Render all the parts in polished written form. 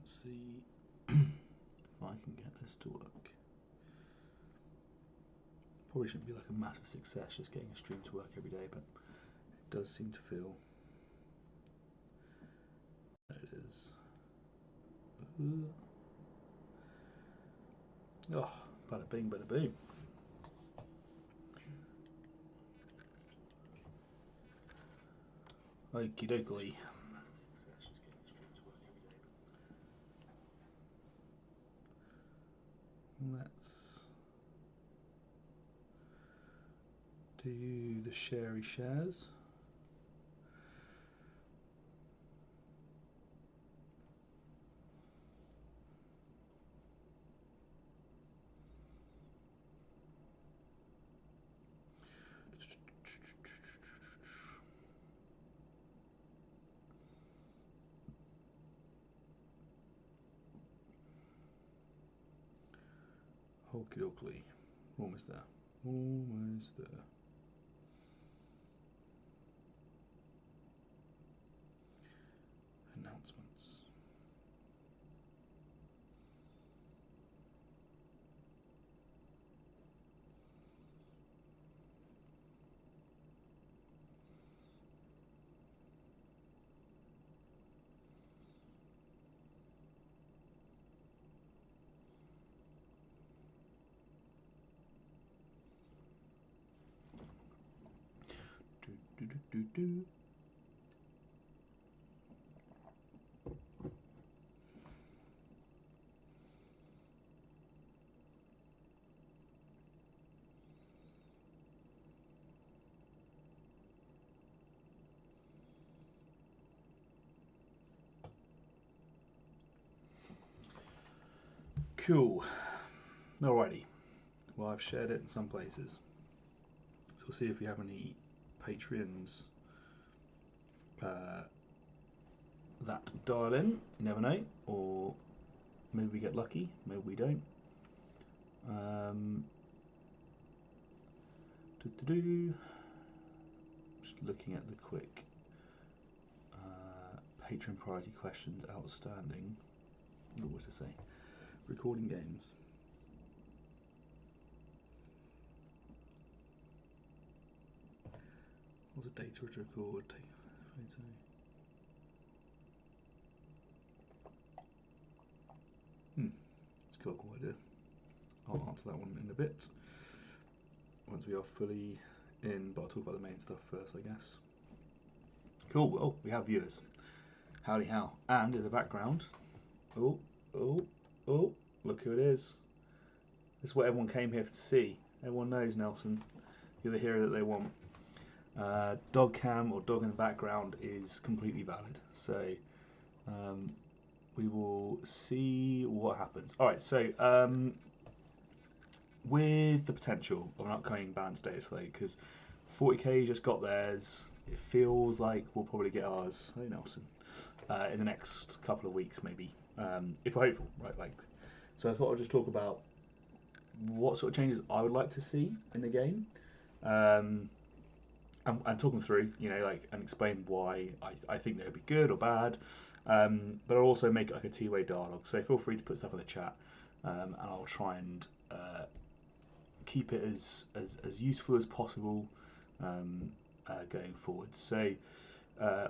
let's see if I can get this to work. Probably shouldn't be like a massive success just getting a stream to work every day, but it does seem to feel. There it is. Oh, bada bing, bada boom. Okie dokie. Let's do the sharey shares. Okie dokie. Almost there. Almost there. Announcements. Do. Cool. Alrighty. Well, I've shared it in some places. So we'll see if we have any Patreons that dial in. You never know. Or maybe we get lucky. Maybe we don't. Just looking at the quick patron priority questions outstanding. What was it say? Recording games. What's the data to record? Photo. It's got a cool idea. I'll answer that one in a bit. Once we are fully in, but I'll talk about the main stuff first, I guess. Cool. Well, we have viewers. Howdy how. And in the background, oh, look who it is. This is what everyone came here to see. Everyone knows, Nelson, you're the hero that they want. Dog cam or dog in the background is completely valid. So we will see what happens. All right, so with the potential of an upcoming balanced data slate, because 40k just got theirs, it feels like we'll probably get ours, hey Nelson, in the next couple of weeks maybe, if we're hopeful, right? Like, so I thought I'd just talk about what sort of changes I would like to see in the game, and talk them through, you know, like, and explain why I think they would be good or bad, but I'll also make it like a two-way dialogue. So feel free to put stuff in the chat, and I'll try and keep it as useful as possible going forward. So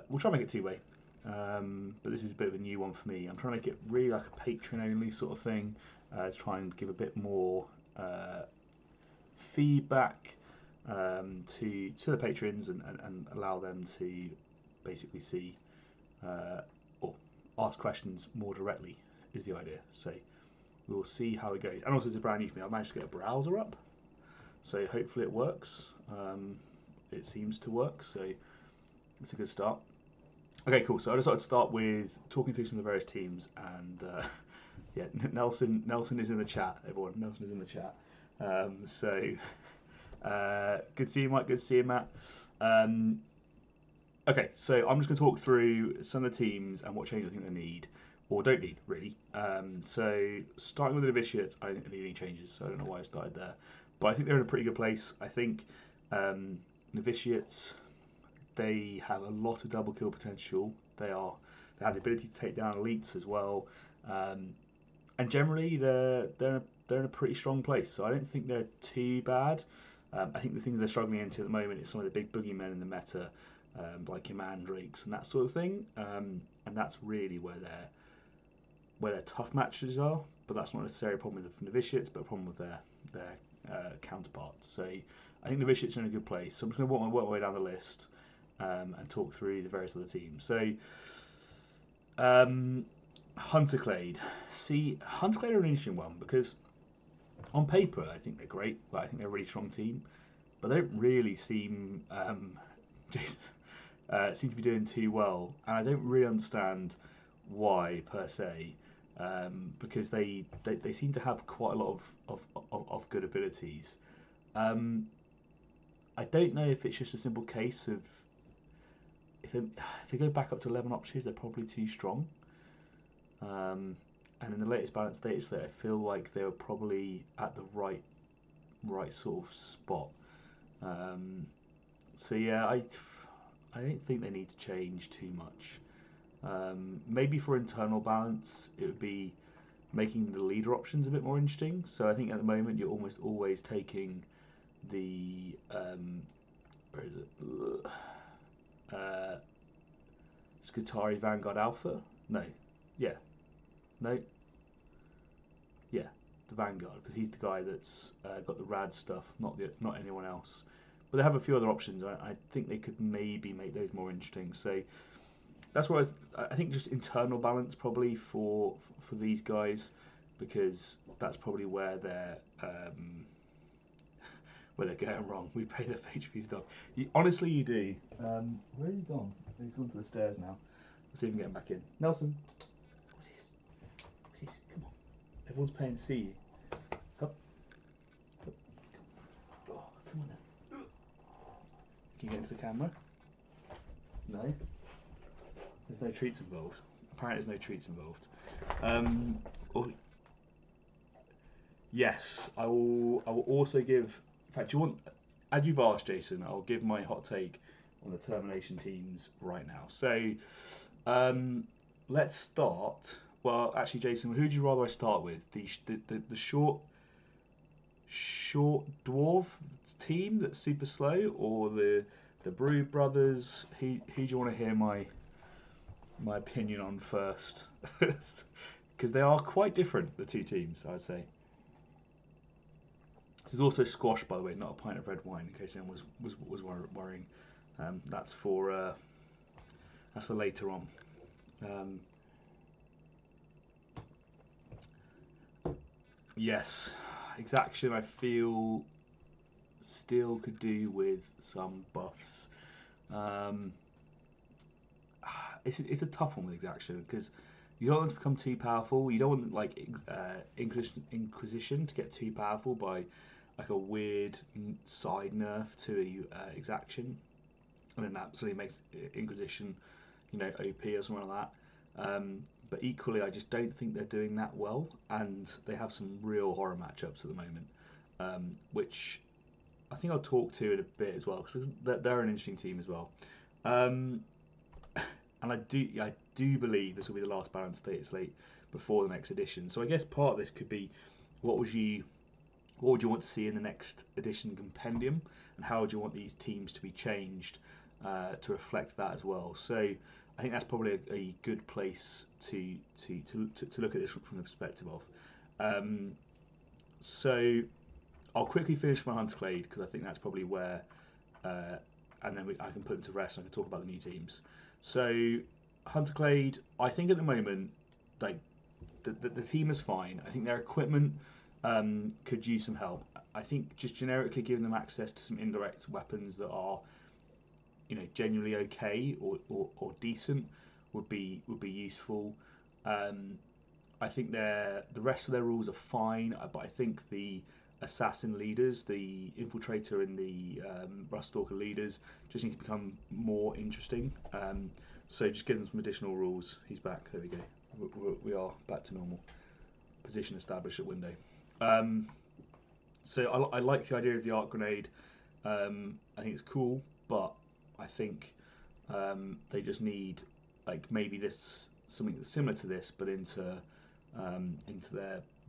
we'll try and make it two-way, but this is a bit of a new one for me. I'm trying to make it really like a patron-only sort of thing, to try and give a bit more feedback to the patrons and allow them to basically see or ask questions more directly is the idea. So we'll see how it goes. And also, it's a brand new for me. I managed to get a browser up, so hopefully it works. It seems to work, so it's a good start. Okay, cool. So I decided to start with talking through some of the various teams, and yeah, Nelson is in the chat. Everyone, Nelson is in the chat. Good to see you, Mike. Good to see you, Matt. Okay, so I'm just going to talk through some of the teams and what changes I think they need, or don't need, really. So starting with the Divici, I don't think they need any changes, so I don't know why I started there. But I think they're in a pretty good place. I think Novitiates, they have a lot of double kill potential. They have the ability to take down elites as well. And generally they're in a pretty strong place. So I don't think they're too bad. I think the things they're struggling into at the moment is some of the big boogeymen in the meta, like your mandrakes and that sort of thing. And that's really where their tough matches are. But that's not necessarily a problem with the novitiates, but a problem with their counterparts. So I think novitiates are in a good place. So I'm just going to work my way down the list and talk through the various other teams. So Hunter Clade. See, Hunter Clade are an interesting one because on paper I think they're great. I think they're a really strong team, but they don't really seem seem to be doing too well, and I don't really understand why per se. Because they seem to have quite a lot of good abilities. I don't know if it's just a simple case of if they go back up to 11 options, they're probably too strong. And in the latest balance data set, I feel like they were probably at the right sort of spot. So yeah, I don't think they need to change too much. Maybe for internal balance, it would be making the leader options a bit more interesting. So I think at the moment you're almost always taking the where is it? Skutari Vanguard Alpha? No, yeah, no, yeah, the Vanguard, because he's the guy that's got the rad stuff, not anyone else. But they have a few other options. I think they could maybe make those more interesting. So that's what I think. Just internal balance probably for these guys, because that's probably where they're going wrong. We pay the HP's dog. Honestly, you do. Where has he gone? He's gone to the stairs now. Let's see if we can get him back in. Nelson, what's this? Come on. Everyone's paying to see you. Come. Oh, come on then. Can you get into the camera? No. There's no treats involved. Apparently, there's no treats involved. Yes, I will also give. In fact, do you want? As you've asked, Jason, I'll give my hot take on the termination teams right now. So, let's start. Well, actually, Jason, who would you rather I start with? The short dwarf team that's super slow, or the Brood brothers? Who do you want to hear my opinion on first? Because they are quite different, the two teams, I'd say. This is also squash, by the way, not a pint of red wine, in case anyone was worrying. That's for later on. Yes, Exaction, I feel still could do with some buffs. It's a tough one with Exaction because you don't want them to become too powerful. You don't want like Inquisition to get too powerful by like a weird side nerf to Exaction, and then that suddenly makes Inquisition, OP or something like that. But equally, I just don't think they're doing that well, and they have some real horror matchups at the moment, which I think I'll talk to in a bit as well because they're an interesting team as well. And I do believe this will be the last balanced data slate before the next edition. So I guess part of this could be what would you want to see in the next edition compendium, and how would you want these teams to be changed to reflect that as well. So I think that's probably a good place to look at this from the perspective of. So I'll quickly finish my Hunter Clade because I think that's probably where, and then I can put them to rest and I can talk about the new teams. So Hunter Clade, I think at the moment, like the team is fine. I think their equipment could use some help. I think just generically giving them access to some indirect weapons that are, genuinely okay or decent would be useful. I think the rest of their rules are fine, but I think the assassin leaders, the infiltrator and the Farstalker leaders just need to become more interesting. So just give them some additional rules. He's back. There we go. We are back to normal. Position established at window. So I like the idea of the arc grenade. I think it's cool, but I think they just need maybe something that's similar to this, but into into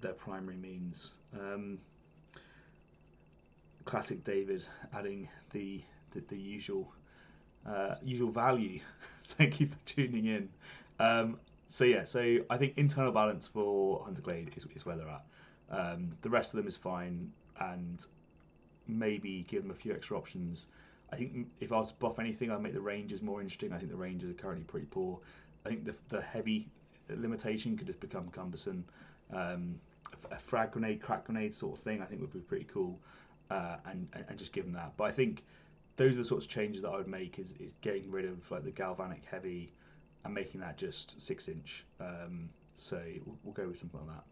their primary means. Classic David adding the usual value. Thank you for tuning in. So I think internal balance for Hunter Clade is where they're at. The rest of them is fine, and maybe give them a few extra options. I think if I was to buff anything, I'd make the Rangers more interesting. I think the Rangers are currently pretty poor. I think the heavy limitation could just become cumbersome. A frag grenade, crack grenade sort of thing, I think would be pretty cool, and just give them that. But I think those are the sorts of changes that I would make, is getting rid of like the galvanic heavy and making that just 6-inch. So we'll go with something like that.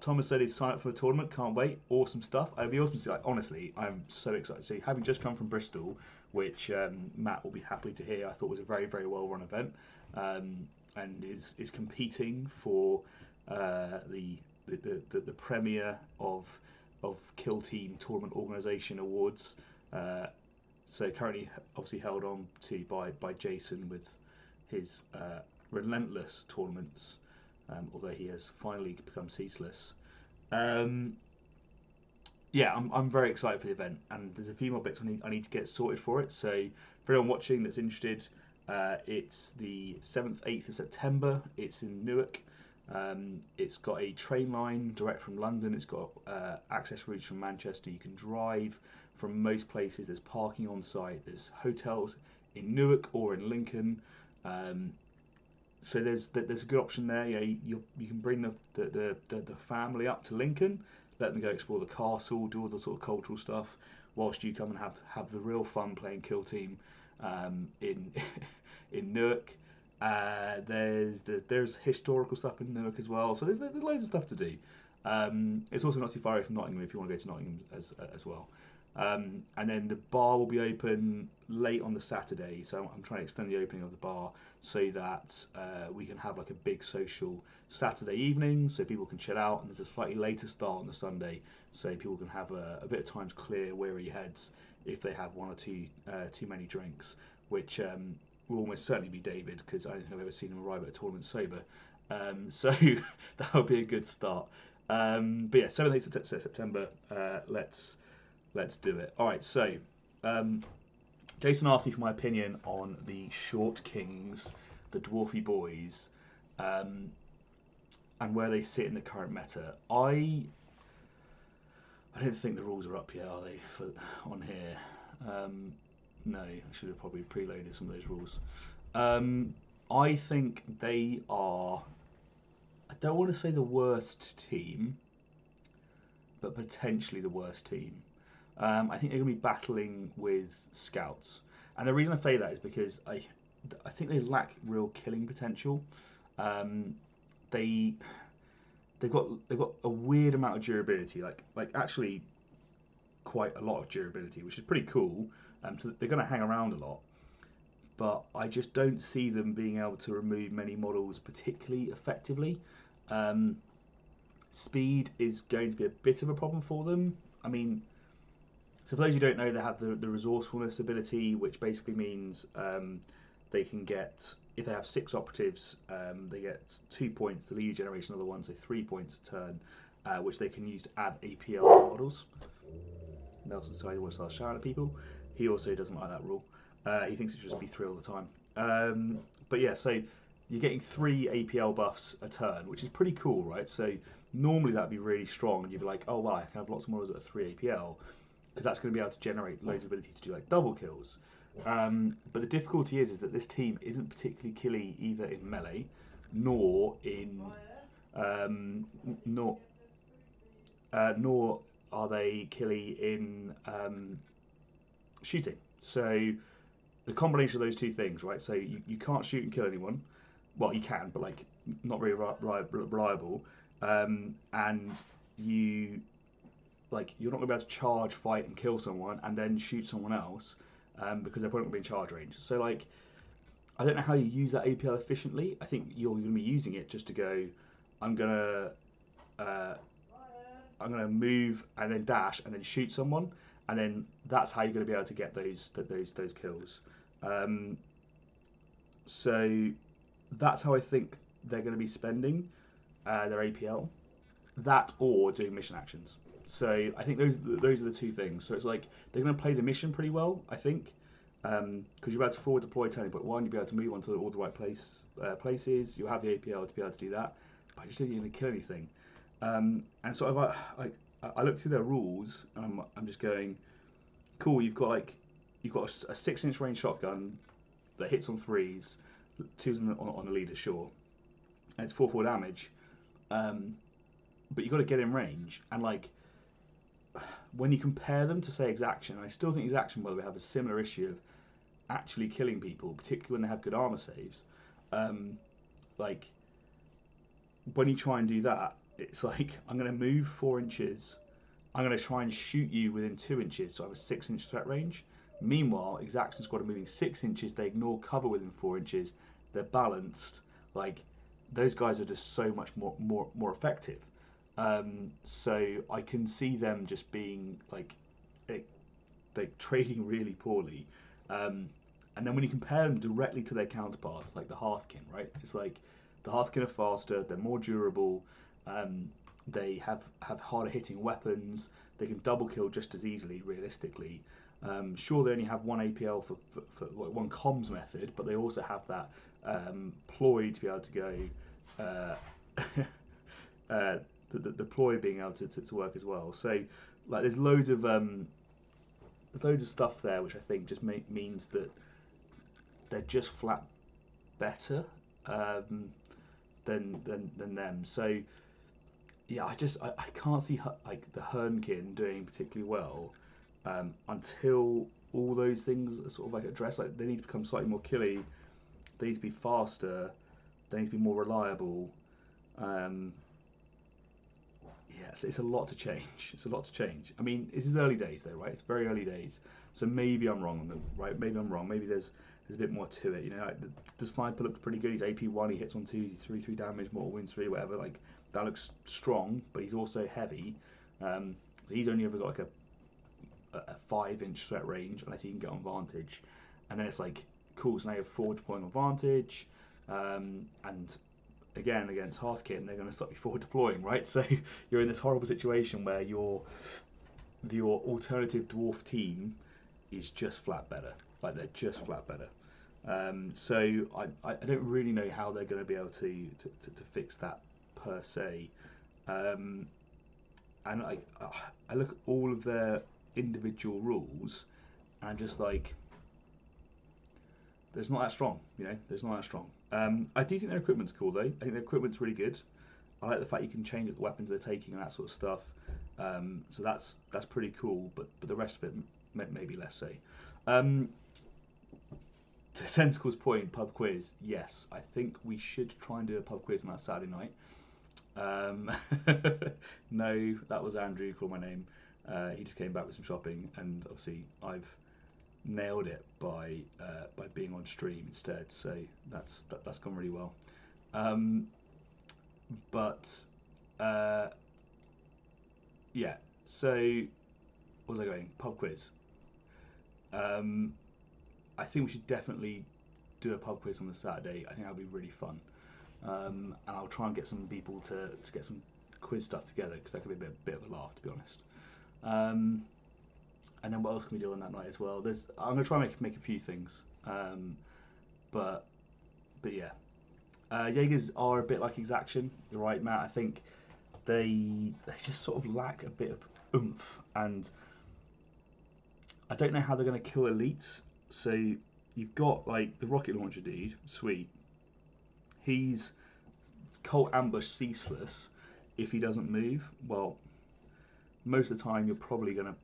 Thomas said he's signed up for the tournament. Can't wait. Awesome stuff. It'd be awesome to see. Like, honestly, I'm so excited. So having just come from Bristol, which Matt will be happy to hear, I thought was a very, very well run event, and is competing for the premier of Kill Team Tournament Organisation Awards. So currently, obviously held on to by Jason with his relentless tournaments. Although he has finally become ceaseless. I'm very excited for the event, and there's a few more bits I need to get sorted for it. So for anyone watching that's interested, it's the 7th, 8th of September. It's in Newark. It's got a train line direct from London. It's got access routes from Manchester. You can drive from most places. There's parking on site. There's hotels in Newark or in Lincoln. So there's a good option there. You can bring the family up to Lincoln, let them go explore the castle, do all the sort of cultural stuff, whilst you come and have the real fun playing Kill Team in Newark. There's historical stuff in Newark as well. So there's loads of stuff to do. It's also not too far away from Nottingham if you want to go to Nottingham as well. And then the bar will be open late on the Saturday, so I'm trying to extend the opening of the bar so that we can have like a big social Saturday evening, so people can chill out, and there's a slightly later start on the Sunday, so people can have a bit of time to clear weary heads if they have one or two too many drinks, which will almost certainly be David, because I don't think I've ever seen him arrive at a tournament sober. So that would be a good start. But yeah, 7th, 8th of September, let's do it. All right, so Jason asked me for my opinion on the Short Kings, the dwarfy boys, and where they sit in the current meta. I don't think the rules are up yet, are they, on here? No, I should have probably preloaded some of those rules. I think they are, I don't want to say the worst team, but potentially the worst team. I think they're going to be battling with scouts, and the reason I say that is because I think they lack real killing potential. They've got a weird amount of durability, like actually quite a lot of durability, which is pretty cool. So they're going to hang around a lot, but I just don't see them being able to remove many models particularly effectively. Speed is going to be a bit of a problem for them. I mean, so for those who don't know, they have the resourcefulness ability, which basically means they can get, if they have 6 operatives, they get 2 points to lead generation another one, so 3 points a turn, which they can use to add APL models. Nelson decided he wants to start shouting at people. He also doesn't like that rule. He thinks it should just be 3 all the time. But yeah, so you're getting 3 APL buffs a turn, which is pretty cool, right? So normally that would be really strong, and you'd be like, oh wow, I can have lots of models that are 3 APL, because that's going to be able to generate loads of ability to do like double kills. But the difficulty is that this team isn't particularly killy either in melee, nor in nor are they killy in shooting. So the combination of those two things, right? So you can't shoot and kill anyone. Well, you can, but like not really reliable. And you're not going to be able to charge, fight, and kill someone, and then shoot someone else, because they're probably going to be in charge range. So like, I don't know how you use that APL efficiently. I think you're going to be using it just to go, I'm gonna move and then dash and then shoot someone, and then that's how you're going to be able to get those kills. So that's how I think they're going to be spending. their APL. That or doing mission actions. So I think those are the two things. So it's like they're going to play the mission pretty well, I think, because you're able to forward deploy turning point one, you'll be able to move on to all the right places. You'll have the APL to be able to do that, but you just don't need to kill anything. And sort of I look through their rules and I'm just going, cool. You've got a 6-inch range shotgun that hits on 3s, 2s on the leader, sure, and it's 4/4 damage. But you've got to get in range, and like when you compare them to say Exaction, I still think Exaction, by the way, have a similar issue of actually killing people, particularly when they have good armor saves. Like when you try and do that, it's like I'm going to move 4 inches, I'm going to try and shoot you within 2 inches, so I have a 6-inch threat range. Meanwhile, Exaction Squad are moving 6 inches, they ignore cover within 4 inches, they're balanced. Like those guys are just so much more effective. So I can see them just being like trading really poorly. And then when you compare them directly to their counterparts, like the Hearthkyn, right? It's like the Hearthkyn are faster, they're more durable, they have harder hitting weapons, they can double kill just as easily, realistically. Sure, they only have one APL for one comms method, but they also have that ploy to be able to go. The ploy being able to work as well. So like there's loads of stuff there which I think just means that they're just flat better than them. So yeah, I can't see like the Hearthkyn doing particularly well until all those things are sort of like addressed. Like they need to become slightly more killy, they need to be faster, they need to be more reliable. Yeah, it's a lot to change. It's a lot to change. I mean, this is early days though, right? It's very early days. So maybe I'm wrong on them, right? Maybe I'm wrong. Maybe there's a bit more to it. You know, like the sniper looks pretty good. He's AP1. He hits on 2s. He's 3/3 damage, mortal wounds 3, whatever. Like that looks strong, but he's also heavy. So he's only ever got like a 5-inch threat range unless he can get on vantage. And then it's like, cool. So now you have forward deploying advantage, and again against Hearthkyn, they're going to stop you forward deploying, right? So you're in this horrible situation where your alternative dwarf team is just flat better. Like they're just flat better. So I don't really know how they're going to be able to fix that per se. And I look at all of their individual rules, and I'm just like, there's not that strong, you know. There's not that strong. I do think their equipment's cool though. I think their equipment's really good. I like the fact you can change up the weapons they're taking and that sort of stuff. So that's pretty cool. But the rest of it maybe less so. To Tentacle's point, pub quiz. Yes, I think we should try and do a pub quiz on that Saturday night. No, that was Andrew who called my name. He just came back with some shopping, and obviously I've nailed it by being on stream instead, so that's gone really well. Yeah, so what was I going? Pub quiz. I think we should definitely do a pub quiz on the Saturday. I think that'll be really fun, and I'll try and get some people to get some quiz stuff together, because that could be a bit of a laugh, to be honest. And then what else can we do on that night as well? I'm gonna try and make a few things, but yeah, Jaegers are a bit like Exaction. You're right, Matt. I think they just sort of lack a bit of oomph, and I don't know how they're going to kill elites. So you've got like the rocket launcher dude, sweet. He's Colt ambush ceaseless if he doesn't move. Well, most of the time you're probably going to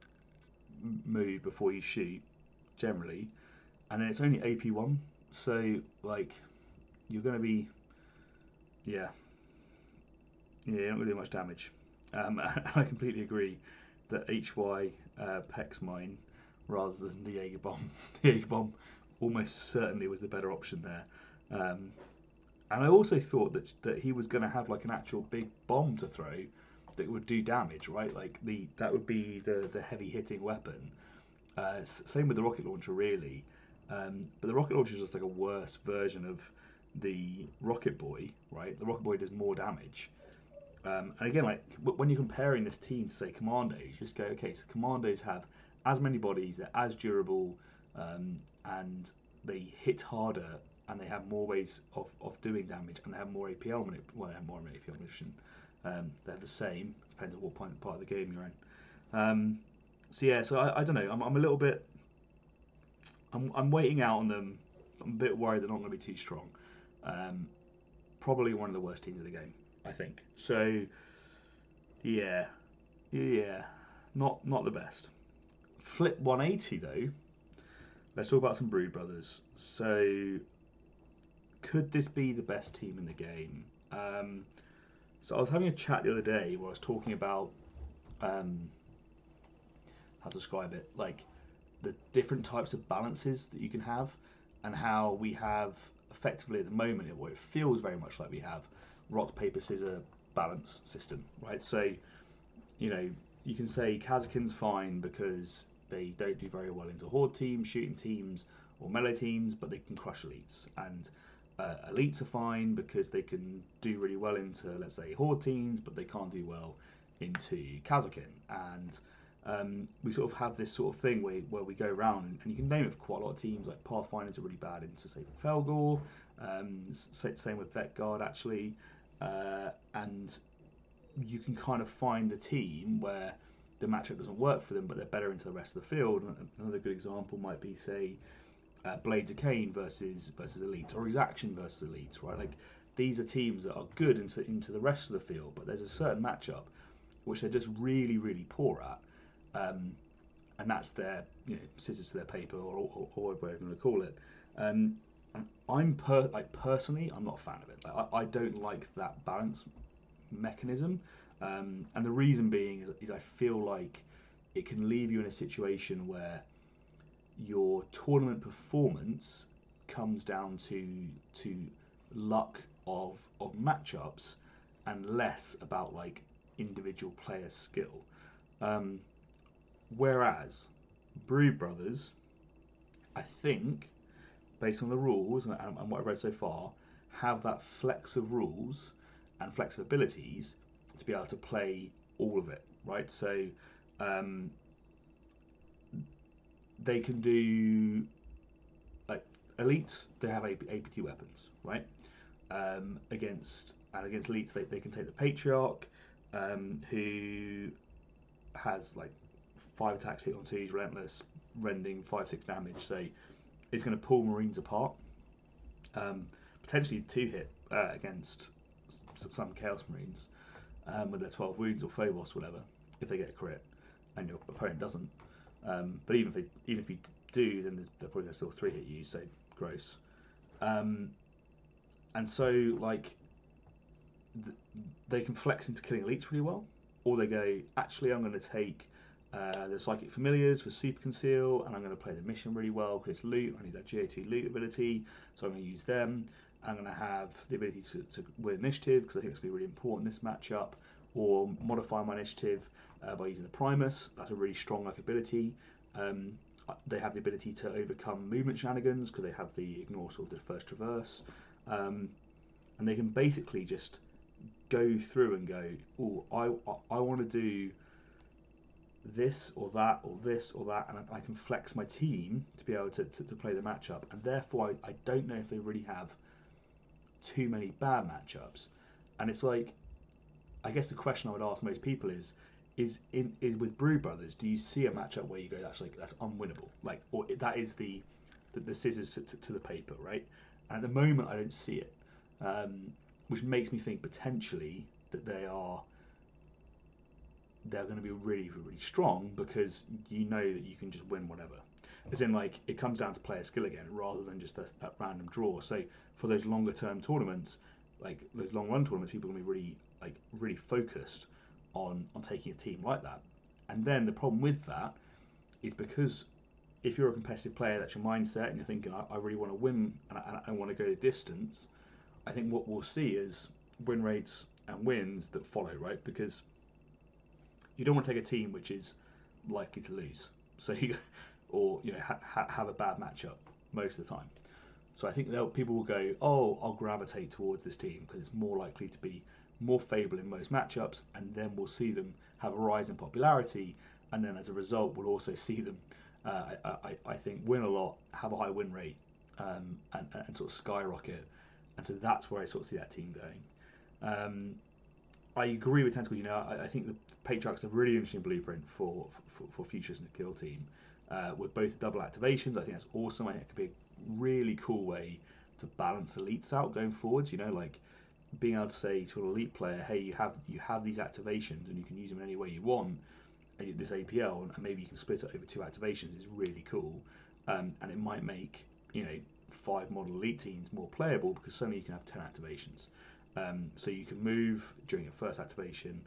move before you shoot, generally, and then it's only AP1, so like you're going to be, yeah, you're not going to do much damage. I completely agree that HY pecs mine rather than the Jaeger bomb. The Jaeger bomb almost certainly was the better option there. And I also thought that he was going to have like an actual big bomb to throw that would do damage, right? Like that would be the heavy hitting weapon. Same with the rocket launcher, really. But the rocket launcher is just like a worse version of the rocket boy, right? The rocket boy does more damage, And again, like when you're comparing this team to say Commandos, you just go, okay, so Commandos have as many bodies, they're as durable, and they hit harder, and they have more ways of doing damage, and they have more APL well, they have more APL manipulation. They're the same, depends on what part of the game you're in. So yeah, so I don't know. I'm a little bit. I'm waiting out on them. I'm a bit worried they're not going to be too strong. Probably one of the worst teams of the game, I think. So yeah, not the best. Flip 180 though. Let's talk about some Brood Brothers. So could this be the best team in the game? So I was having a chat the other day where I was talking about how to describe it, like the different types of balances that you can have, and how we have effectively at the moment, or it feels very much like we have rock paper scissors balance system, right? So you can say Karskin's fine because they don't do very well into horde teams, shooting teams, or melee teams, but they can crush elites. And elites are fine because they can do really well into, let's say, horde teams, but they can't do well into Karskin. And we sort of have this sort of thing where we go around, and you can name it for quite a lot of teams. Like Pathfinders are really bad into, say, Fellgor. Same with Vetguard, actually. And you can kind of find a team where the matchup doesn't work for them, but they're better into the rest of the field. And another good example might be, say, Blades of Khaine versus elites, or Exaction versus elites, right? Like these are teams that are good into the rest of the field, but there's a certain matchup which they're just really, really poor at, and that's their scissors to their paper, or whatever you want to call it. And personally, I'm not a fan of it. Like, I don't like that balance mechanism, and the reason being is I feel like it can leave you in a situation where your tournament performance comes down to luck of matchups, and less about like individual player skill. Whereas Brood Brothers, I think, based on the rules and what I've read so far, have that flex of rules and flex of abilities to be able to play all of it, right? So they can do, like, elites, they have APT weapons, right? Against elites, they can take the Patriarch, who has like 5 attacks, hit on 2s, relentless, rending, 5-6 damage. So it's going to pull Marines apart. Potentially 2 hit against some Chaos Marines with their 12 wounds or Phobos, whatever, if they get a crit and your opponent doesn't. But even if you do, then they're probably going to still 3-hit you, so gross. And so like they can flex into killing elites really well, or they go, actually, I'm going to take the Psychic Familiars for Super Conceal, and I'm going to play the mission really well because it's loot. I need that GA2 loot ability, so I'm going to use them. I'm going to have the ability to win initiative because I think it's going to be really important in this matchup, or modify my initiative by using the Primus. That's a really strong like ability. They have the ability to overcome movement shenanigans because they have the ignore sort of the first traverse, and they can basically just go through and go, oh, I want to do this or that or this or that, and I can flex my team to be able to play the matchup, and therefore I don't know if they really have too many bad matchups. And it's like, I guess the question I would ask most people is with Brood Brothers, do you see a matchup where you go, that's unwinnable, like, or that is the scissors to the paper, right? And at the moment I don't see it, which makes me think potentially that they're going to be really, really strong, because you know that you can just win whatever. As in, like, it comes down to player skill again, rather than just that random draw. So for those longer term tournaments, like those long run tournaments, people are going to be really focused on taking a team like that. And then the problem with that is, because if you're a competitive player, that's your mindset, and you're thinking, I really want to win, and I want to go the distance. I think what we'll see is win rates and wins that follow, right? Because you don't want to take a team which is likely to lose, so or have a bad matchup most of the time. So I think people will go, oh, I'll gravitate towards this team because it's more likely to be more favourable in most matchups, and then we'll see them have a rise in popularity, and then as a result, we'll also see them, I think, win a lot, have a high win rate, and sort of skyrocket. And so that's where I sort of see that team going. I agree with Tentacles. I think the Patriarchs have a really interesting blueprint for Futures in the Kill team, with both double activations. I think that's awesome. I think it could be a really cool way to balance elites out going forwards. Like being able to say to an elite player, hey, you have these activations and you can use them in any way you want. This APL, and maybe you can split it over 2 activations, is really cool, and it might make 5 model elite teams more playable because suddenly you can have 10 activations. So you can move during your first activation,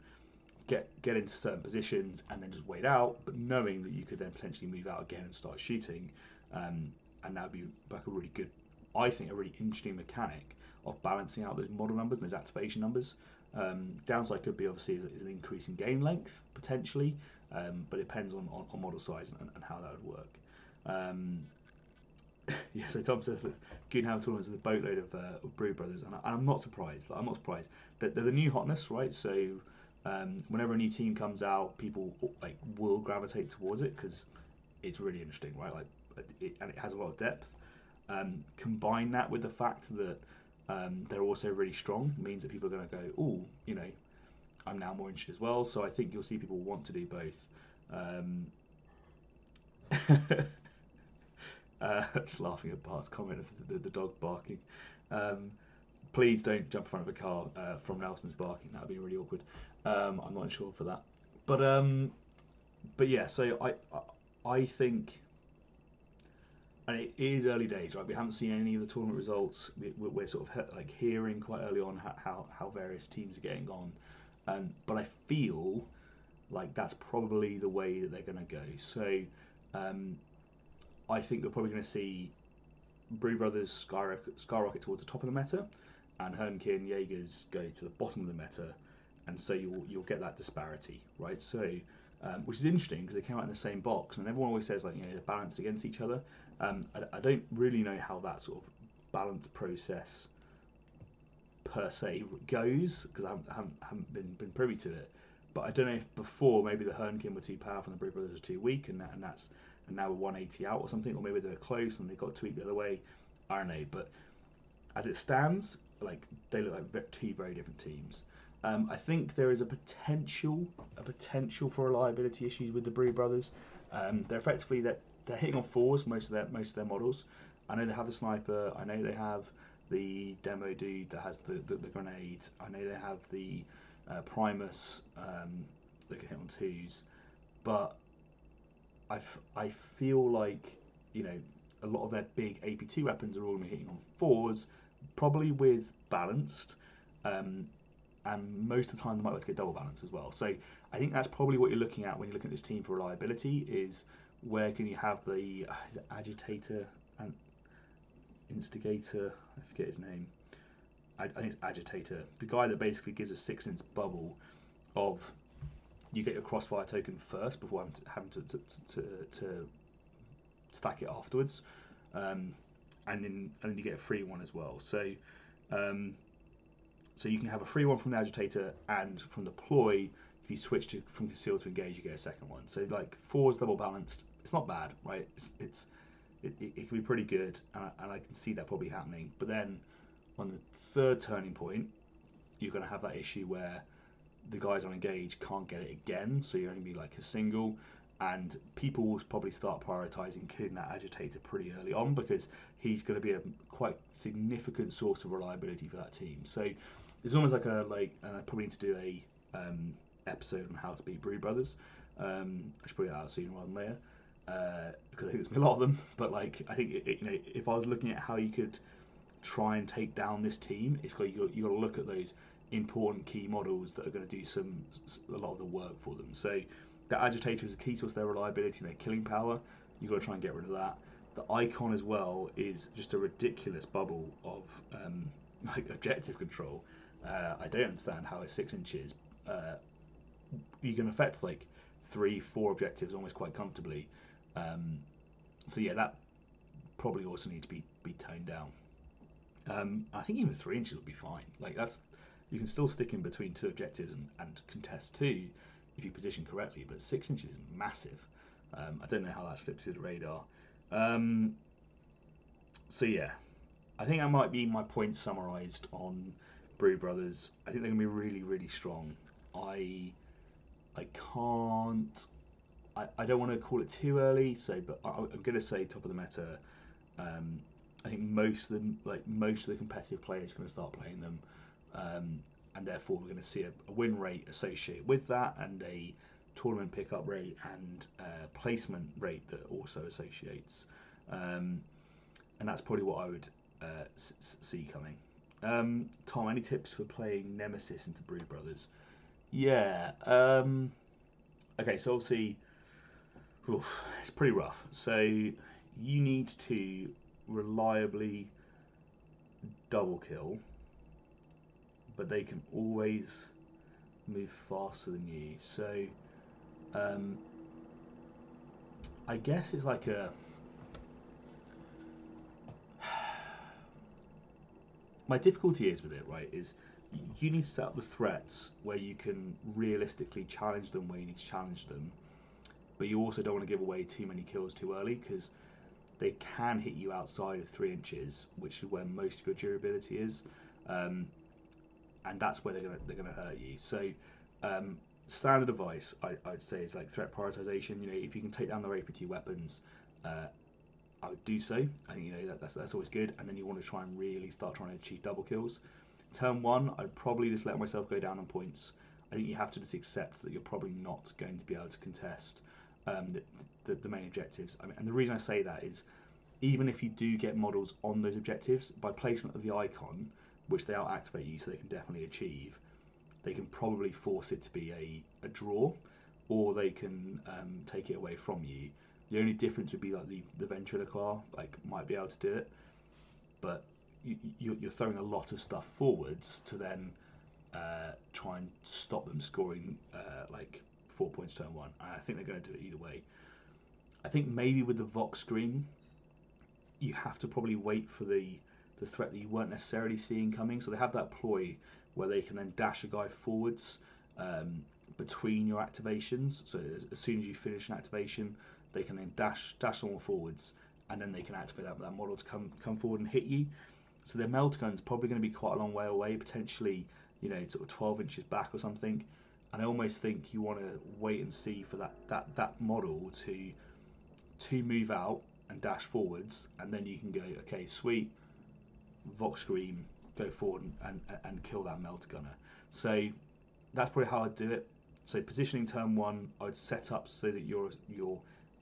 get into certain positions, and then just wait out, but knowing that you could then potentially move out again and start shooting, and that would be like a really good, I think, a really interesting mechanic of balancing out those model numbers and those activation numbers. Downside could be obviously is an increase in game length potentially, but it depends on model size and how that would work. Yeah, so Tom says that Goonhammer tournaments is a boatload of Brood Brothers, and I'm not surprised. I'm not surprised. They're the new hotness, right? So whenever a new team comes out, people will gravitate towards it because it's really interesting, right? And it has a lot of depth. Combine that with the fact that they're also really strong means that people are going to go, oh, I'm now more interested as well. So I think you'll see people want to do both. Just laughing at Bart's comment of the dog barking. Please don't jump in front of a car from Nelson's barking. That would be really awkward. I'm not insured for that. But yeah, so I think, and it is early days, right? We haven't seen any of the tournament results. We're sort of hearing quite early on how various teams are getting on, but I feel like that's probably the way that they're going to go. So I think we're probably going to see Brood Brothers skyrocket towards the top of the meta, and Hearthkyn Jaegers go to the bottom of the meta, and so you'll get that disparity, right? So which is interesting because they came out in the same box, and everyone always says they're balanced against each other. I don't really know how that sort of balance process per se goes because I haven't been privy to it. But I don't know if before maybe the Hearthkyn were too powerful and the Brood Brothers were too weak, and now we're 180 out or something, or maybe they were close and they got tweaked the other way. I don't know, but as it stands, they look like 2 very different teams. I think there is a potential for reliability issues with the Brood Brothers. They're effectively they're hitting on 4s most of their models. I know they have the sniper. I know they have the demo dude that has the grenades. I know they have the Primus that can hit on 2s, but I feel like a lot of their big AP2 weapons are all hitting on 4s, probably with balanced, and most of the time they might be able to get double balance as well. So I think that's probably what you're looking at when you're looking at this team for reliability, is where can you have the agitator and instigator, I forget his name, I think it's agitator, the guy that basically gives a 6-inch bubble of you get your crossfire token first before having to stack it afterwards, and then you get a free one as well. So you can have a free one from the agitator, and from deploy, if you switch from conceal to engage, you get a second one. So 4 is double balanced. It's not bad, right? It can be pretty good, and I can see that probably happening. But then on the 3rd turning point, you're going to have that issue where the guys on engage can't get it again, so you're only be a single, and people will probably start prioritising killing that agitator pretty early on because he's going to be a quite significant source of reliability for that team. So it's almost and I probably need to do a episode on how to beat Brood Brothers. I should put it out sooner rather than later because I think there's a lot of them. But I think if I was looking at how you could try and take down this team, you got to look at those important key models that are going to do a lot of the work for them. So the agitator is a key source of their reliability and their killing power. You've got to try and get rid of that. The icon as well is just a ridiculous bubble of objective control. I don't understand how at 6 inches you can affect 3-4 objectives almost quite comfortably. So yeah, that probably also needs to be toned down. I think even 3 inches would be fine. You can still stick in between 2 objectives and contest 2 if you position correctly, but 6 inches is massive. I don't know how that slipped through the radar. So yeah, I think that might be my points summarised on Brood Brothers. I think they're going to be really, really strong. I can't. I don't want to call it too early, but I'm going to say top of the meta. I think most of the competitive players are going to start playing them, and therefore we're going to see a win rate associated with that, and a tournament pickup rate and placement rate that also associates. And that's probably what I would see coming. Tom, any tips for playing Nemesis into Brood Brothers? Yeah. Okay, so obviously, it's pretty rough. So you need to reliably double kill, but they can always move faster than you. So I guess it's like a... My difficulty is with it, right, is you need to set up the threats where you can realistically challenge them where you need to challenge them, but you also don't want to give away too many kills too early, because they can hit you outside of 3 inches, which is where most of your durability is, and that's where they're gonna hurt you. So standard advice I'd say is like threat prioritization. You know, if you can take down their APT weapons, I would do so. I think, you know, that's always good. And then you want to try and really start trying to achieve double kills. Turn 1, I'd probably just let myself go down on points. I think you have to just accept that you're probably not going to be able to contest the main objectives. I mean, and the reason I say that is, even if you do get models on those objectives, by placement of the icon, which they out-activate you, so they can definitely achieve, they can probably force it to be a draw, or they can take it away from you. The only difference would be like the ventriloquist, like, might be able to do it, but you're throwing a lot of stuff forwards to then try and stop them scoring like 4 points turn 1. And I think they're going to do it either way. I think maybe with the Vox screen, you have to probably wait for the threat that you weren't necessarily seeing coming. So they have that ploy where they can then dash a guy forwards between your activations. So as soon as you finish an activation, they can then dash someone forwards, and then they can activate that model to come forward and hit you. So their melt gun's probably going to be quite a long way away, potentially, you know, sort of 12 inches back or something. And I almost think you want to wait and see for that model to move out and dash forwards, and then you can go, okay, sweet, Vox Scream, go forward and kill that melt gunner. So that's probably how I'd do it. So positioning turn 1, I'd set up so that your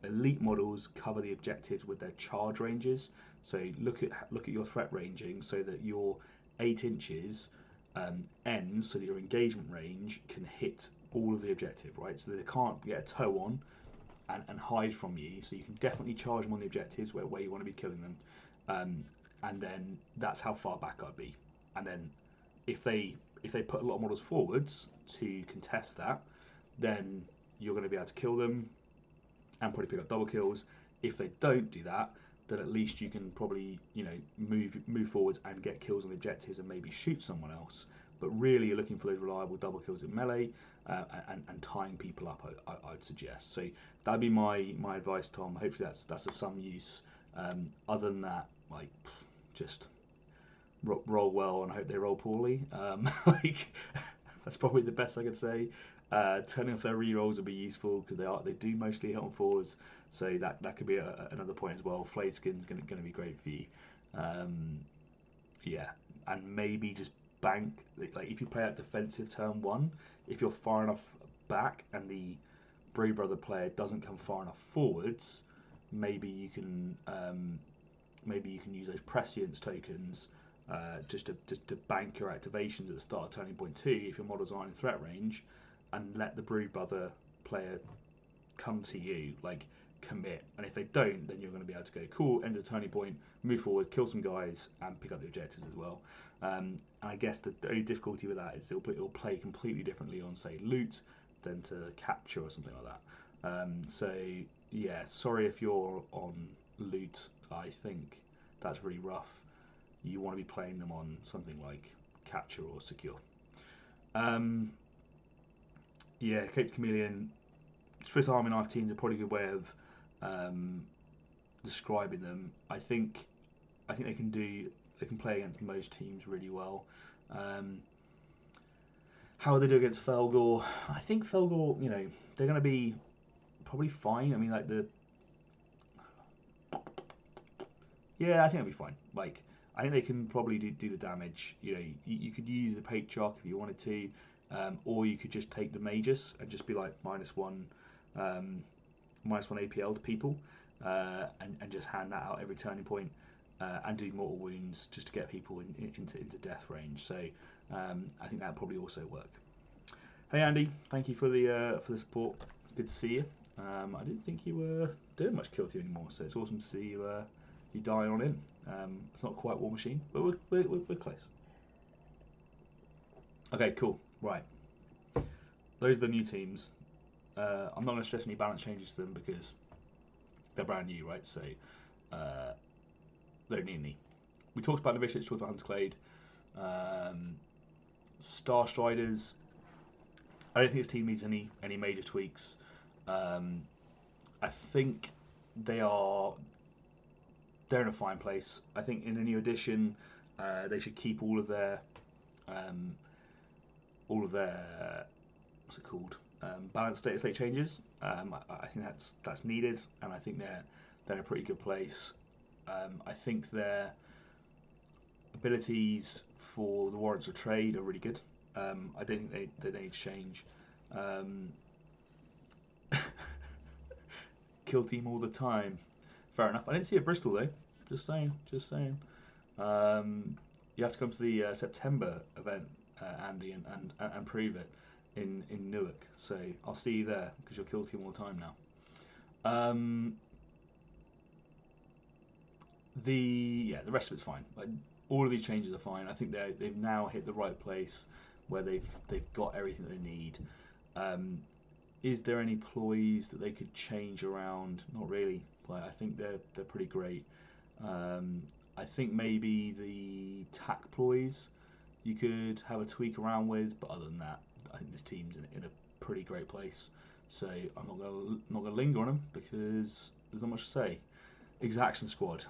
elite models cover the objectives with their charge ranges. So look at your threat ranging so that your 8 inches ends, so that your engagement range can hit all of the objective, right? So that they can't get a toe on and hide from you. So you can definitely charge them on the objectives where you want to be killing them, and then that's how far back I'd be. And then if they put a lot of models forwards to contest that, then you're going to be able to kill them and probably pick up double kills. If they don't do that, then at least you can probably, you know, move forwards and get kills on the objectives and maybe shoot someone else. But really, you're looking for those reliable double kills in melee and tying people up, I'd suggest. So that'd be my advice, Tom. Hopefully that's of some use. Other than that, like, just roll well and hope they roll poorly. Like, that's probably the best I could say. Turning off their rerolls would be useful, because they do mostly hit on 4s, so that could be another point as well. Flayed Skin's going to be great for you. Yeah, and maybe just bank, like if you play out defensive turn 1, if you're far enough back and the Brood Brother player doesn't come far enough forwards, maybe you can use those prescience tokens just to bank your activations at the start of turning point 2 if your models aren't in threat range, and let the Brood Brother player come to you, like, commit. And if they don't, then you're going to be able to go, cool, end of turning point, move forward, kill some guys, and pick up the objectives as well. And I guess the only difficulty with that is it'll play completely differently on, say, loot than to capture or something like that. So yeah, sorry if you're on loot. I think that's really rough. You want to be playing them on something like capture or secure. Yeah, Caped Chameleon, Swiss Army knife teams are probably a good way of describing them. I think they can play against most teams really well. How will they do against Fellgor? I think Fellgor, they're going to be probably fine. I mean, like yeah, I think it'll be fine. Like, I think they can probably do the damage. You could use the Patriarch if you wanted to, or you could just take the Magus and just be like -1 APL to people, and just hand that out every turning point, and do mortal wounds just to get people into death range. So I think that probably also work. Hey Andy, thank you for the support. Good to see you. I didn't think you were doing much kill team anymore, so it's awesome to see you dying on in. It's not quite War Machine, but we're close. Okay, cool. Right, those are the new teams. I'm not going to stress any balance changes to them because they're brand new, right? So they don't need any. We talked about Divici, talked about Hunter Clade, Star Striders. I don't think this team needs any major tweaks. I think they're in a fine place. I think in a new edition, they should keep all of their what's it called? Balanced data slate changes. I think that's needed, and I think they're in a pretty good place. I think their abilities for the warrants of trade are really good. I don't think they need to change. Kill team all the time. Fair enough. I didn't see a Bristol though. Just saying. You have to come to the September event, Andy, and prove it in Newark. So I'll see you there because you'll kill team all the time now. The rest of it's fine. Like, all of these changes are fine. I think they've now hit the right place where they've got everything they need. Is there any ploys that they could change around? Not really. Like, I think they're pretty great. I think maybe the tack ploys you could have a tweak around with, but other than that, I think this team's in a pretty great place. So I'm not gonna linger on them because there's not much to say. Exaction Squad.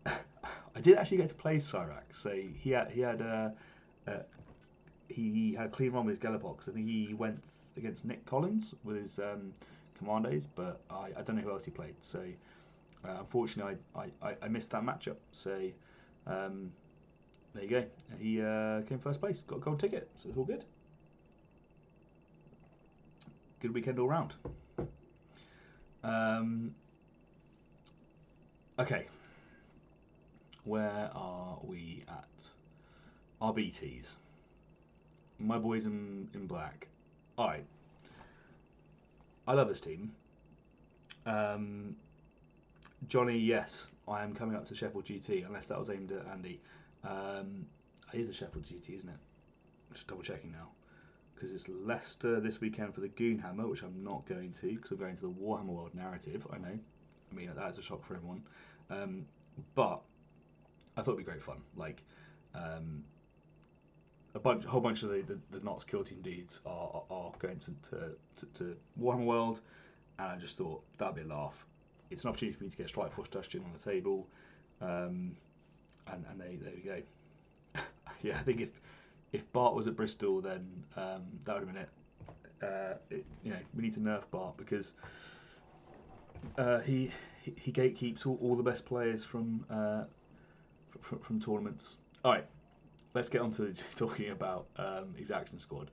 I did actually get to play Cyrac, so he had a clean run with his Galapox. I think he went against Nick Collins with his Commandos, but I don't know who else he played. So unfortunately, I missed that matchup. So there you go. He came first place, got a gold ticket, so it's all good. Good weekend all round. Okay. Where are we at? RBTs. My boys in black. Alright. I love this team. Johnny, yes, I am coming up to Sheffield GT, unless that was aimed at Andy. It is the Sheffield GT, isn't it? Just double checking now. Because it's Leicester this weekend for the Goonhammer, which I'm not going to, because I'm going to the Warhammer World narrative, I know. I mean, that is a shock for everyone. But I thought it'd be great fun. Like, a whole bunch of the Knots Kill Team dudes are going to Warhammer World, and I just thought that'd be a laugh. It's an opportunity for me to get Strikeforce Justian on the table, and there we go. Yeah, I think if Bart was at Bristol, then that would have been it. We need to nerf Bart because he gatekeeps all the best players from tournaments. All right, let's get on to talking about Exaction Squad.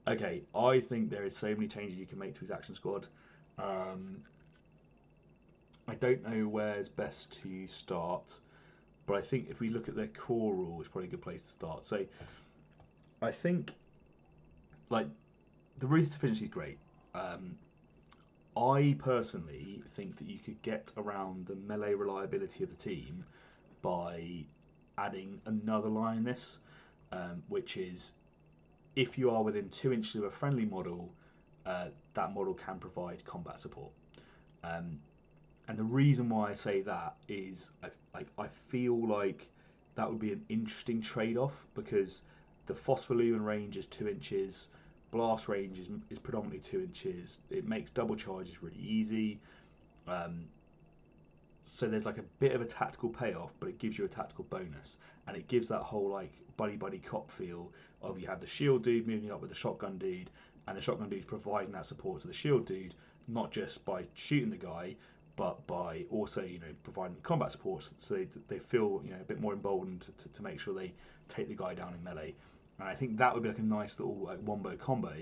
Okay, I think there is so many changes you can make to Exaction Squad. I don't know where's best to start, but I think if we look at their core rule, it's probably a good place to start. So I think, like, the route efficiency is great. I personally think that you could get around the melee reliability of the team by adding another line in this, which is if you are within 2 inches of a friendly model, that model can provide combat support. And the reason why I say that is I feel like that would be an interesting trade-off because the phospholumine range is 2 inches, blast range is predominantly 2 inches. It makes double charges really easy. So there's like a bit of a tactical payoff, but it gives you a tactical bonus, and it gives that whole like buddy cop feel of you have the shield dude moving up with the shotgun dude, and the shotgun dude's providing that support to the shield dude, not just by shooting the guy, but by also providing combat support, so they feel a bit more emboldened to make sure they take the guy down in melee. And I think that would be like a nice little like wombo combo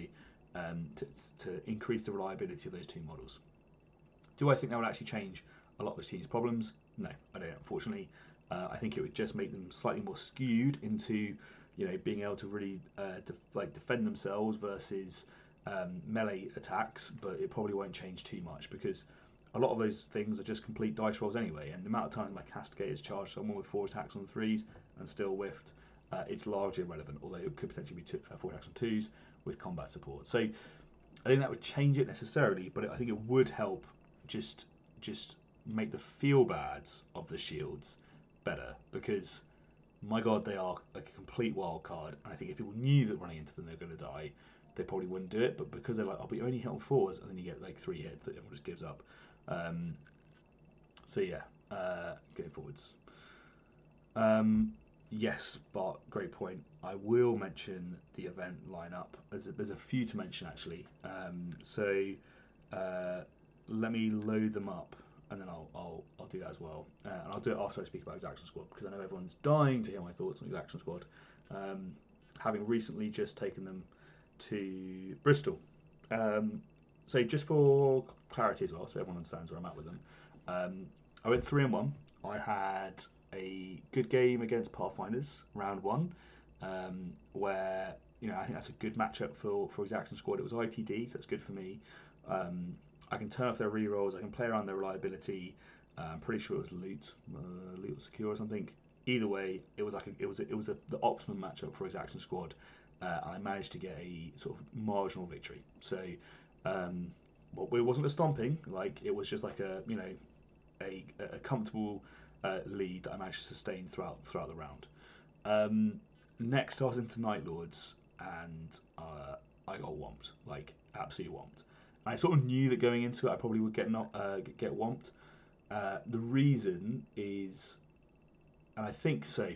to increase the reliability of those two models. Do I think that would actually change a lot of the team's problems? No, I don't. Unfortunately, I think it would just make them slightly more skewed into, being able to really defend themselves versus melee attacks. But it probably won't change too much because a lot of those things are just complete dice rolls anyway. And the amount of times my castigators charged someone with 4 attacks on 3s and still whiffed, it's largely irrelevant. Although it could potentially be 4 attacks on 2s with combat support. So I think that would change it necessarily, but I think it would help just make the feel bads of the shields better, because my god, they are a complete wild card, and I think if people knew that running into them they're going to die, they probably wouldn't do it. But because they're like, oh, but you only hit on 4s, and then you get like 3 hits that everyone just gives up. So yeah, going forwards. Yes, Bart, great point. I will mention the event lineup. There's a few to mention actually. Let me load them up, and then I'll do that as well. And I'll do it after I speak about Exaction Squad, because I know everyone's dying to hear my thoughts on Exaction Squad, having recently just taken them to Bristol. So just for clarity as well, so everyone understands where I'm at with them. I went 3-1. I had a good game against Pathfinders, round 1, where I think that's a good matchup for Exaction Squad. It was ITD, so that's good for me. I can turn off their rerolls. I can play around their reliability. I'm pretty sure it was loot or secure or something. Either way, it was the optimum matchup for Exaction Squad. I managed to get a sort of marginal victory. So, well, it wasn't a stomping. Like, it was just like a comfortable lead that I managed to sustain throughout the round. Next, I was into Night Lords, and I got whomped, like absolutely whomped. I sort of knew that going into it, I probably would get whomped. The reason is, and I think so.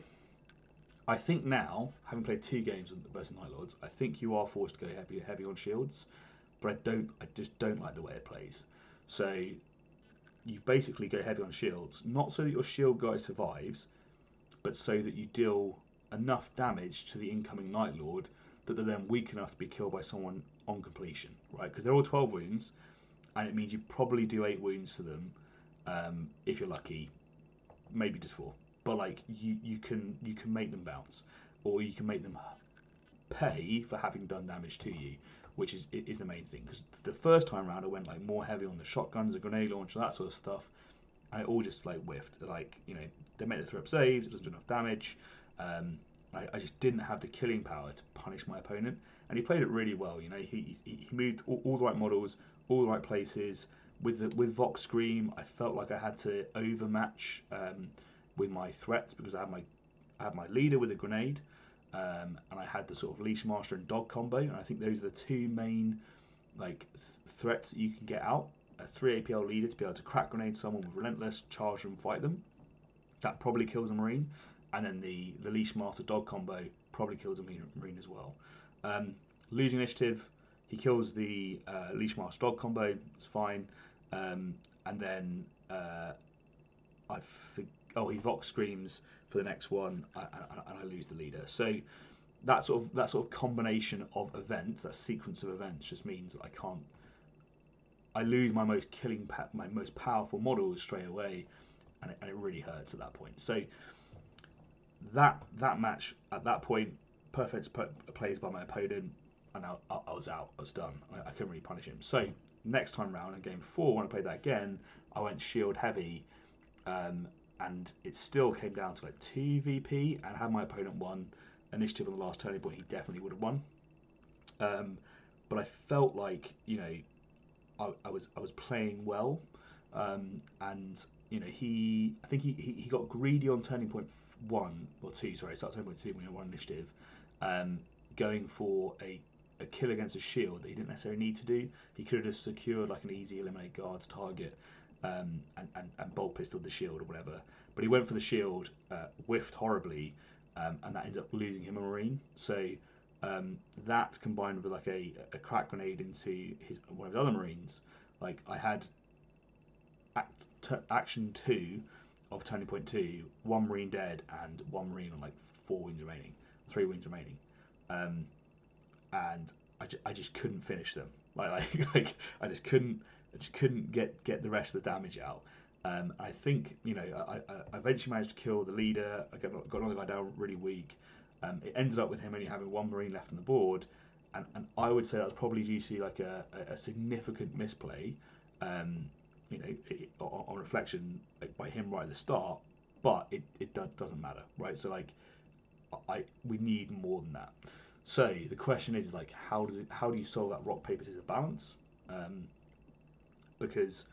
I think now, having played 2 games versus Night Lords, I think you are forced to go heavy on shields, but I just don't like the way it plays. So you basically go heavy on shields, not so that your shield guy survives, but so that you deal enough damage to the incoming Night Lord that they're then weak enough to be killed by someone on completion, right? Because they're all 12 wounds, and it means you probably do 8 wounds to them if you're lucky, maybe just 4. But like you can make them bounce, or you can make them pay for having done damage to you, which is the main thing. Because the first time round I went like more heavy on the shotguns, the grenade launcher, that sort of stuff, and it all just like whiffed. Like they made it throw up saves, it doesn't do enough damage. I just didn't have the killing power to punish my opponent, and he played it really well. He moved all the right models, all the right places. With Vox Scream, I felt like I had to overmatch with my threats, because I had my leader with a grenade, and I had the sort of Leash Master and Dog combo, and I think those are the 2 main threats that you can get out. A 3 APL leader to be able to crack grenade someone with Relentless, charge them, fight them. That probably kills a Marine. And then the Leash Master Dog combo probably kills a Marine as well. Losing initiative, he kills the Leash Master Dog combo, it's fine. And then he Vox Screams for the next one, and I lose the leader. So that sort of combination of events, that sequence of events, just means that I lose my most my most powerful models straight away, and it really hurts at that point. So that match at that point, perfect plays by my opponent, and I was out. I was done. I couldn't really punish him. So next time round in game 4, when I played that again, I went shield heavy, and it still came down to like 2 VP, and had my opponent won initiative on the last turning point, he definitely would have won. But I felt like I was playing well, and I think he got greedy on turning point 1 or 2. Sorry, start turning point 2 when he won initiative, going for a kill against a shield that he didn't necessarily need to do. He could have just secured like an easy eliminate guards target and bolt pistoled the shield or whatever. But he went for the shield, whiffed horribly, and that ended up losing him a marine. So that combined with like a crack grenade into one of his other marines, like I had action 2 of turning point 2, 1 marine dead and 1 marine on like 4 wounds remaining, 3 wounds remaining, and I just couldn't finish them. Like I just couldn't get the rest of the damage out. I think I eventually managed to kill the leader. I got another guy down really weak. It ended up with him only having 1 marine left on the board, and I would say that was probably due to like a significant misplay. On reflection, like by him right at the start, but it doesn't matter, right? So like, we need more than that. So the question is like, how do you solve that rock paper scissors balance? Because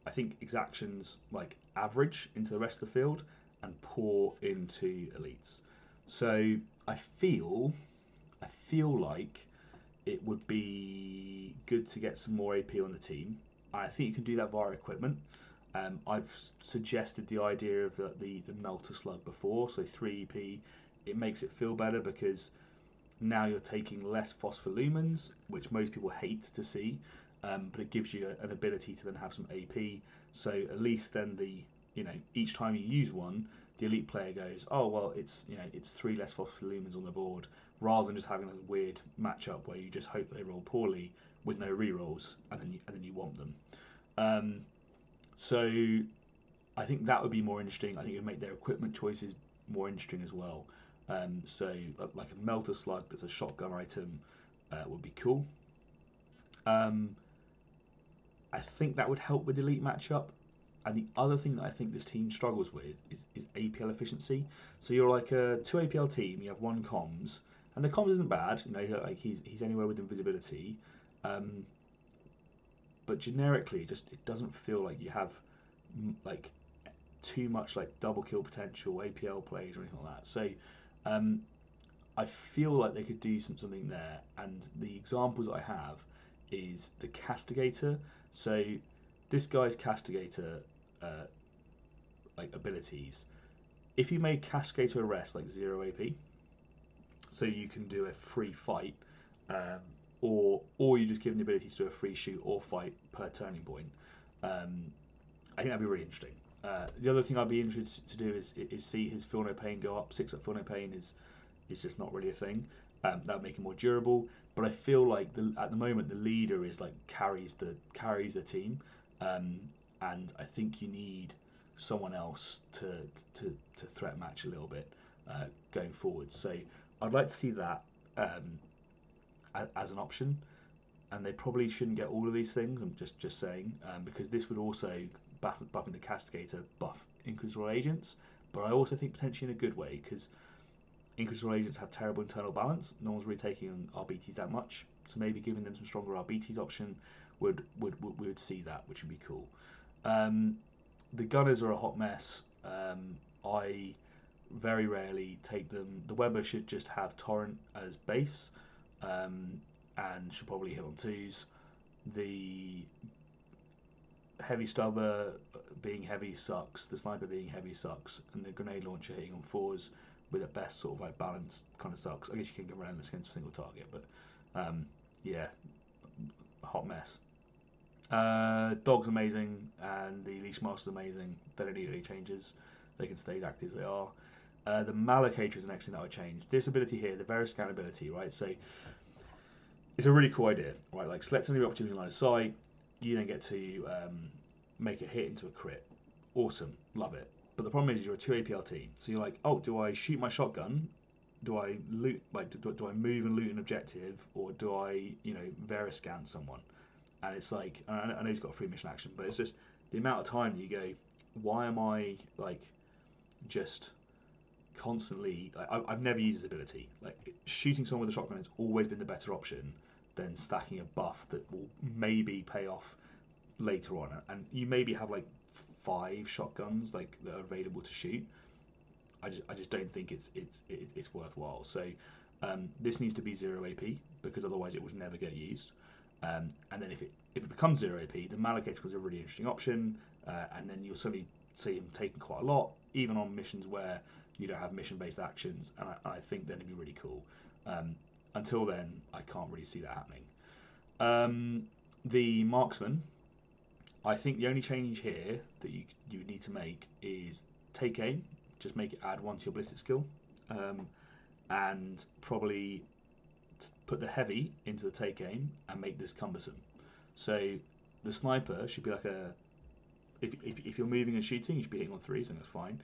I think exactions like average into the rest of the field and poor into elites. So I feel like it would be good to get some more AP on the team. I think you can do that via equipment. I've suggested the idea of the melter slug before, so 3 EP. It makes it feel better because now you're taking less phospholumens, which most people hate to see, but it gives you an ability to then have some AP. So at least then each time you use one, the elite player goes, oh well, it's 3 less phospholumens on the board, rather than just having this weird matchup where you just hope they roll poorly with no rerolls, and then you want them. So I think that would be more interesting. I think it would make their equipment choices more interesting as well. So like a melter slug that's a shotgun item would be cool. I think that would help with the elite matchup. And the other thing that I think this team struggles with is APL efficiency. So you're like a 2 APL team, you have 1 comms, and the comms isn't bad. Like he's anywhere with invisibility, but generically, it doesn't feel like you have like too much like double kill potential, APL plays or anything like that. So I feel like they could do something there. And the examples I have is the Castigator. So this guy's Castigator like abilities. If you make Castigator arrest like 0 AP, so you can do a free fight, or you just give them the ability to do a free shoot or fight per turning point. I think that'd be really interesting. The other thing I'd be interested to do is see his Feel No Pain go up. 6 up Feel No Pain is just not really a thing. That would make him more durable. But I feel like at the moment the leader is like carries the team, and I think you need someone else to threat match a little bit going forward. So I'd like to see that as an option, and they probably shouldn't get all of these things. I'm just saying, because this would also buffing the Castigator, buff Inquisitorial agents, but I also think potentially in a good way, because Inquisitorial agents have terrible internal balance. No one's really taking on RBTs that much, so maybe giving them some stronger RBTs option we would see that, which would be cool. The gunners are a hot mess. I very rarely take them. The Weber should just have Torrent as base, and should probably hit on 2s. The heavy stubber being heavy sucks. The sniper being heavy sucks, and the grenade launcher hitting on 4s with at best sort of like balance kind of sucks. I guess you can get around this against a single target, but yeah, hot mess. Dog's amazing, and the Leash Master's amazing. They don't need any changes. They can stay exactly as they are. The Mallocator is the next thing that I would change. This ability here, the Veriscan ability, right? So it's a really cool idea, right? Like select any opportunity line of sight, you then get to make a hit into a crit. Awesome, love it. But the problem is you're a 2 APL team, so you're like, oh, do I shoot my shotgun? Do I loot? Like, do I move and loot an objective, or do I, Veriscan someone? And it's like, I know he's got a free mission action, but it's just the amount of time that you go, why am I like just constantly? Like, I've never used this ability. Like shooting someone with a shotgun has always been the better option than stacking a buff that will maybe pay off later on. And you maybe have like 5 shotguns like that are available to shoot. I just don't think it's worthwhile. So This needs to be 0 AP because otherwise it would never get used. And then if it becomes 0 AP, the Malachite becomes a really interesting option, and then you'll suddenly see him taking quite a lot, even on missions where you don't have mission-based actions, and I think then it'd be really cool. Until then, I can't really see that happening. The Marksman, I think the only change here that you need to make is take aim, just make it add 1 to your ballistic skill, and probably put the heavy into the take aim and make this cumbersome. So the sniper should be like a, if you're moving and shooting, you should be hitting on 3s, and that's fine.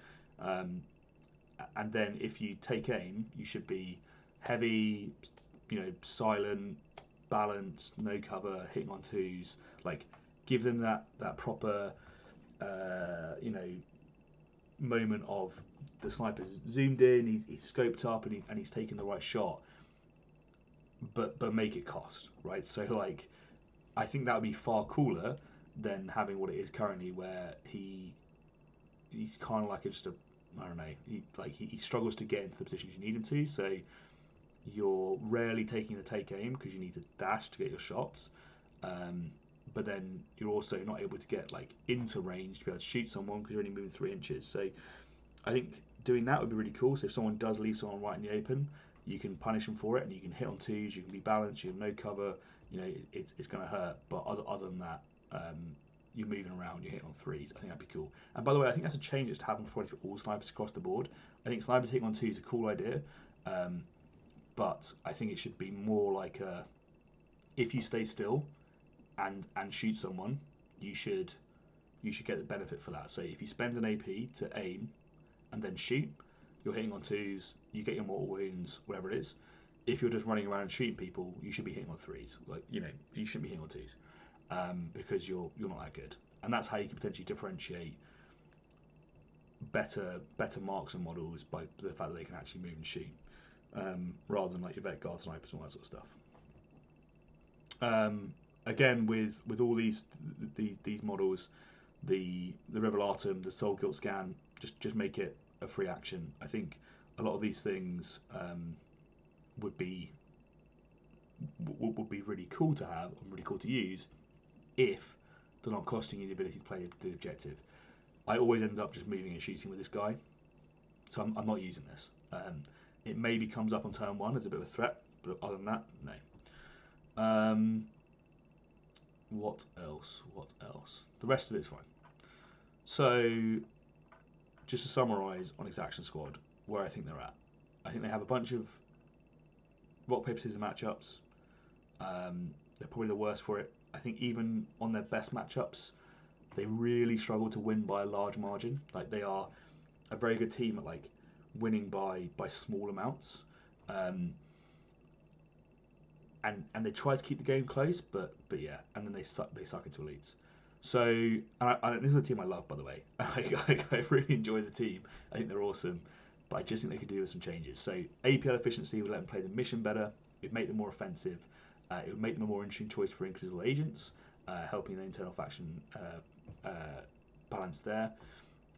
And then if you take aim, you should be heavy, silent, balanced, no cover, hitting on 2s. Like, give them that proper, moment of the sniper's zoomed in, he's scoped up, and he's taking the right shot. But make it cost, right? So like, I think that would be far cooler than having what it is currently, where he's kind of like I don't know, he struggles to get into the positions you need him to. So you're rarely taking the take aim because you need to dash to get your shots, but then you're also not able to get like into range to be able to shoot someone because you're only moving 3 inches. So I think doing that would be really cool. So if someone does leave someone right in the open, you can punish them for it, and you can hit on 2s, you can be balanced, you have no cover, it's going to hurt. But other than that, you're moving around, you're hitting on 3s. I think that'd be cool. And by the way, I think that's a change that's happened for all snipers across the board. I think snipers hitting on 2s is a cool idea, but I think it should be more like if you stay still and shoot someone, you should get the benefit for that. So if you spend an AP to aim and then shoot, you're hitting on 2s, you get your mortal wounds, whatever it is. If you're just running around and shooting people, you should be hitting on 3s. Like, you shouldn't be hitting on 2s, because you're not that good. And that's how you can potentially differentiate better marksman models by the fact that they can actually move and shoot, rather than like your vet guard snipers and all that sort of stuff. Again, with all these models, the Revelatum, the Soul Guilt Scan, just make it a free action. I think a lot of these things would be really cool to have and really cool to use if they're not costing you the ability to play the objective. I always end up just moving and shooting with this guy, so I'm not using this. It maybe comes up on turn 1 as a bit of a threat, but other than that, no. What else? The rest of it's fine. So, just to summarise on Exaction Squad, where I think they're at. I think they have a bunch of rock, paper, scissors matchups. They're probably the worst for it. I think even on their best matchups, they really struggle to win by a large margin. Like, they are a very good team at like winning by small amounts. And they try to keep the game close, but yeah, and then they suck into elites. So, and this is a team I love, by the way. I really enjoy the team. I think they're awesome, but I just think they could do with some changes. So APL efficiency would let them play the mission better. It would make them more offensive. It would make them a more interesting choice for Inquisitional agents, helping the internal faction balance there.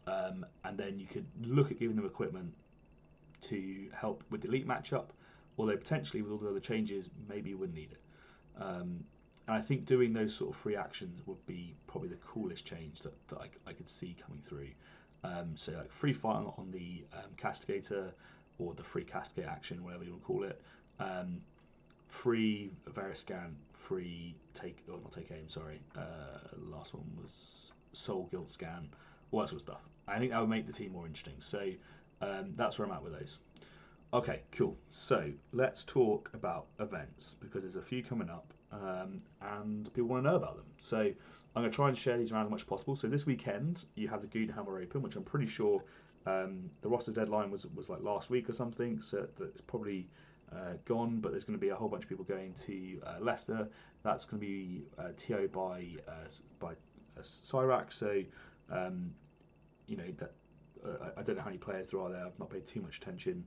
And then you could look at giving them equipment to help with the elite matchup, although potentially with all the other changes, maybe you wouldn't need it. And I think doing those sort of free actions would be probably the coolest change that I could see coming through. So like free fire on the castigator, or the free castigate action, whatever you want to call it. Free Veriscan, free not take aim, sorry. The last one was Soul Guilt Scan, all that sort of stuff. I think that would make the team more interesting. So that's where I'm at with those. Okay, cool. So let's talk about events, because there's a few coming up, and people want to know about them. So I'm going to try and share these around as much as possible. So this weekend you have the Goonhammer Open, which I'm pretty sure the roster deadline was like last week or something, so that's probably gone. But there's going to be a whole bunch of people going to Leicester. That's going to be TO by Cyrac. So that I don't know how many players there are there. I've not paid too much attention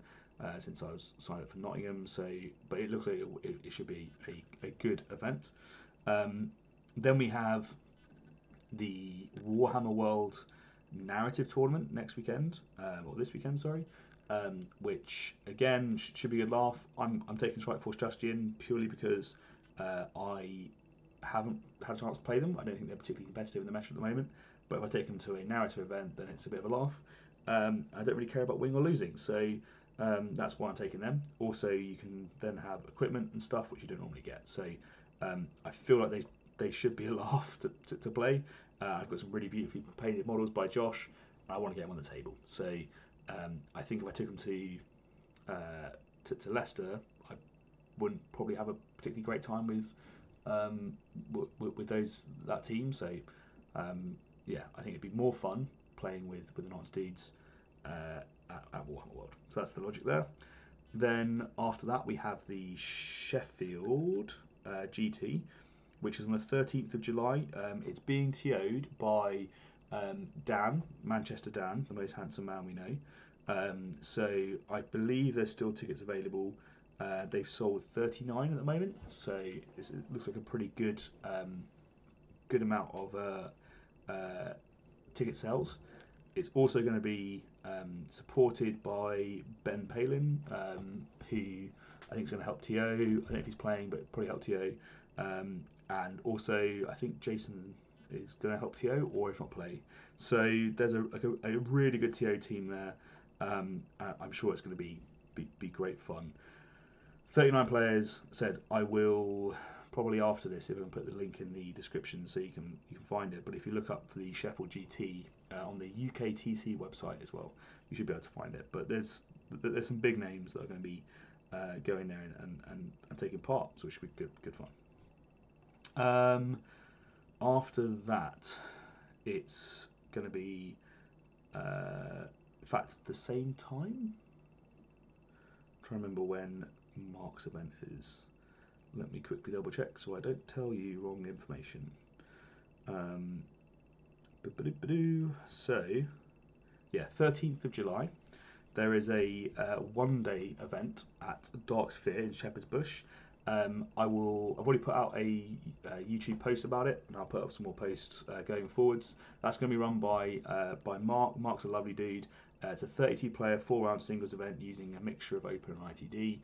since I was signed up for Nottingham. So, but it looks like it should be a good event. Then we have the Warhammer World Narrative Tournament next weekend, or this weekend, sorry. which again should be a laugh. I'm taking Strikeforce Justian purely because I haven't had a chance to play them. I don't think they're particularly competitive in the meta at the moment. But if I take them to a narrative event, then it's a bit of a laugh. I don't really care about winning or losing, so that's why I'm taking them. Also, you can then have equipment and stuff which you don't normally get. So I feel like they should be a laugh to play. I've got some really beautifully painted models by Josh. And I want to get them on the table. So I think if I took them to Leicester, I wouldn't probably have a particularly great time with that team. So yeah, I think it'd be more fun playing with the Nonce dudes at Warhammer World. So that's the logic there. Then after that we have the Sheffield GT, which is on the 13th of July. It's being TO'd by Dan, Manchester Dan, the most handsome man we know. So I believe there's still tickets available. They've sold 39 at the moment, so it looks like a pretty good amount of ticket sales. It's also going to be supported by Ben Palin, who I think is going to help TO. I don't know if he's playing, but probably help TO. And also, I think Jason is going to help TO, or if not play. So there's a really good TO team there. I'm sure it's going to be great fun. 39 players. Said I will probably after this, if I can put the link in the description so you can find it. But if you look up for the Sheffield GT on the UKTC website as well, you should be able to find it. But there's some big names that are going to be going there and taking part, so it should be good fun. After that, it's going to be, in fact, the same time. I'm trying to remember when Mark's event is. Let me quickly double check so I don't tell you wrong information. So, yeah, 13th of July. There is a one-day event at Dark Sphere in Shepherd's Bush. I've already put out a YouTube post about it, and I'll put up some more posts going forwards. That's going to be run by Mark. Mark's a lovely dude. It's a 32-player, 4-round singles event using a mixture of Open and ITD.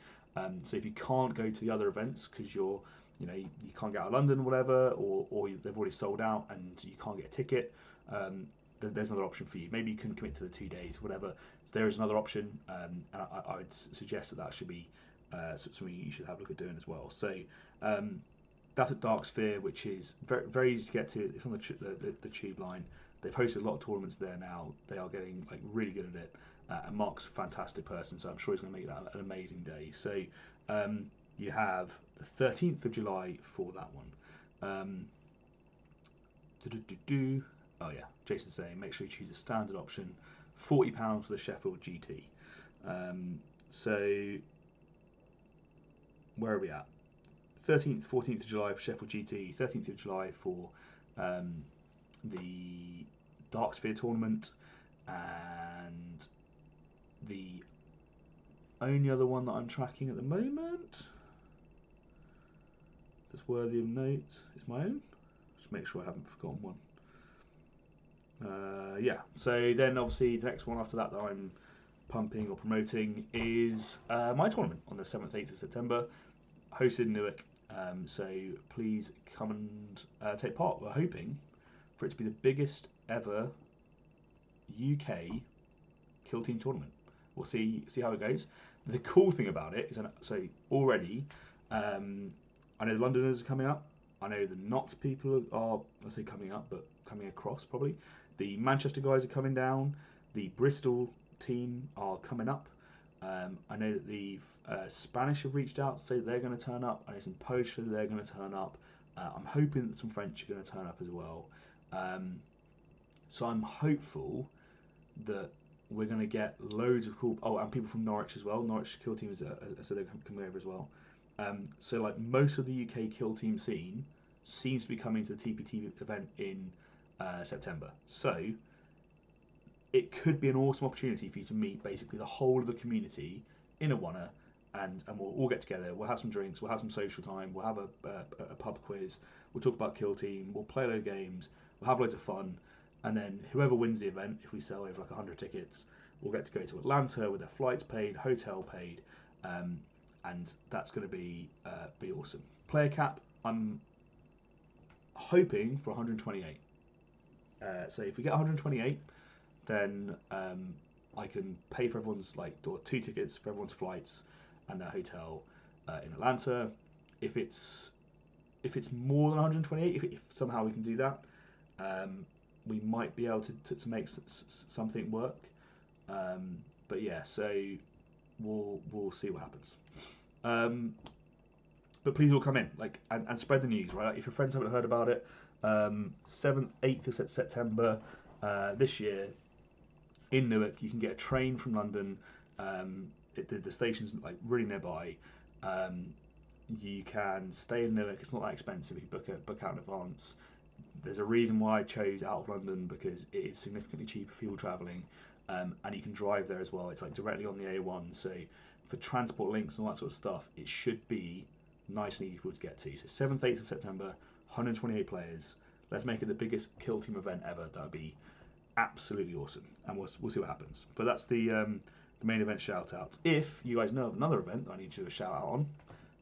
So if you can't go to the other events because you can't get out of London or whatever, or they've already sold out and you can't get a ticket, there's another option for you. Maybe you can commit to the 2 days, whatever. So there is another option, and I would suggest that should be something you should have a look at doing as well. So that's at Dark Sphere, which is very, very easy to get to. It's on the tube line. They've hosted a lot of tournaments there now. They are getting really good at it. And Mark's a fantastic person, so I'm sure he's going to make that an amazing day. So you have the 13th of July for that one. Oh yeah, Jason's saying make sure you choose a standard option. £40 for the Sheffield GT. So where are we at? 13th, 14th of July for Sheffield GT. 13th of July for the Dark Sphere tournament, and the only other one that I'm tracking at the moment that's worthy of note is my own. Just make sure I haven't forgotten one. Yeah, so then obviously the next one after that I'm pumping or promoting is my tournament on the 7th, 8th of September, hosted in Newark. So please come and take part. We're hoping for it to be the biggest ever UK kill team tournament. We'll see how it goes. The cool thing about it is, so already, I know the Londoners are coming up. I know the Notts people are, I say coming up, but coming across probably. The Manchester guys are coming down. The Bristol team are coming up. I know that the Spanish have reached out to say that they're going to turn up. I know some Polish that they're going to turn up. I'm hoping that some French are going to turn up as well. So I'm hopeful that we're going to get loads of cool... Oh, and people from Norwich as well. Norwich kill team so they're coming over as well. So like most of the UK kill team scene seems to be coming to the TPT event in September. So it could be an awesome opportunity for you to meet basically the whole of the community in a Wanna, and we'll all get together. We'll have some drinks, we'll have some social time, we'll have a pub quiz, we'll talk about kill team, we'll play a load of games, we'll have loads of fun, and then whoever wins the event, if we sell over like 100 tickets, will get to go to Atlanta with their flights paid, hotel paid, and that's going to be awesome. Player cap, I'm hoping for 128. So if we get 128, then I can pay for everyone's or 2 tickets for everyone's flights and their hotel in Atlanta. If it's more than 128, if somehow we can do that, we might be able to make something work. But yeah, so we'll see what happens. But please all come in, and spread the news, right? If your friends haven't heard about it, 7th, 8th of September this year in Newark, you can get a train from London. The station's really nearby. You can stay in Newark. It's not that expensive if you book out in advance. There's a reason why I chose out of London, because it is significantly cheaper fuel travelling, and you can drive there as well. It's directly on the A1, so for transport links and all that sort of stuff, it should be nice and easy for you to get to. So 7th, 8th of September, 128 players. Let's make it the biggest kill team event ever. That would be absolutely awesome, and we'll see what happens. But that's the main event shout out. If you guys know of another event that I need to do a shout out on,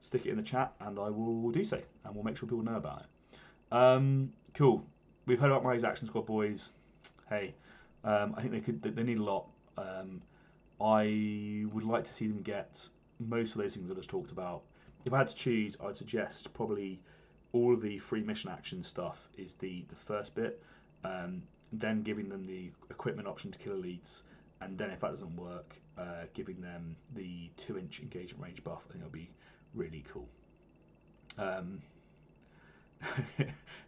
stick it in the chat and I will do so, and we'll make sure people know about it. Cool. We've heard about my Exaction Squad boys. Hey, I think they need a lot. I would like to see them get most of those things I just talked about. If I had to choose, I'd suggest probably all of the free mission action stuff is the first bit. Then giving them the equipment option to kill elites, and then if that doesn't work, giving them the 2-inch engagement range buff. I think that'll be really cool.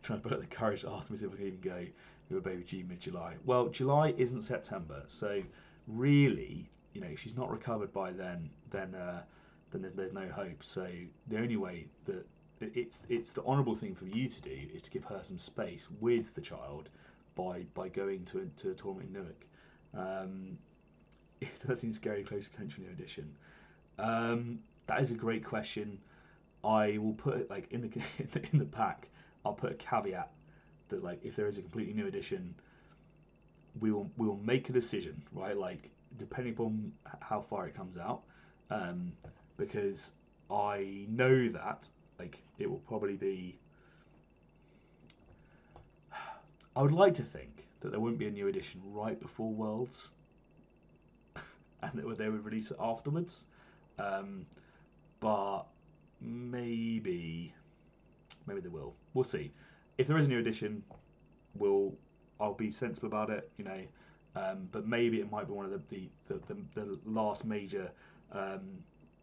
Trying to put up the courage to ask me if I can even go with a baby G mid-July. Well, July isn't September, so really, if she's not recovered by then there's no hope. So the only way that it's the honourable thing for you to do is to give her some space with the child by going to a tournament in Newark. That seems scary close to potential new edition. That is a great question. I will put it in the pack. I'll put a caveat that if there is a completely new edition, we will make a decision, right? Depending upon how far it comes out, because I know that it will probably be. I would like to think that there wouldn't be a new edition right before Worlds, and that they would release it afterwards. But maybe they will. We'll see. If there is a new edition, I'll be sensible about it, but maybe it might be one of the last major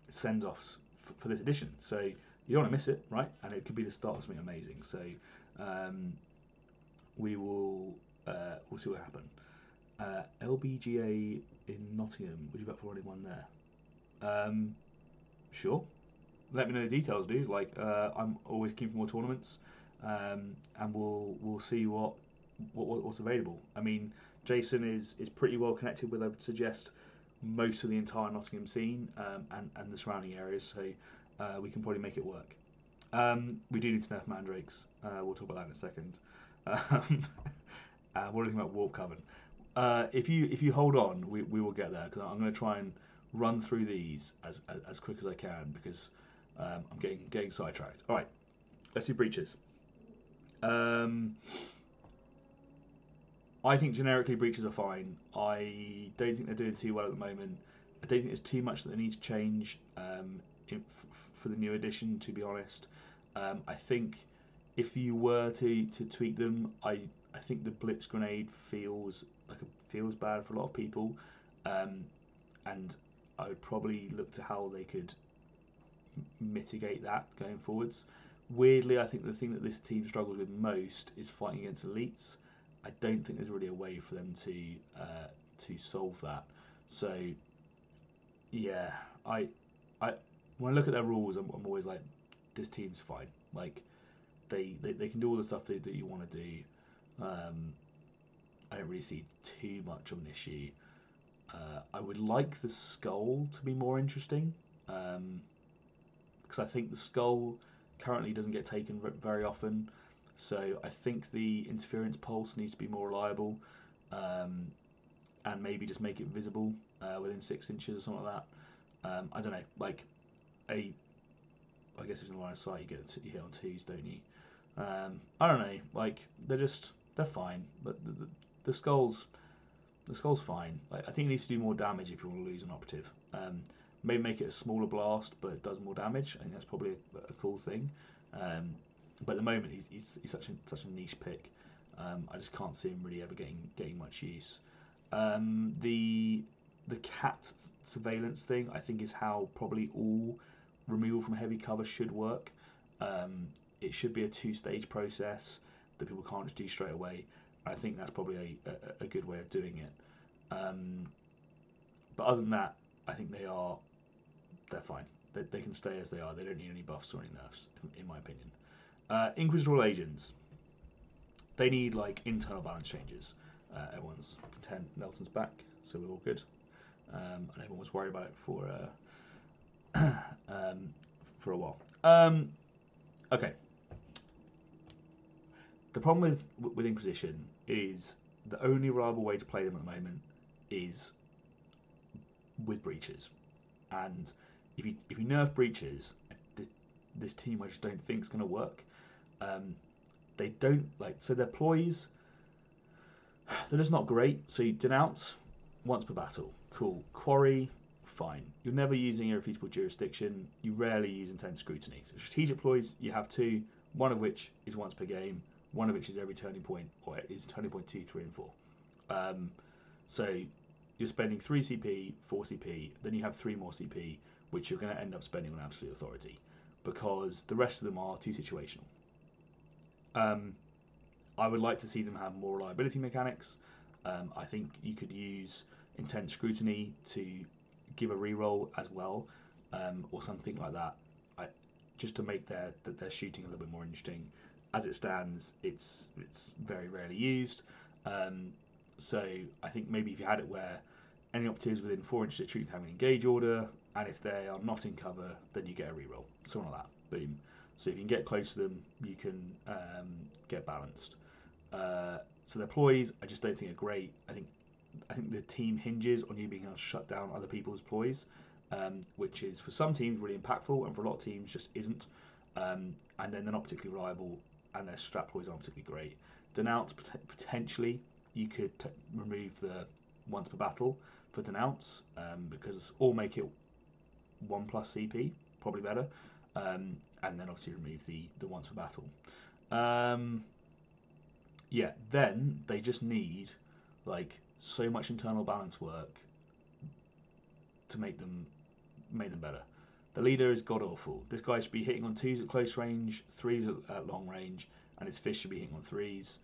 send-offs for this edition. So you don't want to miss it, right? And it could be the start of something amazing. So we'll see what happens. LBGA in Nottingham. Would you bet for running one there? Sure. Let me know the details, dudes. I'm always keen for more tournaments, and we'll see what's available. I mean, Jason is pretty well connected with, I would suggest, most of the entire Nottingham scene and the surrounding areas, so we can probably make it work. We do need to nerf mandrakes. We'll talk about that in a second. What do you think about Warp Coven? If you hold on, we will get there, because I'm going to try and run through these as quick as I can, because I'm getting sidetracked. All right, let's do breaches. I think generically breaches are fine. I don't think they're doing too well at the moment. I don't think there's too much that they need to change for the new edition, to be honest. I think if you were to tweak them, I think the Blitz Grenade feels bad for a lot of people, and I would probably look to how they could mitigate that going forwards. Weirdly, I think the thing that this team struggles with most is fighting against elites. I don't think there's really a way for them to solve that. So yeah, I when I look at their rules, I'm always like, this team's fine. They can do all the stuff that you want to do. I don't really see too much of an issue. I would like the skull to be more interesting, because I think the skull currently doesn't get taken very often. So I think the interference pulse needs to be more reliable. and maybe just make it visible within 6 inches or something like that. I don't know, like I guess if it's in the line of sight, you hit on 2s, don't you? I don't know, like they're fine, but the skull's fine. Like, I think it needs to do more damage if you want to lose an operative. Maybe make it a smaller blast, but it does more damage. I think that's probably a cool thing. But at the moment, he's such a niche pick. I just can't see him really ever getting much use. The cat surveillance thing, I think, is how probably all removal from heavy cover should work. It should be a 2-stage process that people can't just do straight away. I think that's probably a good way of doing it. But other than that, I think they're fine. They can stay as they are. They don't need any buffs or any nerfs, in my opinion. Inquisitorial Agents, they need like internal balance changes. Everyone's content. Nelson's back, so we're all good. And everyone was worried about it for a while. Okay. The problem with Inquisition is the only reliable way to play them at the moment is with breaches, and if you nerf breaches, this team I just don't think is going to work. They don't so their ploys, they're just not great. So you denounce once per battle, cool. Quarry, fine. You're never using irrefutable jurisdiction. You rarely use intense scrutiny. So strategic ploys, you have 2, one of which is once per game, one of which is every turning point, or is turning point 2, 3, and 4. So you're spending 3 CP, 4 CP, then you have 3 more CP, which you're going to end up spending on absolute authority, because the rest of them are too situational. I would like to see them have more reliability mechanics. I think you could use intense scrutiny to give a reroll as well, or something like that, just to make their shooting a little bit more interesting. As it stands, it's very rarely used. So I think maybe if you had it where any operatives within 4 inches of truth have an engage order, and if they are not in cover, then you get a reroll, something like that. Boom. So if you can get close to them, you can get balanced. So their ploys, I just don't think are great. I think the team hinges on you being able to shut down other people's ploys, which is for some teams really impactful, and for a lot of teams just isn't. And then they're not particularly reliable, and their strat ploys aren't particularly great. Denounce, potentially you could remove the once per battle for Denounce, because or make it 1+ CP, probably better, and then obviously remove the once per battle. Yeah, then they just need like so much internal balance work to make them better. The leader is god awful. This guy should be hitting on 2s at close range, 3s at long range, and his fist should be hitting on 3s.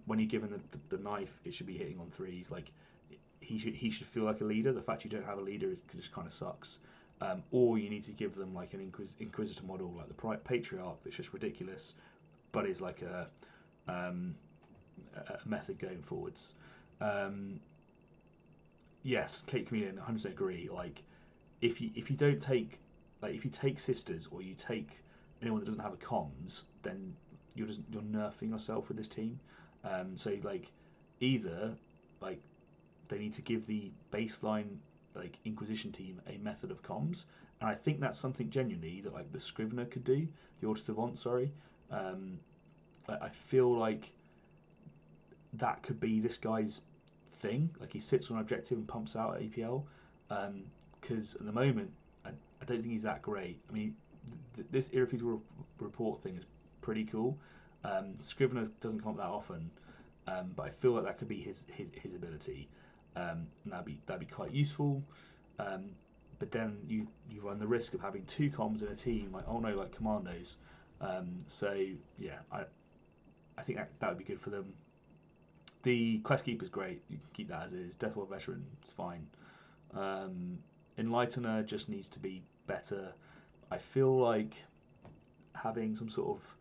When you give him the knife, it should be hitting on 3s. Like he should feel like a leader. The fact you don't have a leader just kind of sucks. Or you need to give them like an Inquisitor model, like the Patriarch, that's just ridiculous, but is like a method going forwards. Yes, Kate Chameleon, 100% agree. Like if you don't take, like if you take sisters or you take anyone that doesn't have a comms, then you're nerfing yourself with this team. So like either like they need to give the baseline like Inquisition team a method of comms, and I think that's something genuinely that like the Scrivener could do, the Order Savant, sorry. I feel like that could be this guy's thing. Like he sits on an objective and pumps out at APL, because at the moment I don't think he's that great. I mean, this irrefutable report thing is pretty cool. Scrivener doesn't come up that often, but I feel like that could be his ability, and that'd be quite useful. But then you run the risk of having 2 comms in a team, like like Commandos. So yeah, I think that would be good for them. The Quest Keeper is great. You can keep that as is. Deathwell Veteran, it's fine. Enlightener just needs to be better. I feel like having some sort of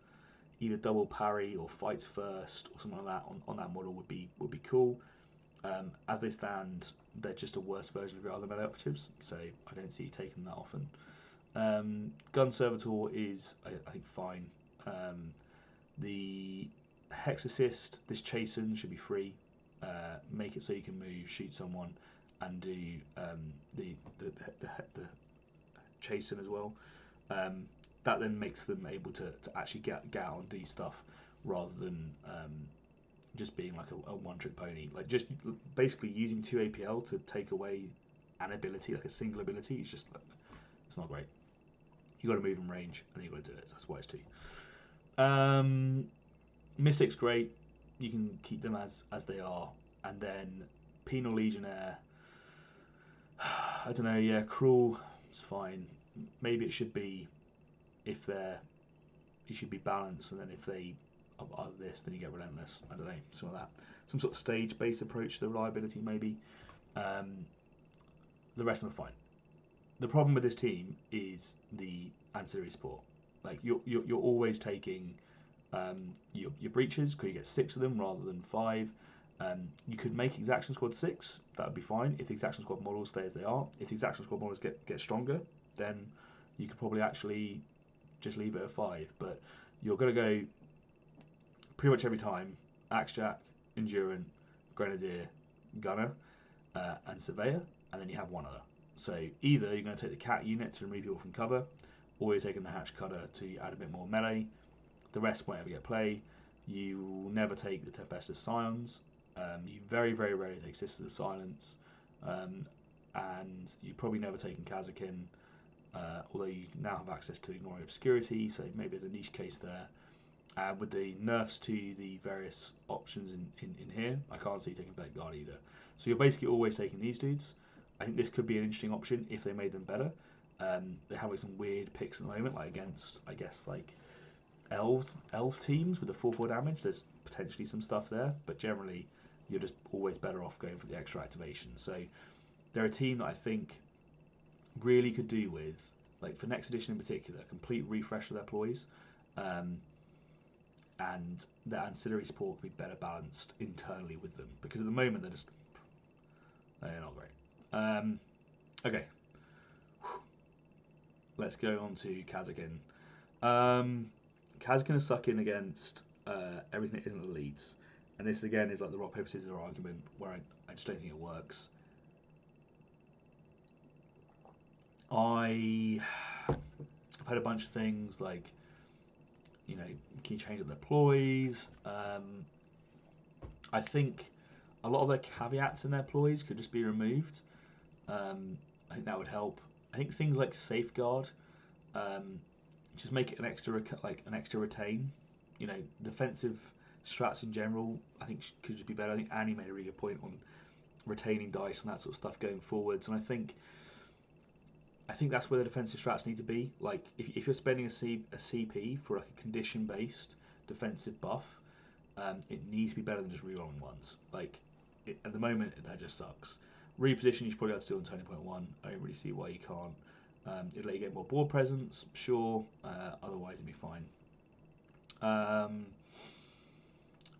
either double parry or fights first or something like that on that model would be cool. As they stand, they're just a worse version of your other melee operatives, so I don't see you taking that often. Gun Servitor is, I think, fine. The Hex Assist, this Chasten should be free. make it so you can move, shoot someone, and do the chasing as well. That then makes them able to actually get out and do stuff rather than just being like a one-trick pony. Like just basically using 2 APL to take away an ability, like a single ability, it's just it's not great. You got to move in range and you got to do it. So that's why it's 2. Mystic's great. You can keep them as they are, and then Penal Legionnaire. I don't know. Yeah, Cruel. It's fine. Maybe it should be if they're. It should be balanced, and then if they are this, then you get Relentless. I don't know, something like that. Some sort of stage-based approach to the reliability, maybe. The rest of them are fine. The problem with this team is the ancillary support. Like you're always taking your breaches because you get 6 of them rather than 5. You could make Exaction Squad 6. That would be fine if the Exaction Squad models stay as they are. If the Exaction Squad models get stronger, then you could probably actually just leave it at 5. But you're going to go pretty much every time Axe Jack, Endurant, Grenadier, Gunner, and Surveyor, and then you have one other. So either you're going to take the Cat unit to remove people from cover, or you're taking the Hatch Cutter to add a bit more melee. The rest won't ever get play. You will never take the Tempestus Scions. You very, very rarely take Sisters of Silence. And you've probably never taken Kazakin, although you now have access to Ignoring Obscurity, so maybe there's a niche case there. With the nerfs to the various options in here, I can't see you taking Fellgor either. So you're basically always taking these dudes. I think this could be an interesting option if they made them better. They have like some weird picks at the moment, like against, I guess, like elf teams with the 4/4 damage. There's potentially some stuff there, but generally you're just always better off going for the extra activation. So they're a team that I think really could do with, like for next edition in particular, a complete refresh of their ploys. And the ancillary support could be better balanced internally with them, because at the moment they're not great. Okay, let's go on to Kazakin. Kazakin is sucking against everything that isn't elites, and this again is like the rock paper scissors argument where I just don't think it works. I've heard a bunch of things like, you know, can you change up their ploys? I think a lot of their caveats in their ploys could just be removed. I think that would help. I think things like safeguard, just make it an extra retain. You know, defensive strats in general, I think could just be better. I think Annie made a really good point on retaining dice and that sort of stuff going forwards, and I think that's where the defensive strats need to be. Like if you're spending a CP for like a condition-based defensive buff, it needs to be better than just rerolling ones. Like at the moment, that just sucks. Reposition you should probably have to do on 20.1. I don't really see why you can't. It'll let you get more board presence, sure. Otherwise, it'd be fine.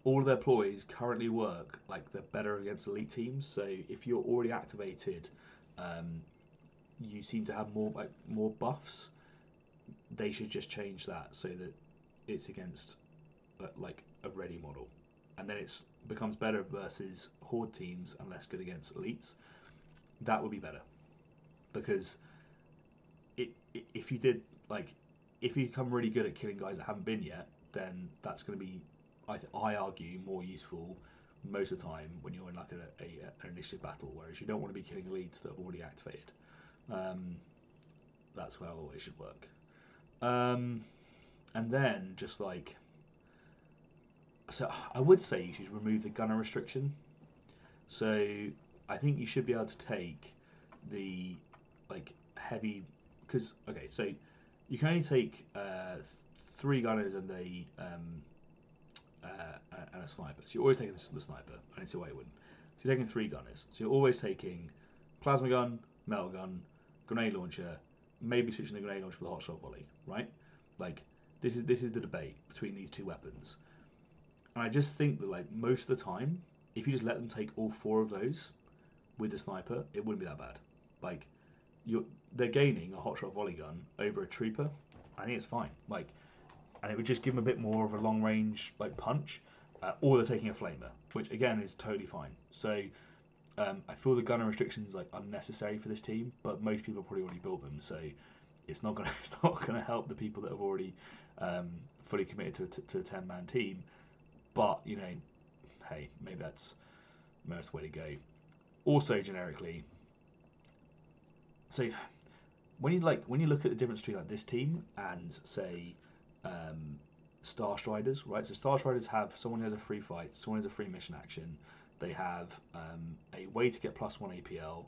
All of their ploys currently work like they're better against elite teams. So if you're already activated, you seem to have more buffs. They should just change that so that it's against like a ready model, and then it becomes better versus horde teams and less good against elites. That would be better, because if you did if you become really good at killing guys that haven't been yet, then that's going to be I argue more useful most of the time when you're in like an initiative battle, whereas you don't want to be killing elites that have already activated. That's how it should work. And then just like, so I would say you should remove the gunner restriction. So I think you should be able to take the like heavy, because okay, so you can only take 3 gunners and a sniper. So you're always taking the sniper. I don't see why you wouldn't. So you're taking 3 gunners. So you're always taking plasma gun, metal gun, grenade launcher, maybe switching the grenade launcher for the hot shot volley, right? Like this is the debate between these 2 weapons. And I just think that like most of the time, if you just let them take all 4 of those with the sniper, it wouldn't be that bad. Like they're gaining a hot shot volley gun over a trooper. I think it's fine. Like, and it would just give them a bit more of a long range like punch. or they're taking a flamer, which again is totally fine. So I feel the gunner restrictions like unnecessary for this team, but most people have probably already built them, so it's not gonna it's not gonna help the people that have already fully committed to a 10-man team. But you know, hey, maybe that's the way to go. Also, generically, so when you look at the difference between like this team and say Star Striders, right? So Star Striders have someone who has a free fight, someone who has a free mission action. They have a way to get +1 APL,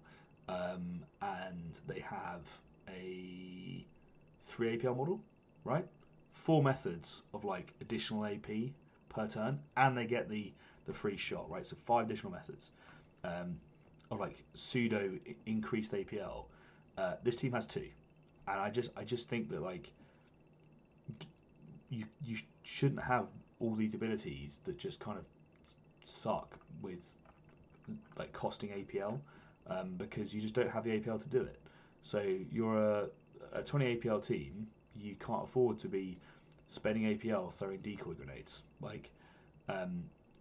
and they have a 3 APL model, right? 4 methods of like additional AP per turn, and they get the free shot, right? So 5 additional methods of like pseudo increased APL. This team has 2, and I just think that like you shouldn't have all these abilities that just kind of suck with like costing APL, because you just don't have the APL to do it. So you're a 20 APL team, you can't afford to be spending APL throwing decoy grenades like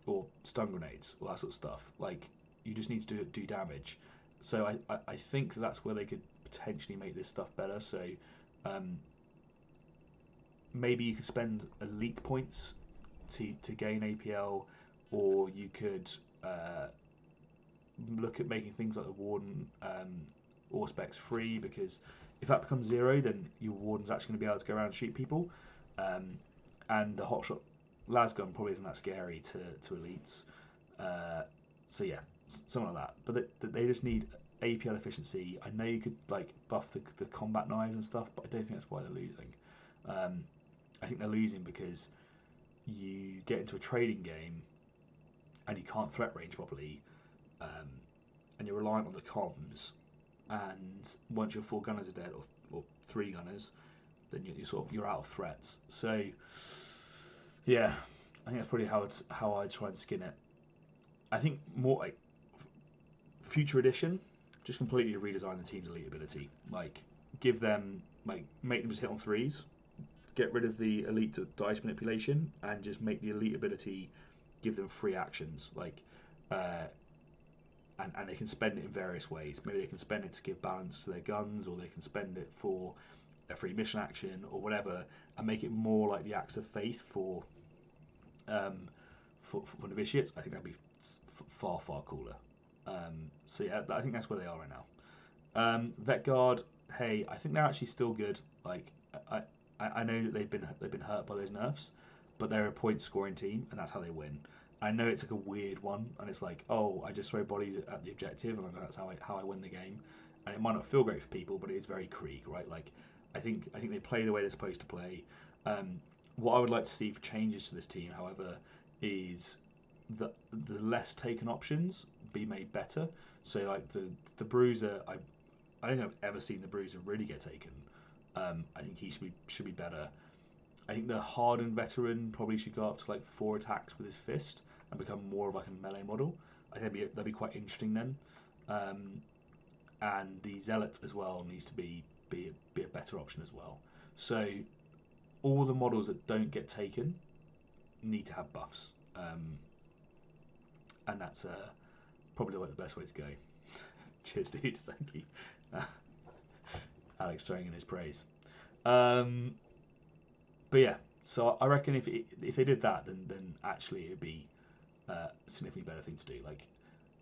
or stun grenades, all that sort of stuff. Like you just need to do damage. So I think that's where they could potentially make this stuff better. So maybe you could spend elite points to gain APL, or you could look at making things like the Warden or specs free, because if that becomes 0, then your Warden's actually going to be able to go around and shoot people, and the hotshot lasgun probably isn't that scary to elites. So yeah, something like that. But they just need APL efficiency. I know you could like buff the combat knives and stuff, but I don't think that's why they're losing. I think they're losing because you get into a trading game and you can't threat range properly, and you're reliant on the comms. And once your 4 gunners are dead, or 3 gunners, then you're out of threats. So yeah, I think that's probably how I'd try and skin it. I think more like future edition, just completely redesign the team's elite ability. Like give them make them just hit on 3s. Get rid of the elite dice manipulation and just make the elite ability give them free actions. Like and they can spend it in various ways. Maybe they can spend it to give balance to their guns, or they can spend it for a free mission action or whatever, and make it more like the Acts of Faith for novitiates. I think that'd be far cooler. So yeah, I think that's where they are right now. Vet Guard, hey, I think they're actually still good. Like I know that they've been hurt by those nerfs, but they're a point scoring team, and that's how they win. I know it's like a weird one, and it's like, oh, I just throw bodies at the objective, and that's how I win the game. And it might not feel great for people, but it is very Krieg, right? Like, I think they play the way they're supposed to play. What I would like to see for changes to this team, however, is the less taken options be made better. So like the Bruiser, I don't think I've ever seen the Bruiser really get taken. I think he should be better. I think the hardened veteran probably should go up to like 4 attacks with his fist and become more of like a melee model. I think that'd be quite interesting then. And the zealot as well needs to be a better option as well. So all the models that don't get taken need to have buffs, and that's probably the best way to go. Cheers, dude. Thank you. Alex throwing in his praise. But yeah, so I reckon if they did that, then actually it'd be a significantly better thing to do. Like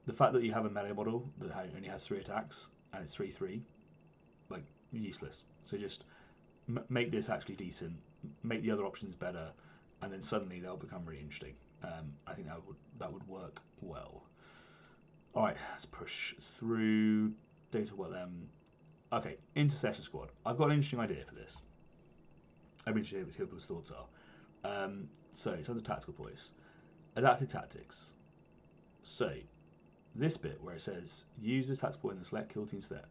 the fact that you have a melee model that only has 3 attacks and it's 3/3, like useless. So just make this actually decent, make the other options better, and then suddenly they'll become really interesting. I think that would work well. All right, let's push through. Don't talk about them. Okay, Intercession Squad. I've got an interesting idea for this. I'm interested to hear what people's thoughts are. So it's under tactical points. Adaptive tactics. So this bit where it says use this tactical point and select kill team step.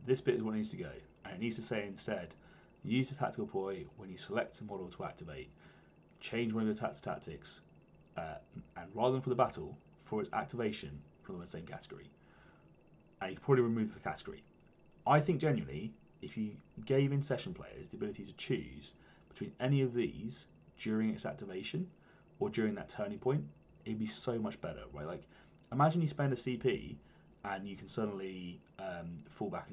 This bit is what needs to go, and it needs to say instead use the tactical point when you select a model to activate. Change one of your tactics, and rather than for the battle, for its activation from the same category. And you can probably remove the category. I think genuinely, if you gave Intercession players the ability to choose between any of these during its activation, or during that turning point, it'd be so much better, right? Like, imagine you spend a CP and you can suddenly fall back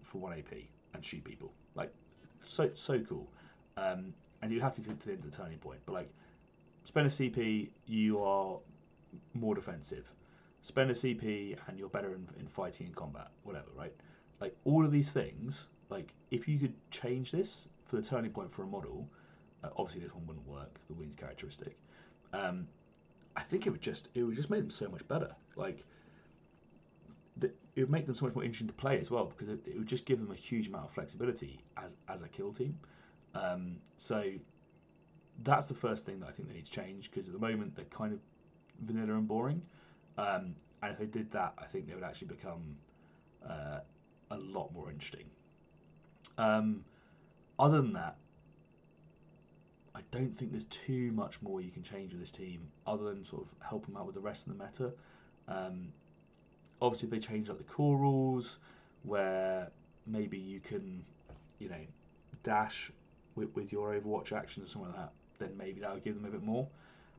for 1 AP and shoot people. Like, so cool. And you'd have to get to the end of the turning point. But like, spend a CP, you are more defensive. Spend a CP and you're better in fighting and combat, whatever, right? Like, all of these things, like, if you could change this for the turning point for a model, obviously this one wouldn't work, the wounds characteristic. I think it would just make them so much better. Like, it would make them so much more interesting to play as well, because it would just give them a huge amount of flexibility as a kill team. So that's the first thing that I think they need to change, because at the moment they're kind of vanilla and boring. And if they did that, I think they would actually become a lot more interesting. Other than that, I don't think there's too much more you can change with this team, other than sort of help them out with the rest of the meta. Obviously, if they change like the core rules, where maybe you can, dash with your Overwatch action or something like that, then maybe that would give them a bit more.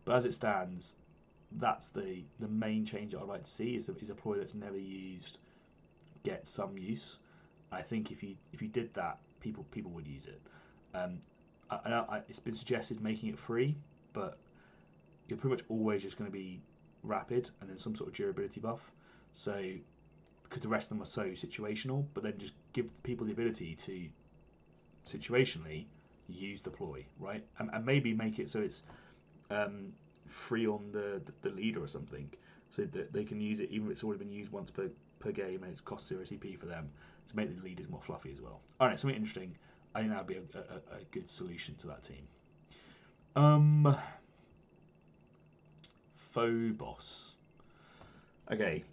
But as it stands, that's the main change that I'd like to see, is a ploy that's never used get some use. I think if you did that, people would use it. It's been suggested making it free, but you're pretty much always just going to be rapid and then some sort of durability buff. So, because the rest of them are so situational, but then just give people the ability to situationally use the ploy, right? And maybe make it so it's free on the leader or something, so that they can use it even if it's already been used once per game and it costs 0 CP for them, to make the leaders more fluffy as well. Alright, something interesting. I think that would be a good solution to that team. Phobos. Okay.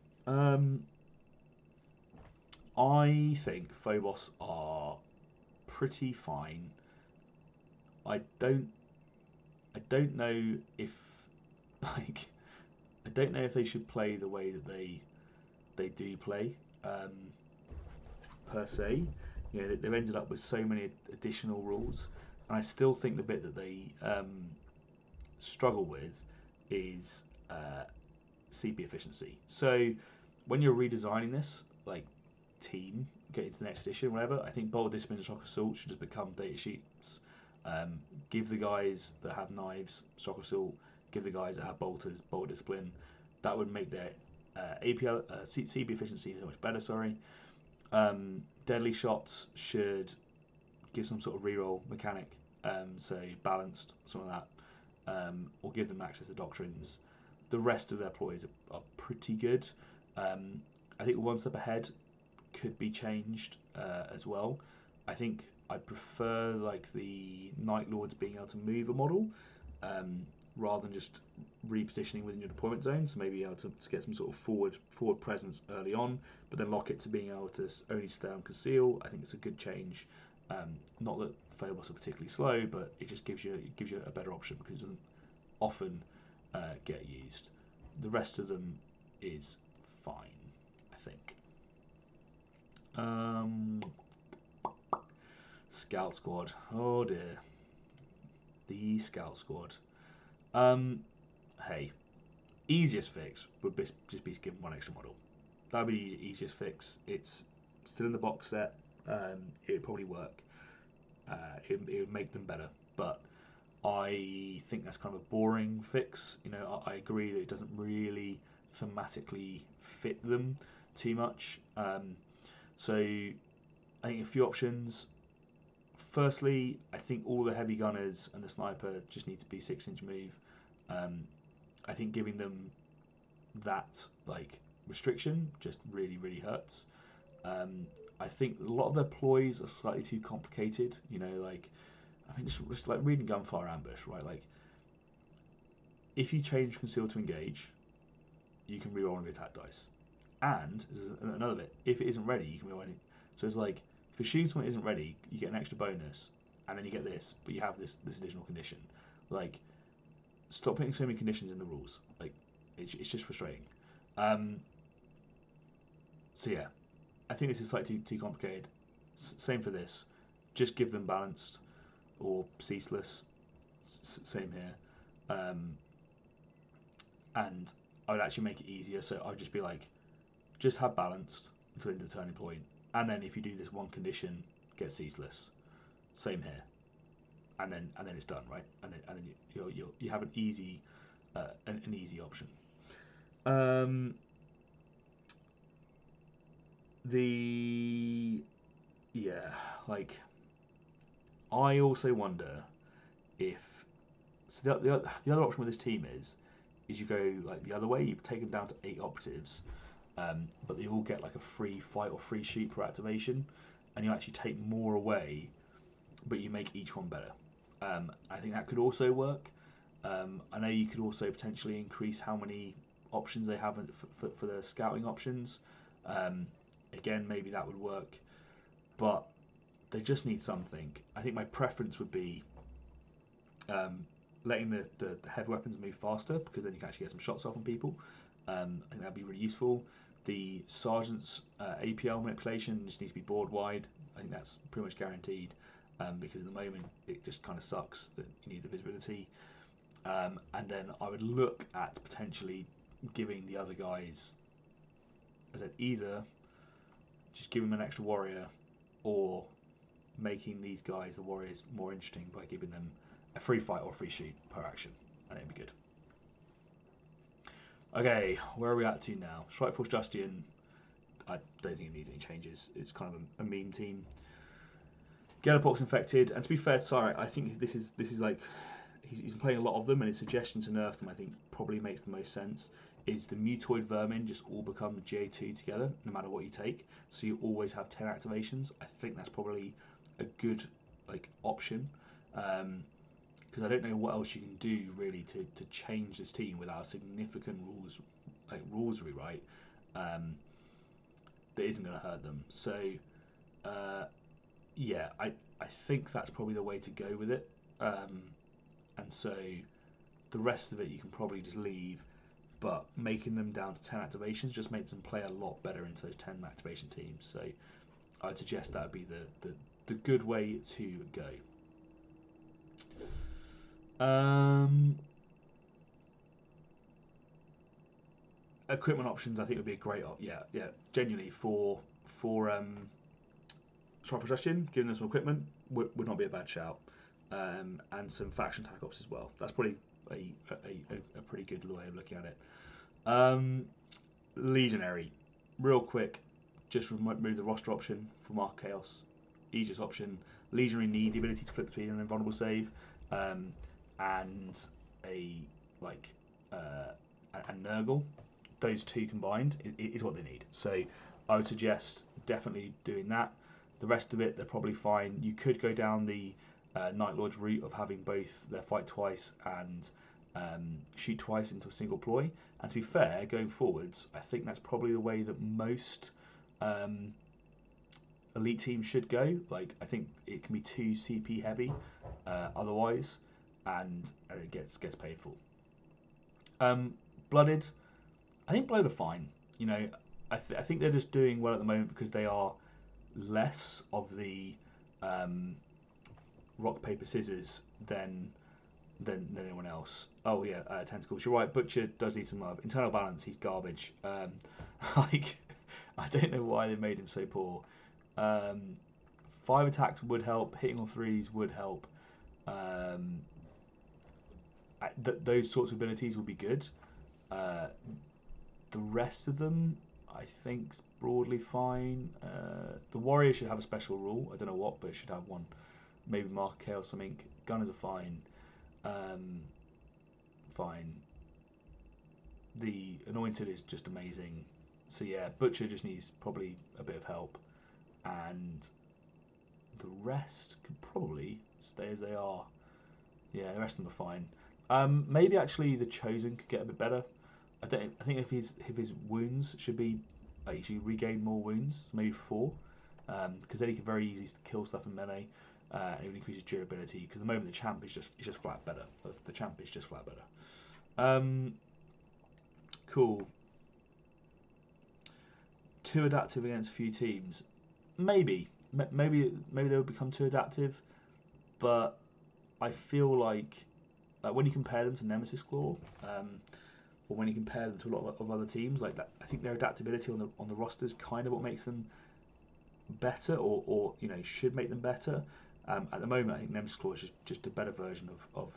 I think Phobos are pretty fine. I don't know if they should play the way that they do play, per se. They've ended up with so many additional rules, and I still think the bit that they struggle with is CP efficiency. So when you're redesigning this, like, team, get into the next edition, whatever, I think Bold Discipline and Shock Assault should just become data sheets. Give the guys that have knives Shock Assault, give the guys that have bolters Bold Discipline. That would make their CP efficiency so much better. Deadly shots should give some sort of reroll mechanic, so balanced, something like that, or give them access to doctrines. The rest of their ploys are pretty good. I think one step ahead could be changed as well. I think I prefer like the Night Lords being able to move a model, rather than just repositioning within your deployment zone. So maybe able to get some sort of forward presence early on, but then lock it to being able to only stay on conceal. I think it's a good change. Not that Phobos are particularly slow, but it just gives you a better option, because it doesn't often get used. The rest of them is fine, I think. Scout Squad. Oh dear. The Scout Squad. Hey, easiest fix would just be to give them one extra model. That would be the easiest fix. It's still in the box set. It would probably work. It would make them better, but I think that's kind of a boring fix. I agree that it doesn't really thematically fit them too much. So I think a few options. Firstly, I think all the heavy gunners and the sniper just need to be 6-inch move. I think giving them that restriction just really hurts. I think a lot of their ploys are slightly too complicated. Just like reading Gunfire Ambush, right? Like, if you change conceal to engage, you can reroll on the attack dice. And another bit, if it isn't ready, you can reroll it. So it's like, if a shooting one isn't ready, you get an extra bonus, and then you get this, but you have this additional condition. Like, stop putting so many conditions in the rules. Like, it's just frustrating. So yeah, I think this is slightly too complicated. Same for this. Just give them balanced or ceaseless. Same here. and I would actually make it easier. So I would just be like, just have balanced until the end of the turning point, and then if you do this one condition, get ceaseless. Same here, and then it's done, right? And then you have an easy option. Like I also wonder if the other option with this team is you go like the other way. You take them down to 8 operatives, but they all get like a free fight or free shoot per activation, and you actually take more away, but you make each one better. I think that could also work. I know you could also potentially increase how many options they have for the scouting options. Again, maybe that would work, but they just need something. I think my preference would be letting the heavy weapons move faster, because then you can actually get some shots off on people. I think that'd be really useful. The sergeant's APL manipulation just needs to be board wide. I think that's pretty much guaranteed, because at the moment it just kind of sucks that you need the visibility. And then I would look at potentially giving the other guys, as I said, either just give them an extra warrior, or making these guys, the warriors, more interesting by giving them a free fight or free shoot per action. I think it'd be good. Okay, where are we at to now? Strikeforce Justian. I don't think it needs any changes. It's kind of a meme team. Gellerpox infected, and to be fair to Sarek, I think this is like he's been playing a lot of them, and his suggestion to nerf them I think probably makes the most sense. Is the mutoid vermin just all become J2 together, no matter what you take, so you always have 10 activations. I think that's probably a good like option, because I don't know what else you can do really to change this team without a significant rules rewrite that isn't going to hurt them. So yeah, I think that's probably the way to go with it, and so the rest of it you can probably just leave, but making them down to 10 activations just makes them play a lot better into those 10 activation teams. So I'd suggest that would be the good way to go. Equipment options I think would be a great genuinely for Justian, giving them some equipment would not be a bad shout, and some faction tac ops as well. That's probably a pretty good way of looking at it. Legionary, real quick, just remove the roster option from Arc Chaos. Aegis option. Legionary need the ability to flip between an invulnerable save, and a Nurgle. Those two combined is what they need. So I would suggest definitely doing that. The rest of it, they're probably fine. You could go down the Night Lord's route of having both their fight twice and shoot twice into a single ploy. And to be fair, going forwards, I think that's probably the way that most elite teams should go. Like, I think it can be too CP heavy otherwise, and it gets painful. Blooded, I think Blooded are fine. You know, I think they're just doing well at the moment because they are less of the rock paper scissors than anyone else. Oh yeah, tentacles. You're right. Butcher does need some love. Internal balance, he's garbage. Like, I don't know why they made him so poor. 5 attacks would help. Hitting on 3s would help. Those sorts of abilities would be good. The rest of them, I think, is broadly fine. The warrior should have a special rule. I don't know what, but it should have one. Maybe Mark K or something. Gunners are fine. Fine. The anointed is just amazing. So yeah, Butcher just needs probably a bit of help, and the rest could probably stay as they are. Yeah, the rest of them are fine. Maybe actually the Chosen could get a bit better. I think if his wounds should be he should regain more wounds, maybe 4, because then he can very easily kill stuff in melee, and it would increase his durability. Because at the moment the champ is just flat better. The champ is just flat better. Cool. 2 adaptive against a few teams, maybe they would become 2 adaptive, but I feel like when you compare them to Nemesis Claw, or when you compare them to a lot of other teams, like that, I think their adaptability on the roster is kind of what makes them better, or should make them better. At the moment, I think Nemesis Claw is just a better version of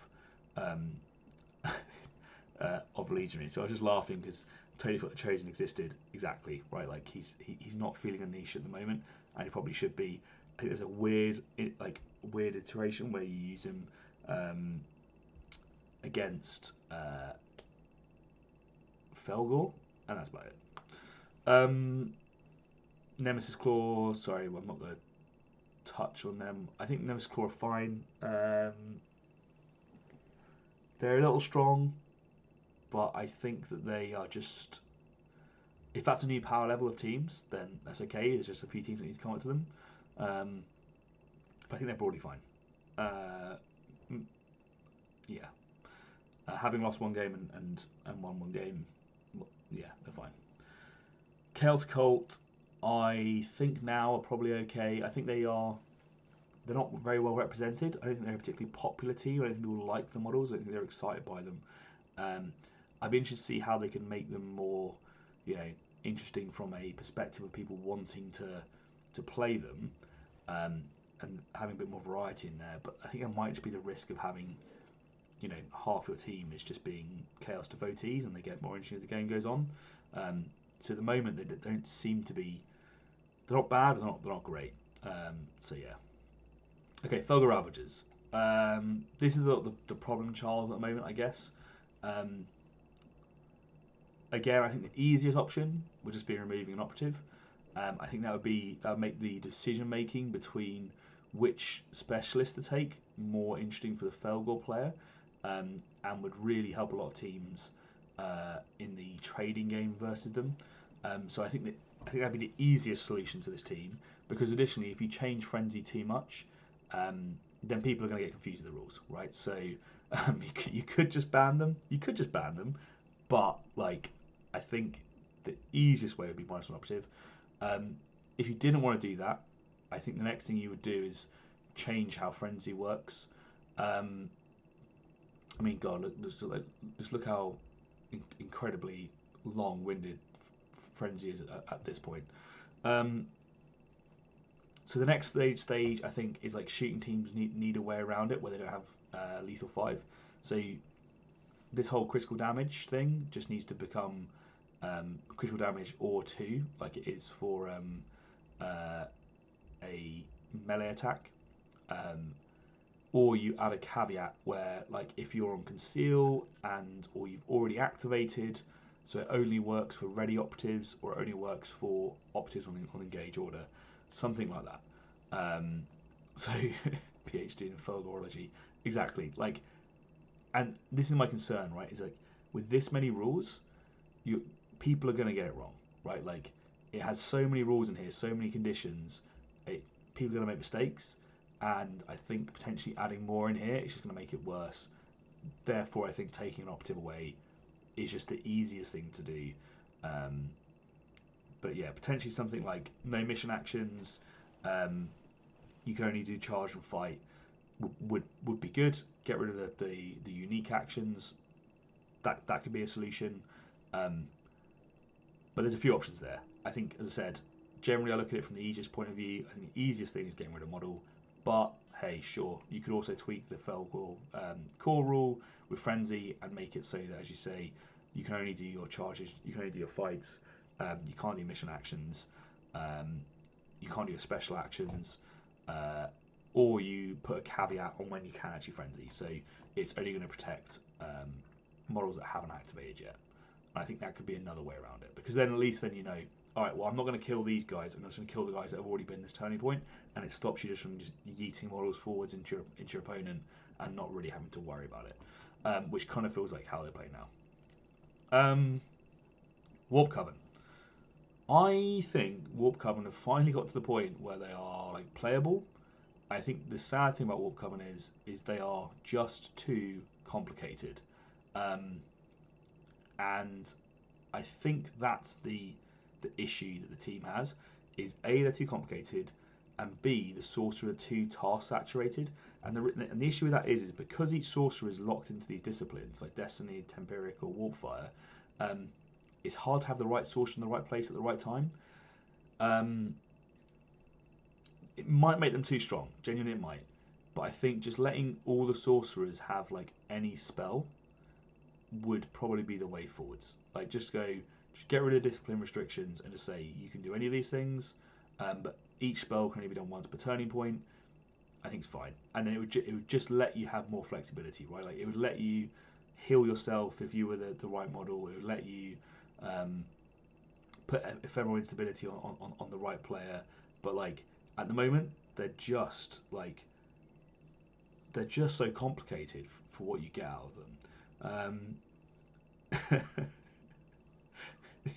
Legionary. So I was just laughing because Tony thought the Chosen existed exactly right. Like he's not feeling a niche at the moment, and he probably should be. I think there's a weird iteration where you use him against Fellgor, and that's about it. Nemesis Claw. Sorry, I'm not going to touch on them. I think Nemesis Claw are fine. They're a little strong, but I think that they are just. If that's a new power level of teams, then that's okay. There's just a few teams that need to come up to them. But I think they're broadly fine. Yeah. Having lost one game and won one game, yeah, they're fine. Chaos Cult, I think now are probably okay. I think they're not very well represented. I don't think they're a particularly popular team. I don't think people like the models. I don't think they're excited by them. I'd be interested to see how they can make them more, interesting from a perspective of people wanting to play them, and having a bit more variety in there. But I think there might just be the risk of having, half your team is just being Chaos devotees, and they get more interesting as the game goes on. So at the moment, they don't seem to be. They're not bad, but they're not great. So yeah. Okay, Fellgor Ravagers. This is the problem child at the moment, I guess. Again, I think the easiest option would just be removing an operative. I think that would make the decision making between which specialist to take more interesting for the Fellgor player, and would really help a lot of teams in the trading game versus them. So I think that'd be the easiest solution to this team, because additionally, if you change Frenzy too much, then people are going to get confused with the rules, right? So you could just ban them. But I think the easiest way would be minus one operative. If you didn't want to do that, I think the next thing you would do is change how Frenzy works. God, just look how incredibly long-winded Frenzy is at this point. So the next stage, I think, is shooting teams need a way around it where they don't have lethal 5. So this whole critical damage thing just needs to become critical damage or 2, like it is for a melee attack. Or you add a caveat where, if you're on conceal or you've already activated, so it only works for ready operatives, or it only works for operatives on engage order, something like that. So PhD in Fellgorology, exactly. And this is my concern, right? Is with this many rules, people are going to get it wrong, right? It has so many rules in here, so many conditions. People are going to make mistakes. And I think potentially adding more in here is just going to make it worse. Therefore, I think taking an operative away is just the easiest thing to do. But yeah, potentially something like no mission actions. You can only do charge and fight. Would be good. Get rid of the unique actions. That could be a solution. But there's a few options there. I think, as I said, generally I look at it from the easiest point of view. I think the easiest thing is getting rid of model. But hey, sure, you could also tweak the Fellgor core rule with Frenzy and make it so that, as you say, you can only do your charges, you can only do your fights, you can't do mission actions, you can't do your special actions, or you put a caveat on when you can actually Frenzy. So it's only going to protect models that haven't activated yet. And I think that could be another way around it, because then at least you know, all right, well, I'm not going to kill these guys. I'm just going to kill the guys that have already been this turning point, and it stops you just from just yeeting models forwards into your opponent and not really having to worry about it, which kind of feels like how they play now. Warp Coven. I think Warp Coven have finally got to the point where they are playable. I think the sad thing about Warp Coven is they are just too complicated, and I think that's the issue that the team has, is A, they're too complicated, and B, the sorcerer are too task saturated. And the issue with that is because each sorcerer is locked into these disciplines like Destiny, Temperic, or Warpfire, It's hard to have the right source in the right place at the right time. It might make them too strong. Genuinely, it might. But I think just letting all the sorcerers have like any spell would probably be the way forwards. Like just get rid of discipline restrictions and just say you can do any of these things, but each spell can only be done once per turning point. I think it's fine, and then it would just let you have more flexibility, right? Like it would let you heal yourself if you were the right model. It would let you put ephemeral instability on the right player. But like at the moment, they're just so complicated for what you get out of them.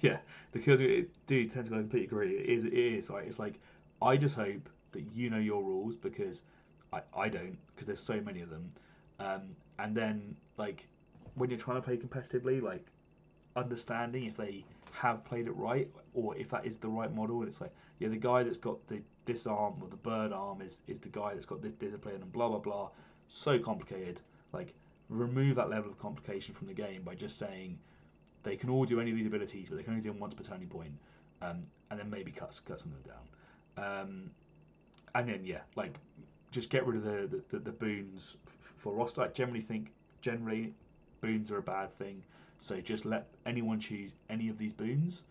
Yeah, the kills do tend to completely agree. It is right. It's like I just hope that you know your rules because I don't because there's so many of them. And then like when you're trying to play competitively, like understanding if they have played it right or if that is the right model. And it's like yeah, the guy that's got this arm or the bird arm is the guy that's got this discipline and blah blah blah. So complicated. Like remove that level of complication from the game by just saying they can all do any of these abilities, but they can only do them once per turning point, and then maybe cut some of them down. And then yeah, like just get rid of the boons for roster. I generally boons are a bad thing, so just let anyone choose any of these boons,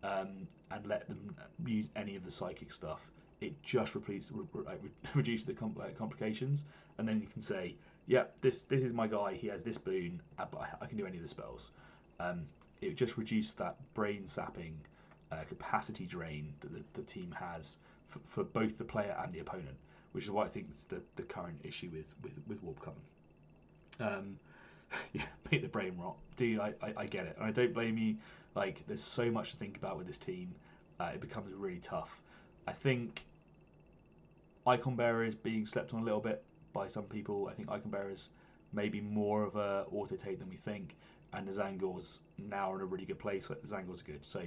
and let them use any of the psychic stuff. It just reduces the complications, and then you can say, yeah, this is my guy. He has this boon, but I can do any of the spells. It just reduced that brain sapping capacity drain that the team has for both the player and the opponent, which is why I think it's the current issue with Warp Coven. Yeah, make the brain rot. Dude, I get it, and I don't blame you. Like, there's so much to think about with this team. It becomes really tough. I think Icon Bearers being slept on a little bit by some people. I think Icon Bearers may be more of a auto take than we think, and the Zangors now are in a really good place. Like the Zangors are good. So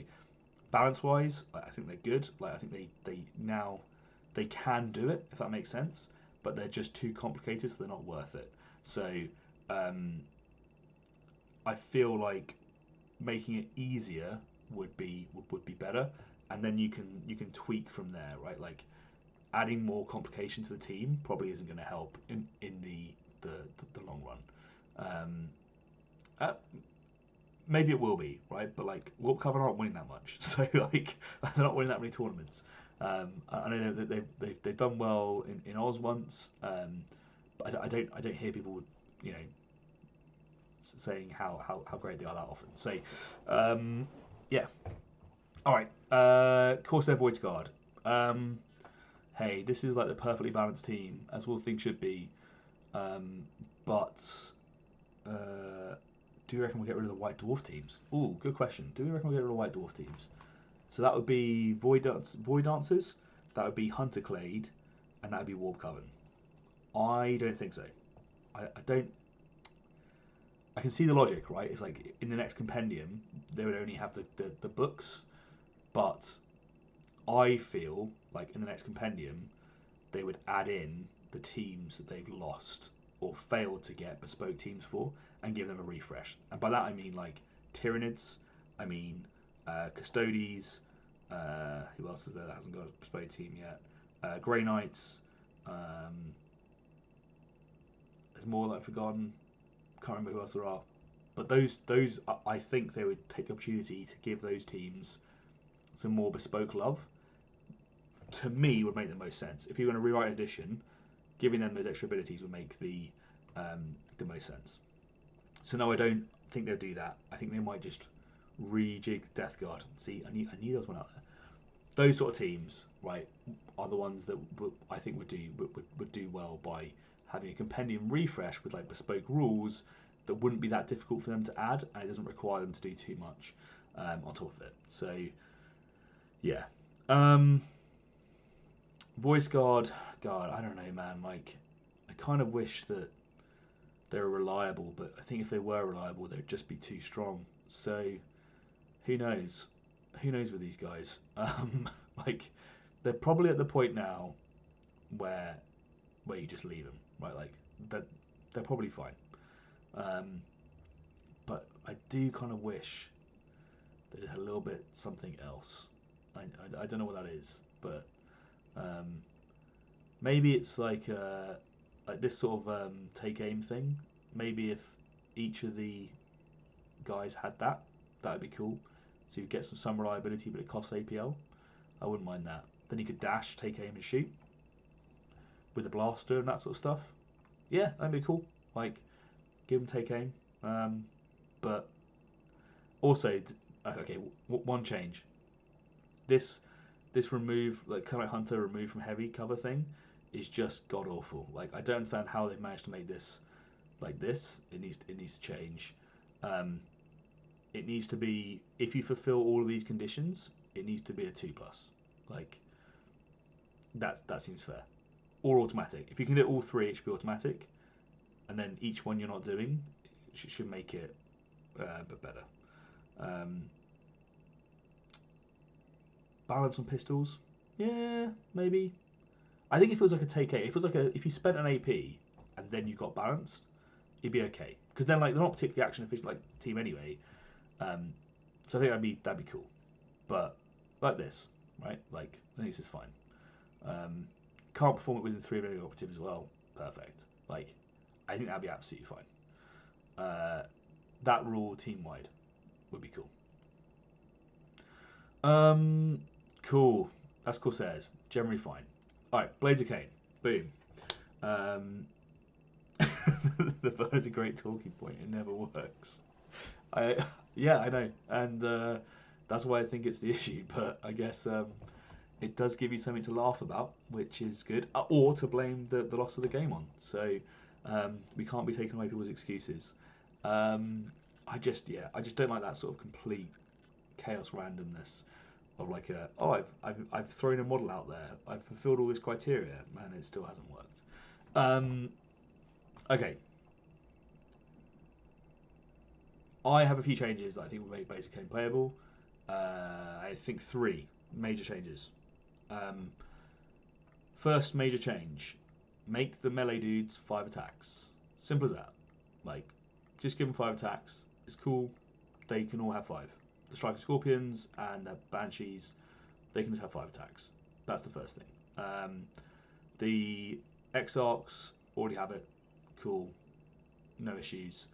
balance wise, I think they're good. Like I think they can do it if that makes sense, but they're just too complicated, so they're not worth it. So I feel like making it easier would be better, and then you can tweak from there, right? Like adding more complication to the team probably isn't going to help in the long run. Maybe it will be, right? But like Warp Coven aren't winning that much, so like they're not winning that many tournaments. I know that they've done well in Oz once, but I don't hear people, you know, saying how great they are that often. So yeah, all right. Corsair Void Guard. Hey, this is like the perfectly balanced team, as all things should be. But do you reckon we'll get rid of the White Dwarf teams? Ooh, good question. Do we reckon we'll get rid of the White Dwarf teams? So that would be Void Dancers, that would be Hunter Clade, and that would be Warp Coven. I don't think so. I don't. I can see the logic, right? It's like in the next compendium, they would only have the books, but I feel like in the next compendium, they would add in the teams that they've lost or failed to get bespoke teams for and give them a refresh. And by that I mean like Tyranids, I mean Custodes, who else is there that hasn't got a bespoke team yet? Grey Knights, there's more that I've forgotten, can't remember who else there are. But those I think they would take the opportunity to give those teams some more bespoke love. To me, would make the most sense. If you're going to rewrite an edition, giving them those extra abilities would make the most sense. So no, I don't think they'll do that. I think they might just rejig Death Guard. See, I knew there was one out there. Those sort of teams, right, are the ones that I think would do well by having a compendium refresh with like bespoke rules that wouldn't be that difficult for them to add, and it doesn't require them to do too much on top of it. So yeah. Voice Guard, God, I don't know, man. Like, I kind of wish that they were reliable, but I think if they were reliable, they'd just be too strong. So, who knows? Who knows with these guys? Like, they're probably at the point now where you just leave them, right? Like, they're probably fine. But I do kind of wish They just had a little bit something else. I don't know what that is, but maybe it's like this sort of take aim thing. Maybe if each of the guys had that, that'd be cool. So you get some reliability, but it costs APL. I wouldn't mind that. Then you could dash, take aim, and shoot with a blaster and that sort of stuff. Yeah, that'd be cool. Like, give them take aim. But also, okay, one change. This remove, like kind of hunter remove from heavy cover thing, is just god awful. Like, I don't understand how they've managed to make this like this. It needs to change. It needs to be, if you fulfill all of these conditions, it needs to be a 2+. Like, that seems fair. Or automatic. If you can do all three, it should be automatic. And then each one you're not doing should make it a bit better. Balance on pistols, yeah, maybe. I think if it was like a take 8, if it was like if you spent an AP and then you got balanced, it'd be okay. Because then, like, they're not particularly action efficient like team anyway. So I think that'd be cool. But like this, right? Like, I think this is fine. Can't perform it within 3 of any operative as well. Perfect. Like, I think that'd be absolutely fine. That rule team wide would be cool. Cool. That's Corsairs. Generally fine. Alright, Blades of Khaine. Boom. The bird's a great talking point. It never works. Yeah, I know. And that's why I think it's the issue. But I guess it does give you something to laugh about, which is good. Or to blame the loss of the game on. So we can't be taking away people's excuses. I just don't like that sort of complete chaos randomness of like I've thrown a model out there, I've fulfilled all this criteria, and it still hasn't worked. Okay, I have a few changes that I think will make Blades of Khaine playable. I think 3 major changes. First major change: make the melee dudes 5 attacks. Simple as that. Like, just give them 5 attacks. It's cool. They can all have 5. The Striker Scorpions and the Banshees, they can just have 5 attacks. That's the first thing. The Exarchs already have it. Cool. No issues.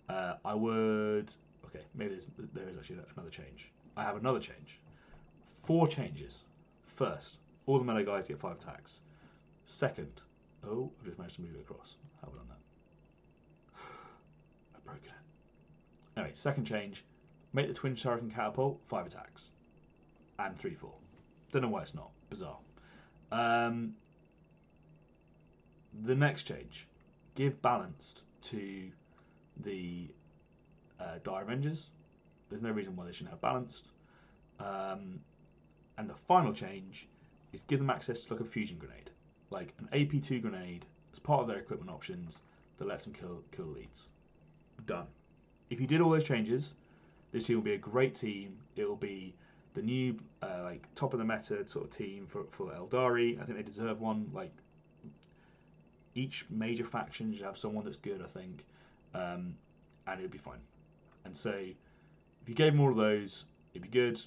I would... Okay, maybe there is actually another change. I have another change. 4 changes. First, all the melee guys get 5 attacks. Second... Oh, I've just managed to move it across. How have I done that? I've broken it. Anyway, second change. Make the Twin Shuriken Catapult 5 attacks. And 3/4. Don't know why it's not. Bizarre. The next change. Give balanced to the Dire Avengers. There's no reason why they shouldn't have balanced. And the final change is give them access to like a fusion grenade. Like an AP2 grenade as part of their equipment options that lets them kill elites. Done. If you did all those changes, this team will be a great team. It will be the new like top of the meta sort of team for Eldari. I think they deserve one. Like, each major faction should have someone that's good, I think, and it'd be fine. And so if you gave them all of those, it'd be good.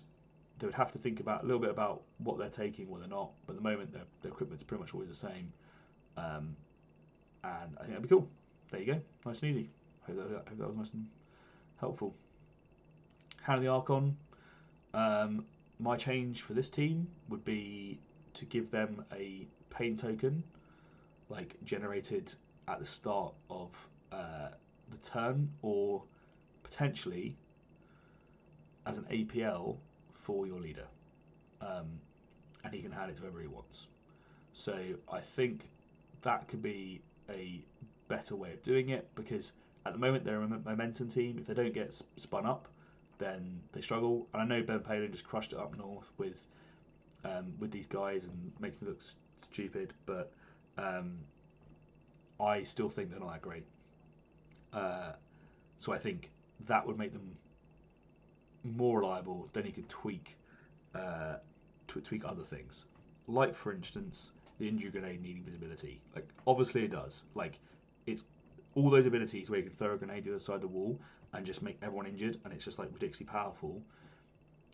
They would have to think about a little bit about what they're taking, what they're not. But at the moment, their equipment's pretty much always the same, and I think that'd be cool. There you go, nice and easy. Hope that was nice and helpful. Hand of the Archon. My change for this team would be to give them a pain token, like generated at the start of the turn, or potentially as an APL for your leader, and he can hand it to whoever he wants. So I think that could be a better way of doing it, because at the moment they're a momentum team. If they don't get spun up, then they struggle. And I know Ben Palin just crushed it up north with these guys and makes me look stupid, but I still think they're not that great. So I think that would make them more reliable. Then you could tweak other things, like for instance the injury grenade needing visibility. Like, obviously it does. Like, it's all those abilities where you can throw a grenade to the other side of the wall and just make everyone injured, and it's just like ridiculously powerful.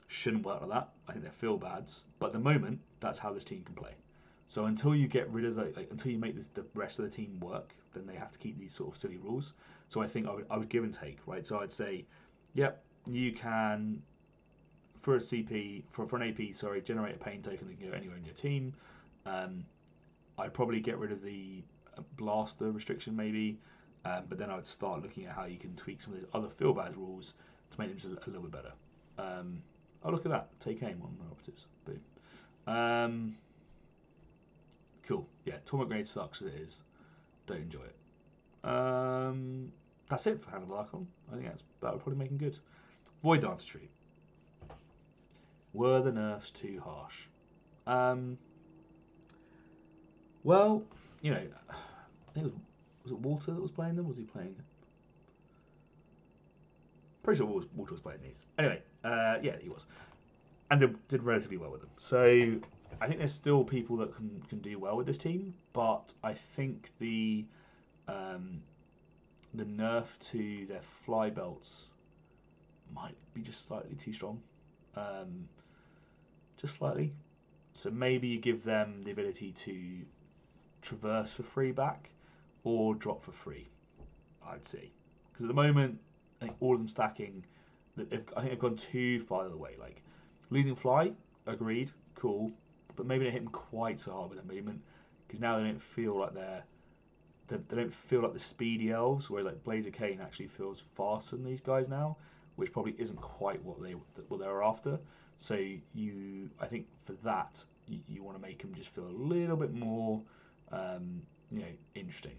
shouldn't work like that. I think they're feel bads, but at the moment, that's how this team can play. So until you get rid of until you make the rest of the team work, then they have to keep these sort of silly rules. So I think I would give and take, right? So I'd say, yep, you can for a CP for an AP, sorry, generate a pain token that can go anywhere in your team. I'd probably get rid of the blaster restriction maybe, but then I would start looking at how you can tweak some of those other feel bad rules to make them just a little bit better. Oh, look at that. Take aim on the operatives. Boom. Cool. Yeah, Torment Grenade sucks as it is. Don't enjoy it. That's it for Hand of Archon. I think that would probably make him good. Void Dancer Tree. Were the nerfs too harsh? Well, you know, I think was it Walter that was playing them? Was he playing? Pretty sure Walter was playing these. Anyway, yeah, he was, and did relatively well with them. So I think there's still people that can do well with this team, but I think the nerf to their fly belts might be just slightly too strong, just slightly. So maybe you give them the ability to traverse for free back or drop for free, I'd say, because at the moment I think all of them stacking. I think they've gone too far the way. Like losing fly, agreed, cool, but maybe they hit them quite so hard with their movement because now they don't feel like they don't feel like the speedy elves, where like Blades of Khaine actually feels faster than these guys now, which probably isn't quite what they were after. So I think for that you want to make them just feel a little bit more, interesting.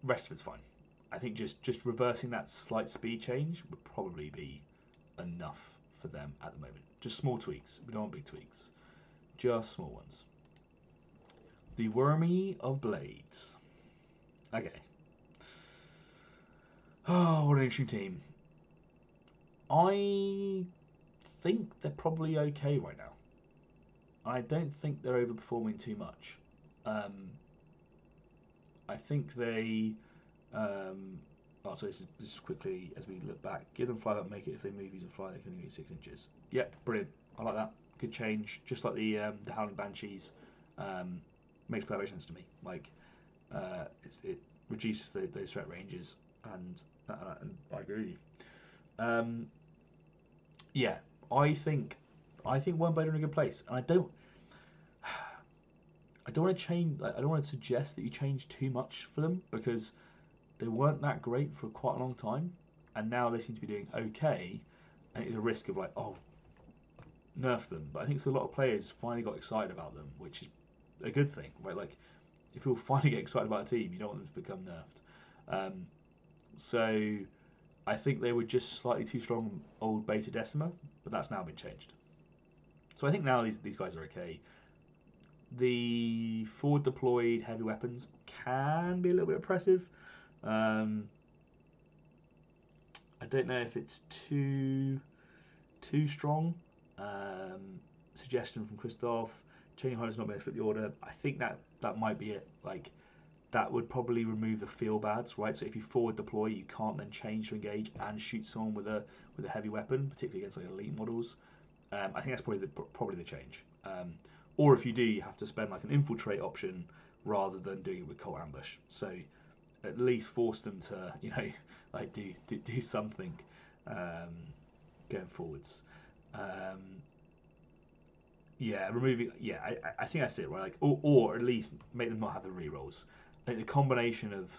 Rest of it's fine. I think just reversing that slight speed change would probably be enough for them at the moment. Just small tweaks. We don't want big tweaks. Just small ones. The Wormy of Blades. Okay. Oh, what an interesting team. I think they're probably okay right now. I don't think they're overperforming too much. I think they. So this is quickly as we look back. Give them fly up, make it if they move using fly. They can only move 6 inches. Yep, brilliant. I like that. Good change. Just like the Howling Banshees. Makes perfect sense to me. Like it reduces those threat ranges, and I agree with you. Yeah, I think Wyrmblade are in a good place, and I don't want to change. I don't want to suggest that you change too much for them because they weren't that great for quite a long time, and now they seem to be doing okay. And it's a risk of nerf them. But I think a lot of players finally got excited about them, which is a good thing, right? Like if people finally get excited about a team, you don't want them to become nerfed. So I think they were just slightly too strong old Beta Decima, but that's now been changed. So I think now these guys are okay. The forward deployed heavy weapons can be a little bit oppressive. I don't know if it's too strong. Suggestion from Christoph. Changing height is not better to flip the order. I think that might be it. Like that would probably remove the feel bads, right? So if you forward deploy, you can't then change to engage and shoot someone with a heavy weapon, particularly against like elite models. I think that's probably the change. Or if you do, you have to spend like an infiltrate option rather than doing it with cold ambush. So at least force them to do something going forwards. Removing. Yeah, I think that's it, right? Like, or at least make them not have the rerolls. I think the combination of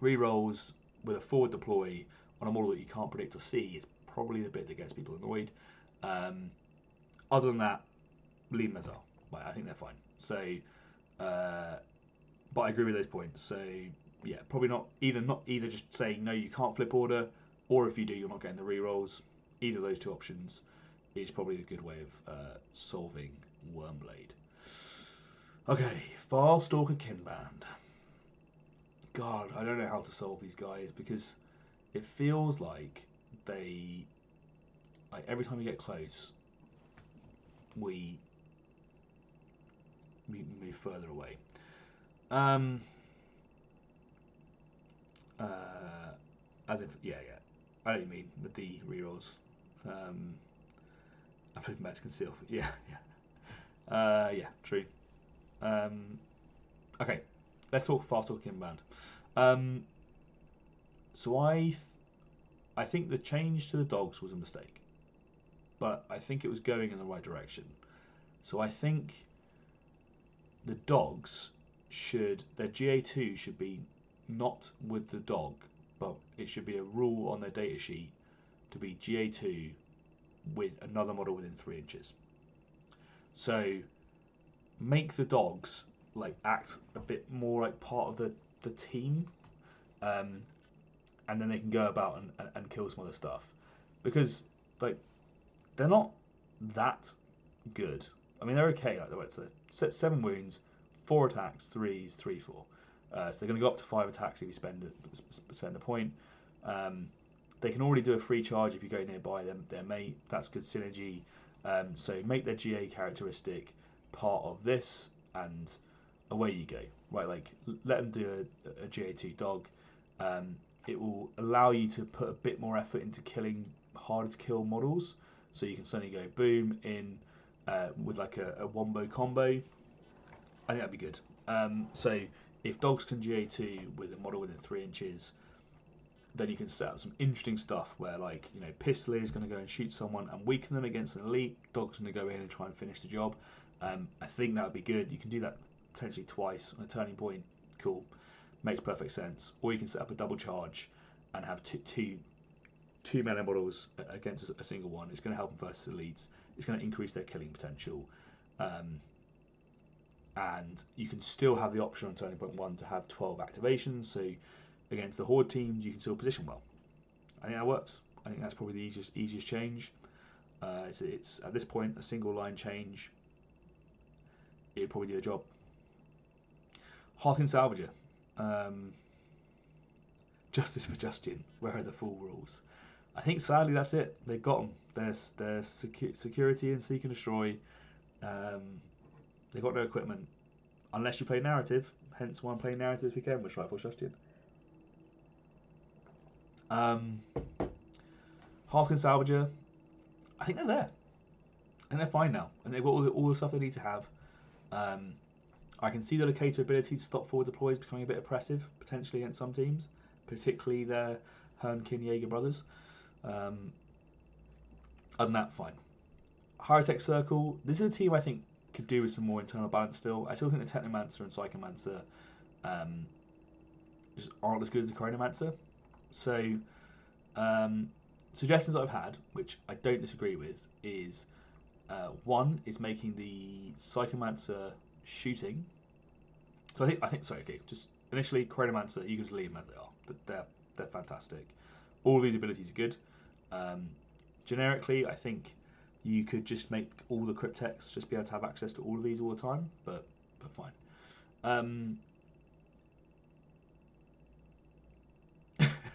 rerolls with a forward deploy on a model that you can't predict or see is probably the bit that gets people annoyed. Other than that, leave them as are. Like, I think they're fine. So, but I agree with those points. So yeah, probably not either just saying no, you can't flip order, or if you do, you're not getting the rerolls. Either of those two options is probably a good way of solving Wyrmblade. Okay, Farstalker Kinband. God, I don't know how to solve these guys because it feels like they, like every time we get close, we move further away. As if, yeah. I know what you mean with the rerolls. I'm flipping back to conceal. Yeah, yeah, true. Okay, let's talk Farstalker Inbound. So I think the change to the dogs was a mistake, but I think it was going in the right direction. So I think the dogs their GA2 should be not with the dog, but it should be a rule on their datasheet to be GA2 with another model within 3 inches. So make the dogs like act a bit more like part of the team, and then they can go about and kill some other stuff, because like they're not that good. I mean, they're okay. Like they're 7 wounds, 4 attacks, 3s, 3/4. So they're going to go up to 5 attacks if you spend a point. They can already do a free charge if you go nearby their mate. That's good synergy. So make their GA characteristic part of this, and away you go. Right, like let them do a GA2 dog. It will allow you to put a bit more effort into killing harder to kill models. So you can suddenly go boom in with like a wombo combo. I think that'd be good. So if dogs can GA2 with a model within 3 inches, then you can set up some interesting stuff where, like, you know, Pistol is going to go and shoot someone and weaken them against an elite. Dog's going to go in and try and finish the job. I think that would be good. You can do that potentially twice on a turning point. Cool. Makes perfect sense. Or you can set up a double charge and have two melee models against a single one. It's going to help them versus elites. It's going to increase their killing potential. And you can still have the option on turning point 1 to have 12 activations. So against the Horde teams, you can still position well. I think that works. I think that's probably the easiest change. It's at this point a single line change. It'd probably do the job. Hearthkyn Salvager. Justice for Justian. Where are the full rules? I think sadly that's it. They've got them. There's security and seek and destroy. They've got no equipment unless you play narrative. Hence why I'm playing narrative this weekend with Strikeforce Justian. Hearthkyn Salvager, I think they're there. And they're fine now. And they've got all the stuff they need to have. I can see the locator ability to stop forward deploys becoming a bit oppressive, potentially against some teams, particularly their Hearthkyn Jaeger brothers. Other than that, fine. High-Tech Circle, this is a team I think could do with some more internal balance still. I still think the Technomancer and Psychomancer just aren't as good as the Chronomancer. So, suggestions I've had, which I don't disagree with, is one is making the Psychomancer shooting. So I think sorry, okay, just initially Chronomancer, you can just leave them as they are. They're fantastic. All these abilities are good. Generically, I think you could just make all the Cryptex just be able to have access to all of these all the time, but fine.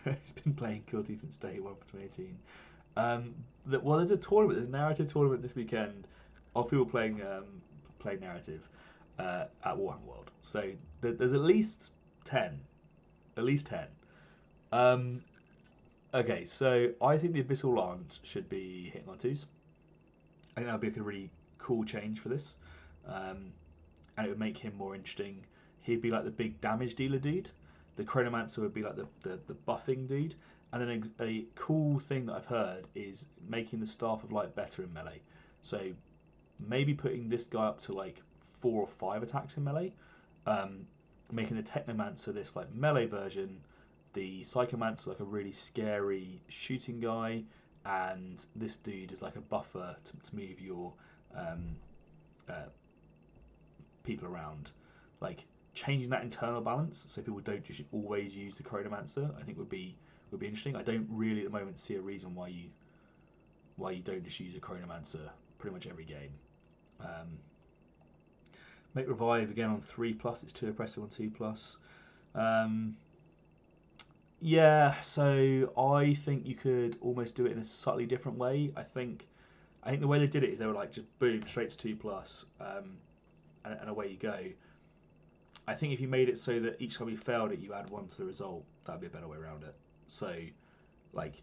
He's been playing Guilty since day 1 for 2018. Well, there's a narrative tournament this weekend of people playing narrative at Warhammer World. So there's at least 10. Okay, so I think the Abyssal Lance should be hitting on 2s. I think that would be a really cool change for this. And it would make him more interesting. He'd be like the big damage dealer dude. The Chronomancer would be like the buffing dude. And then a cool thing that I've heard is making the Staff of Light better in melee. So maybe putting this guy up to like 4 or 5 attacks in melee. Making the Technomancer this like melee version. The Psychomancer like a really scary shooting guy. And this dude is like a buffer to move your people around. Like changing that internal balance so people don't just always use the Chronomancer, I think would be interesting. I don't really at the moment see a reason why you don't just use a Chronomancer pretty much every game. Make Revive again on 3+, it's too oppressive on 2+. Yeah, so I think you could almost do it in a slightly different way. I think the way they did it is they were like just boom straight to 2+, and away you go. I think if you made it so that each time you failed it, you add 1 to the result, that'd be a better way around it. So, Like,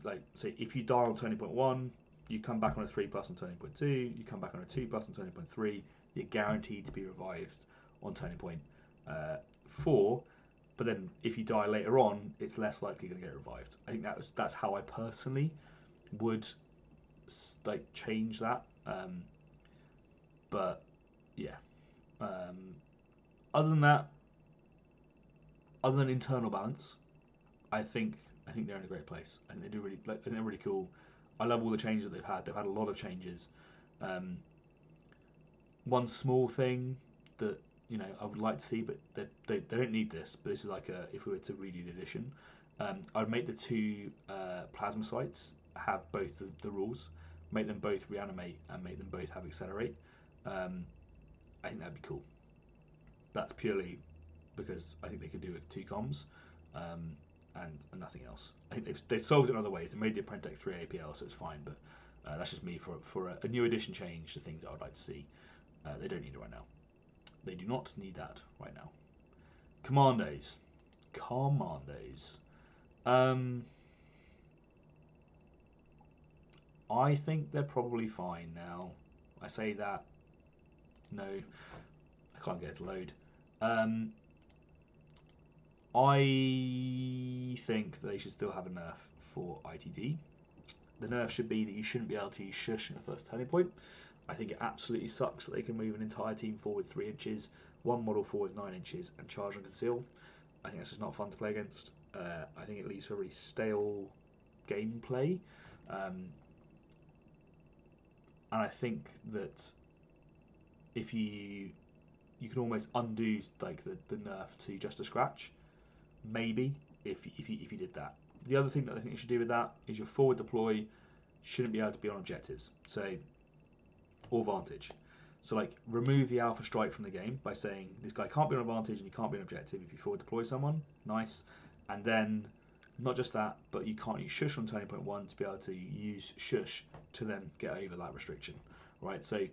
like, say if you die on turning point 1, you come back on a 3+ on turning point 2, you come back on a 2+ on turning point 3, you're guaranteed to be revived on turning point 4. But then if you die later on, it's less likely you're going to get revived. I think that's how I personally would like change that. But yeah, other than that, other than internal balance, I think they're in a great place. I think they do really like. I think they're really cool. I love all the changes that they've had. They've had a lot of changes. One small thing that I would like to see, but they don't need this. But this is like if we were to redo the edition, I'd make the 2 plasma sites have both the rules, make them both reanimate, and make them both have accelerate. I think that'd be cool. That's purely because I think they could do it with 2 comms, and nothing else. I think they've solved it in other ways. They made the Apprentech 3 APL, so it's fine. But that's just me for a new edition change. The things that I would like to see. They don't need it right now. They do not need that right now. Commandos. I think they're probably fine now. I say that. No, I can't get it to load. I think they should still have a nerf for ITD. The nerf should be that you shouldn't be able to use shush in the first turning point. I think it absolutely sucks that they can move an entire team forward 3 inches, one model forward 9 inches, and charge and conceal. I think that's just not fun to play against. I think it leads to a really stale gameplay. And I think that if you can almost undo like the nerf to just a scratch, maybe if you did that. The other thing that I think you should do with that is your forward deploy shouldn't be able to be on objectives. So, or vantage. So like remove the alpha strike from the game by saying this guy can't be on advantage and you can't be on objective if you forward deploy someone. Nice. And then not just that, but you can't use shush on turning point 1 to be able to use shush to then get over that restriction. Right? So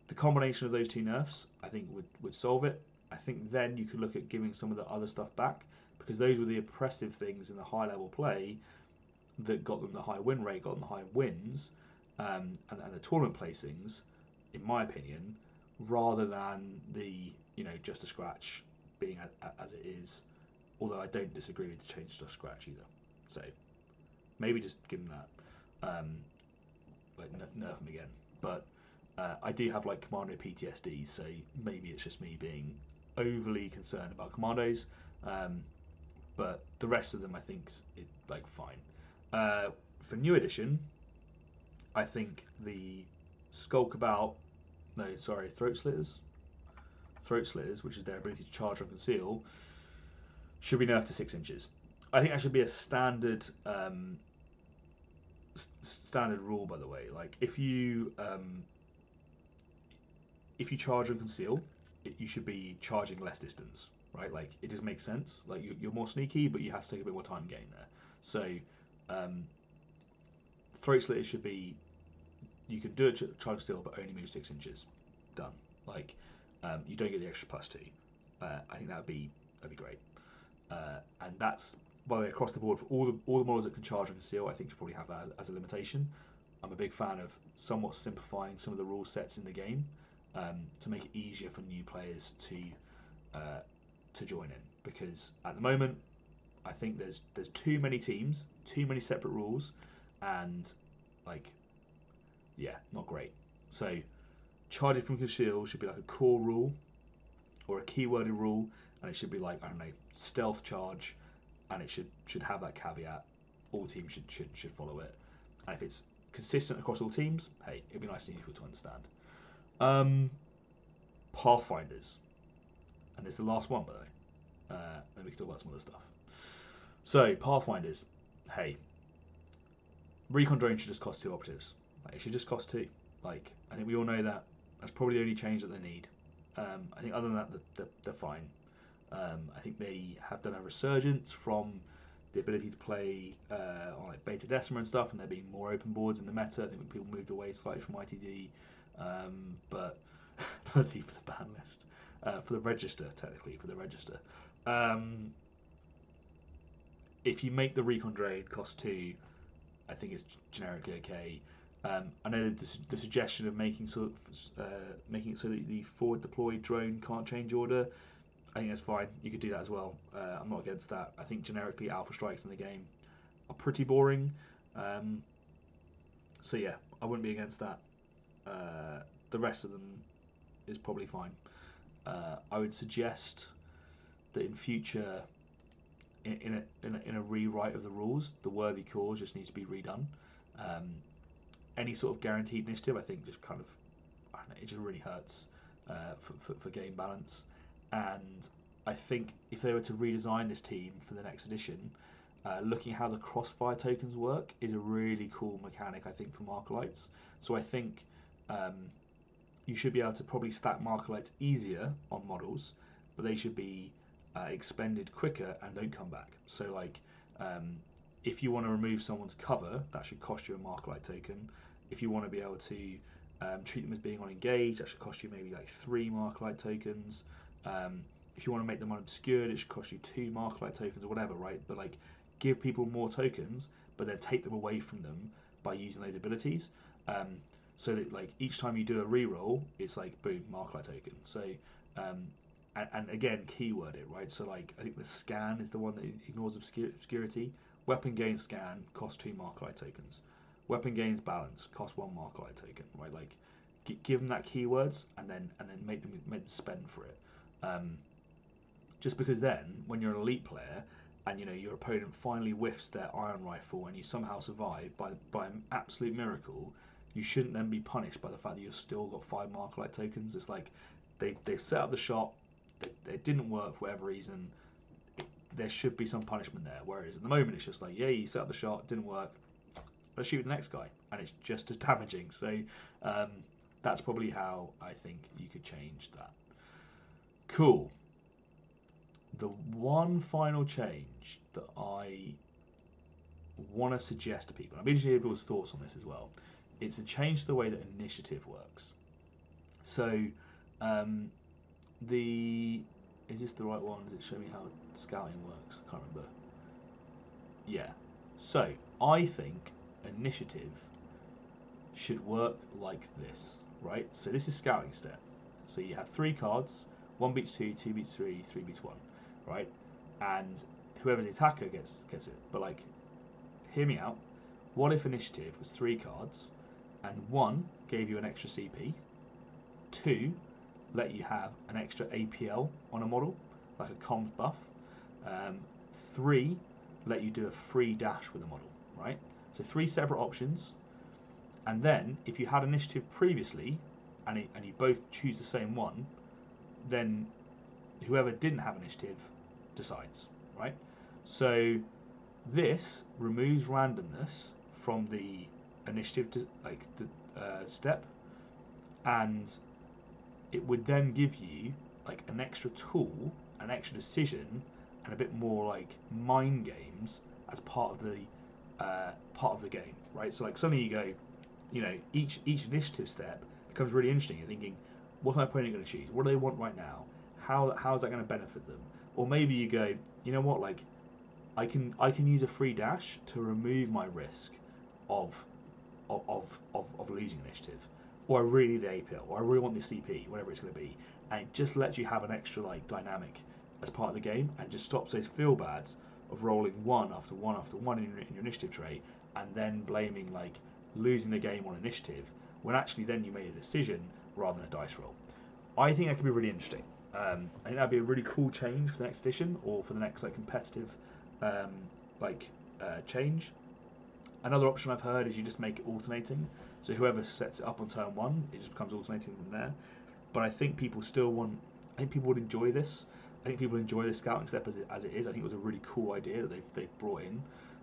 the combination of those 2 nerfs I think would solve it. I think then you could look at giving some of the other stuff back, because those were the oppressive things in the high level play that got them the high win rate, got them the high wins, and the tournament placings, in my opinion, rather than the just a scratch being as it is. Although I don't disagree with the change to a scratch either. So maybe just give them that, like nerf them again. But I do have like commando PTSD, so maybe it's just me being overly concerned about commandos. But the rest of them I think is like fine. For new edition, I think the throat slitters, which is their ability to charge and conceal, should be nerfed to 6 inches. I think that should be a standard standard rule, by the way. Like if you charge and conceal, you should be charging less distance, right? Like it just makes sense. Like you're more sneaky, but you have to take a bit more time getting there. So throat slitters should be, you can do it charge and conceal, but only move 6 inches. Done. Like you don't get the extra +2. I think that'd be great. And that's, by the way, across the board for all the models that can charge and conceal. I think you should probably have that as a limitation. I'm a big fan of somewhat simplifying some of the rule sets in the game to make it easier for new players to join in. Because at the moment, I think there's too many teams, too many separate rules, and like, yeah, not great. So charging from conceal should be like a core rule or a keyworded rule, and it should be like, I don't know, stealth charge, and it should have that caveat. All teams should follow it, and if it's consistent across all teams, hey, it'd be nice and useful to understand. Pathfinders, and it's the last one, by the way. Then we can talk about some other stuff. So Pathfinders, hey, recon drone should just cost 2 operatives. Like, it should just cost 2. Like, I think we all know that. That's probably the only change that they need. I think other than that, they're fine. I think they have done a resurgence from the ability to play on like Beta Decima and stuff, and there being more open boards in the meta. I think people moved away slightly from ITD, but bloody for the ban list, for the register, technically for the register. if you make the recon drain cost 2, I think it's generically okay. I know the suggestion of making making it so that the forward deployed drone can't change order. I think that's fine. You could do that as well. I'm not against that. I think generically alpha strikes in the game are pretty boring. So yeah, I wouldn't be against that. The rest of them is probably fine. I would suggest that in future, in a rewrite of the rules, the worthy cause just needs to be redone. Any sort of guaranteed initiative, I think, just kind of, I don't know, it just really hurts for game balance. And I think if they were to redesign this team for the next edition, looking at how the crossfire tokens work is a really cool mechanic, I think, for Markolites. So I think you should be able to probably stack Markolites easier on models, but they should be expended quicker and don't come back. So like, if you want to remove someone's cover, that should cost you a Markolite token. If you want to be able to treat them as being unengaged, that should cost you maybe like 3 Markolite tokens. If you want to make them unobscured, it should cost you 2 Markolite tokens or whatever, right? But like, give people more tokens, but then take them away from them by using those abilities. So that like each time you do a reroll, it's like boom, Markolite token. So and again, keyword it, right? So like, I think the scan is the one that ignores obscurity. Weapon gains scan costs 2 Markolite tokens. Weapon gains balance costs 1 Markolite token, right? Like, give them that keywords and then make them spend for it. Just because then, when you're an elite player and your opponent finally whiffs their iron rifle and you somehow survive by an absolute miracle, you shouldn't then be punished by the fact that you've still got 5 Markolite tokens. It's like they've set up the shot, it didn't work for whatever reason. There should be some punishment there. Whereas at the moment it's just like, yeah, you set up the shot, didn't work, let's shoot the next guy, and it's just as damaging. So that's probably how I think you could change that. Cool. The one final change that I want to suggest to people, I'm interested in people's thoughts on this as well. It's a change to the way that initiative works. So is this the right one? Does it show me how scouting works? I can't remember. Yeah. So I think initiative should work like this, right? So this is scouting step. So you have 3 cards. 1 beats 2, 2 beats 3, 3 beats 1, right? And whoever's the attacker gets it. But like, hear me out. What if initiative was 3 cards, and 1 gave you an extra CP, 2 let you have an extra APL on a model, like a comms buff, 3 let you do a free dash with a model, right? So 3 separate options, and then if you had initiative previously, and you both choose the same one, then whoever didn't have initiative decides, right? So this removes randomness from the initiative step, and it would then give you like an extra tool, an extra decision, and a bit more like mind games as part of the game, right? So like suddenly you go, each initiative step becomes really interesting. You're thinking, what's my opponent going to choose? What do they want right now? How is that going to benefit them? Or maybe you go, you know what, like I can use a free dash to remove my risk of losing initiative, or I really need the APL, or I really want the CP, whatever it's going to be, and it just lets you have an extra like dynamic as part of the game, and just stops those feel bads of rolling 1 after 1 after 1 in your initiative tray, and then blaming like losing the game on initiative when actually then you made a decision rather than a dice roll. I think that could be really interesting. I think that'd be a really cool change for the next edition, or for the next like competitive change. Another option I've heard is you just make it alternating. So whoever sets it up on turn 1, it just becomes alternating from there. But I think people would enjoy this. I think people enjoy the scouting step as it is. I think it was a really cool idea that they've brought in.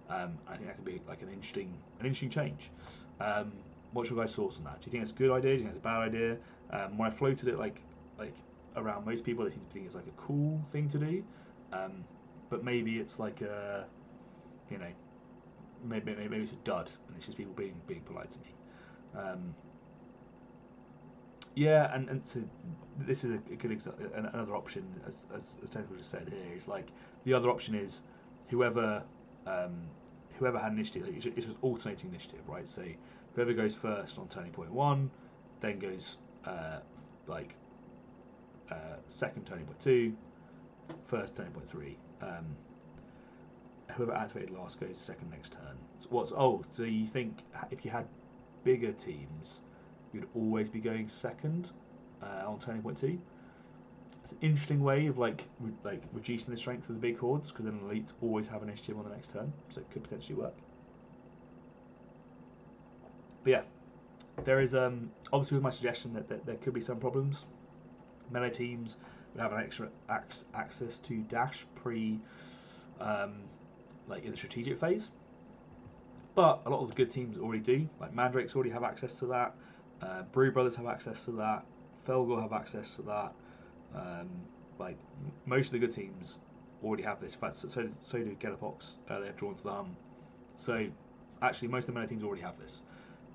I think that could be like an interesting change. What's your guys' thoughts on that? Do you think it's a good idea? Do you think it's a bad idea? When I floated it like around most people, they seem to think it's like a cool thing to do. But maybe it's like a, maybe it's a dud, and it's just people being polite to me. Yeah, and so this is a good another option, as Tentacle just said here, is like the other option is whoever whoever had initiative, it's just alternating initiative, right? So whoever goes first on turning point 1, then goes second turning point 2, first turning point 3. Whoever activated last goes second next turn. So you think if you had bigger teams, you'd always be going second on turning point 2? It's an interesting way of reducing the strength of the big hordes, because then elites always have initiative on the next turn, so it could potentially work. But yeah, there is obviously with my suggestion that there could be some problems. Melee teams would have an extra access to dash in the strategic phase, but a lot of the good teams already do. Like Mandrakes already have access to that. Brew Brothers have access to that. Fellgor have access to that. Most of the good teams already have this. In fact, so do Getapox. They're drawn to the hum. So actually, most of the melee teams already have this.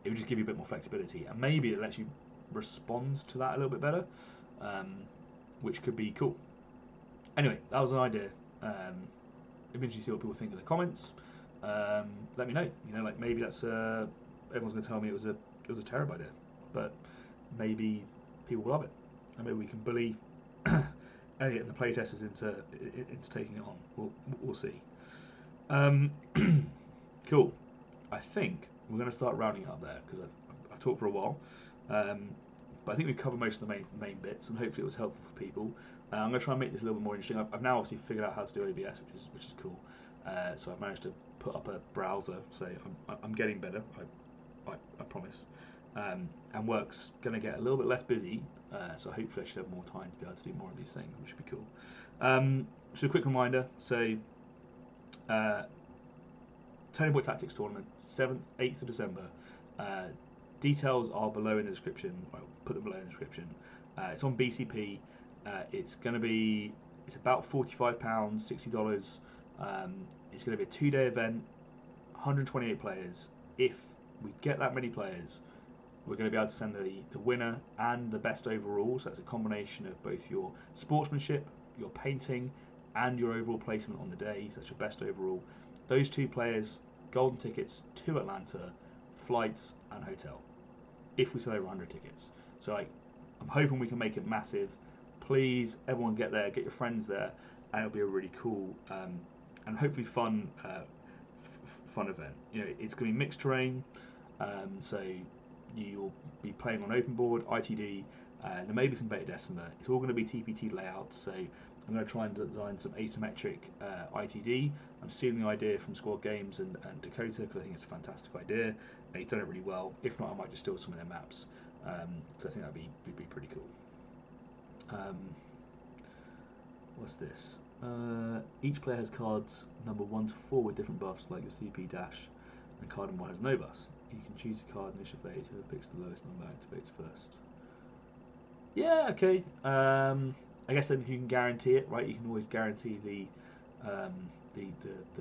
It would just give you a bit more flexibility, and maybe it lets you respond to that a little bit better, which could be cool. Anyway, that was an idea. Eventually, see what people think in the comments. Let me know. Maybe that's everyone's going to tell me it was a terrible idea, but maybe people will love it, and maybe we can bully Elliot and the playtesters into taking it on. We'll see. Cool. I think we're going to start rounding up there because I've talked for a while, but I think we've covered most of the main bits, and hopefully it was helpful for people. I'm going to try and make this a little bit more interesting. I've now obviously figured out how to do OBS, which is cool. So I've managed to put up a browser, so I'm getting better. I promise. And work's going to get a little bit less busy, so hopefully I should have more time to be able to do more of these things, which would be cool. So a quick reminder. So Turning Point Tactics Tournament, 7th, 8th of December. Details are below in the description. I'll put them below in the description. It's on BCP. It's about £45, $60. It's going to be a 2-day event, 128 players. If we get that many players, we're going to be able to send the winner and the best overall. So that's a combination of both your sportsmanship, your painting, and your overall placement on the day. So that's your best overall. Those 2 players, golden tickets to Atlanta, flights and hotel, if we sell over 100 tickets. So I'm hoping we can make it massive. Please, everyone get there, get your friends there, and it'll be a really cool and hopefully fun event. It's going to be mixed terrain, so you'll be playing on open board, ITD, there may be some beta decima. It's all going to be TPT layouts, so I'm going to try and design some asymmetric ITD. I'm stealing the idea from Squad Games and Dakota, because I think it's a fantastic idea, and he's done it really well. If not, I might just steal some of their maps. So I think that'd be pretty cool. What's this? Each player has cards number 1 to 4 with different buffs, like your CP dash, and card number 1 has no buffs. You can choose a card in initial phase. Whoever picks the lowest number activates first. Yeah, okay. I guess then if you can guarantee it, right? You can always guarantee the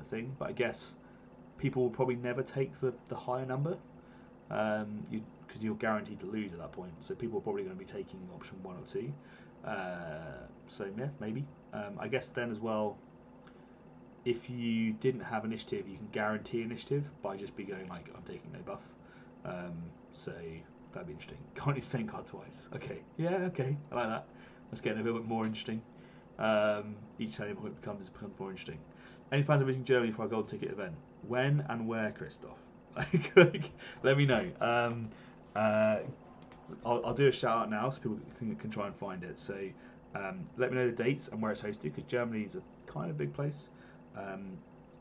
thing. But I guess people will probably never take the higher number, because you're guaranteed to lose at that point. So people are probably going to be taking option 1 or 2. So yeah, maybe. I guess then as well, if you didn't have initiative, you can guarantee initiative by just be going like, I'm taking no buff. So that'd be interesting. Can't use the same card twice. Okay, yeah, okay, I like that. Let's get a little bit more interesting. Each time it becomes more interesting. Any plans of visiting Germany for our gold ticket event? When and where, Christoph? Let me know. I'll do a shout out now so people can try and find it. So let me know the dates and where it's hosted, because Germany is a kind of big place.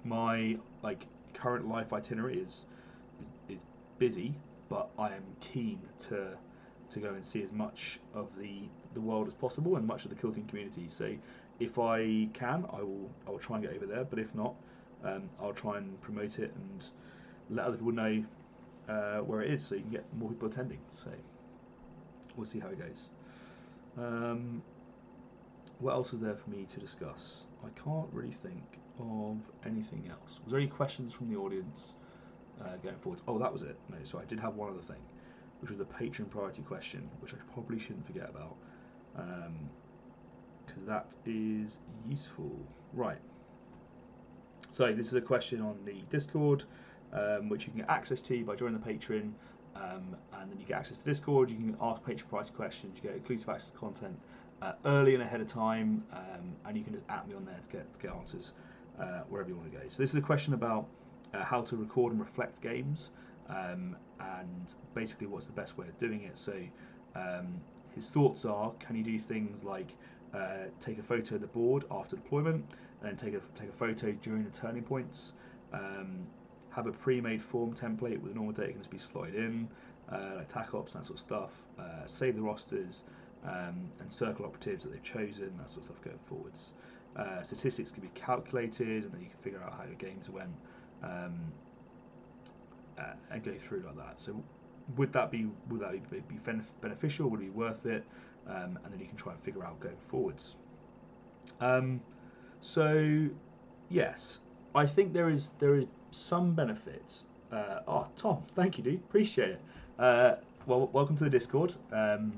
My current life itinerary is busy, but I am keen to go and see as much of the world as possible and much of the quilting community. So if I can, I will try and get over there. But if not, I'll try and promote it and let other people know where it is, so you can get more people attending. So we'll see how it goes. What else is there for me to discuss? I can't really think of anything else. Was there any questions from the audience going forward? Oh, that was it. No, so I did have one other thing, which was the patron priority question, which I probably shouldn't forget about, because that is useful. Right. So this is a question on the Discord, which you can get access to by joining the Patreon, and then you get access to Discord. You can ask Patreon price questions. You get exclusive access to content early and ahead of time, and you can just at me on there to get answers wherever you want to go. So this is a question about how to record and reflect games, and basically what's the best way of doing it. So his thoughts are: can you do things like take a photo of the board after deployment, and then take a photo during the turning points? Have a pre-made form template with normal data can just be slotted in, like tac ops, that sort of stuff. Save the rosters and circle operatives that they've chosen, that sort of stuff going forwards. Statistics can be calculated, and then you can figure out how your games went and go through like that. So would that be beneficial? Would it be worth it? And then you can try and figure out going forwards. So yes, I think there is some benefits. Tom, thank you, dude. Appreciate it. Well, welcome to the Discord.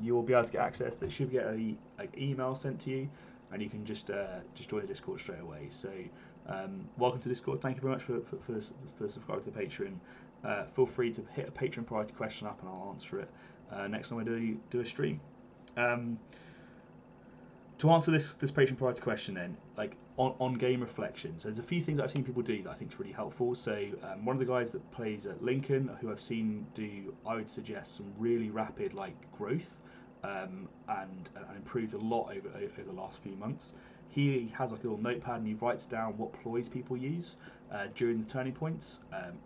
You will be able to get access. They should get an email sent to you, and you can just join the Discord straight away. So welcome to Discord. Thank you very much for subscribing to the Patreon. Feel free to hit a Patreon priority question up, and I'll answer it next time I do a stream. To answer this Patreon priority question, then, like on game reflections, there's a few things I've seen people do that I think is really helpful. So one of the guys that plays at Lincoln, who I've seen do, I would suggest, some really rapid growth and improved a lot over the last few months. He has like a little notepad, and he writes down what ploys people use during the turning points,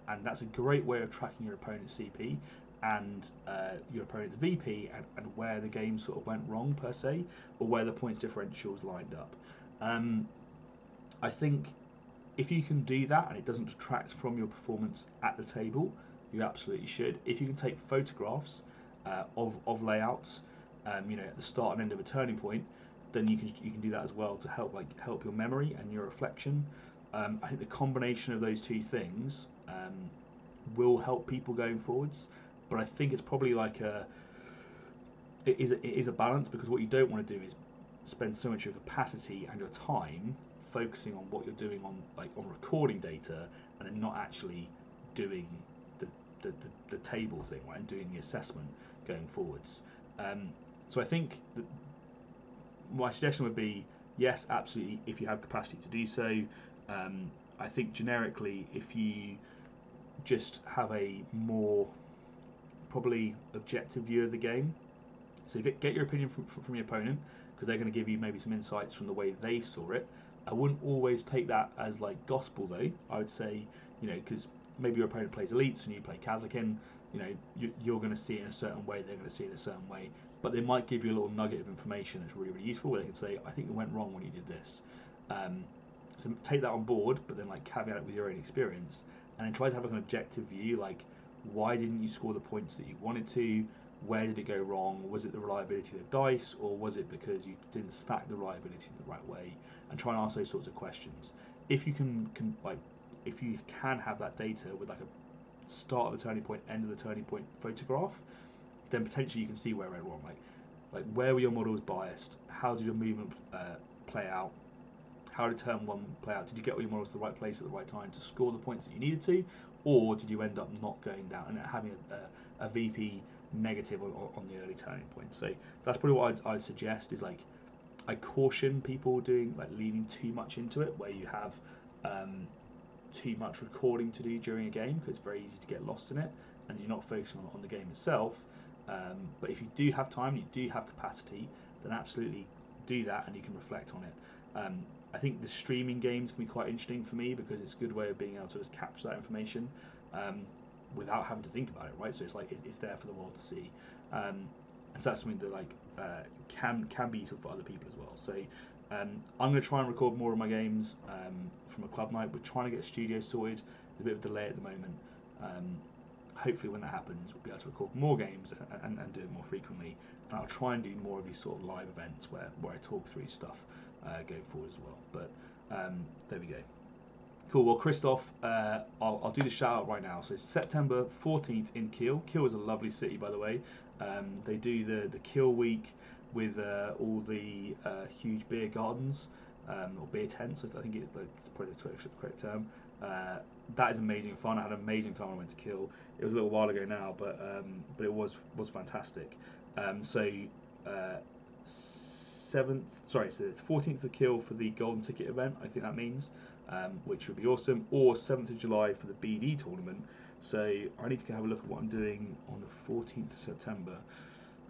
and that's a great way of tracking your opponent's CP and your opponent's VP, and where the game sort of went wrong per se, or where the points differentials lined up. I think if you can do that and it doesn't detract from your performance at the table, you absolutely should. If you can take photographs of layouts, at the start and end of a turning point, then you can do that as well to help your memory and your reflection. I think the combination of those two things will help people going forwards. But I think it's probably it is a balance, because what you don't want to do is spend so much of your capacity and your time focusing on what you're doing on recording data, and then not actually doing the table thing, right, and doing the assessment going forwards. So I think that my suggestion would be, yes, absolutely, if you have capacity to do so. I think generically, if you just have a more probably objective view of the game, so get your opinion from your opponent, because they're going to give you maybe some insights from the way they saw it. I wouldn't always take that as gospel though. I would say, because maybe your opponent plays elites and you play Karskin, you're going to see it in a certain way, they're going to see it in a certain way, but they might give you a little nugget of information that's really, really useful, where they can say, I think you went wrong when you did this. So take that on board, but then caveat it with your own experience, and then try to have an objective view, why didn't you score the points that you wanted to? Where did it go wrong? Was it the reliability of the dice, or was it because you didn't stack the reliability in the right way? And try and ask those sorts of questions. If you can have that data with a start of the turning point, end of the turning point photograph, then potentially you can see where it went wrong. Where were your models biased? How did your movement play out? How did turn one play out? Did you get all your models to the right place at the right time to score the points that you needed to, or did you end up not going down and having a VP negative on the early turning point? So that's probably what I'd suggest, is I caution people doing leaning too much into it, where you have too much recording to do during a game, because it's very easy to get lost in it and you're not focusing on the game itself. But if you do have time, you do have capacity, then absolutely do that, and you can reflect on it. I think the streaming games can be quite interesting for me, because it's a good way of being able to just capture that information without having to think about it, right? So it's there for the world to see, and so that's something that can be useful for other people as well. So I'm going to try and record more of my games from a club night. We're trying to get a studio sorted. There's a bit of a delay at the moment. Hopefully when that happens, we'll be able to record more games and do it more frequently. And I'll try and do more of these sort of live events where I talk through stuff going forward as well. But there we go. Cool. Well, Christoph, I'll do the shout out right now. So September 14th in Kiel. Kiel is a lovely city, by the way. They do the Kiel week with all the huge beer gardens. or beer tents. I think it's probably the correct term. That is amazing fun. I had an amazing time when I went to kill. It was a little while ago now, but it was fantastic. So 7th, sorry, so it's 14th of kill for the golden ticket event. I think that means, which would be awesome. Or 7th of July for the BD tournament. So I need to go have a look at what I'm doing on the 14th of September.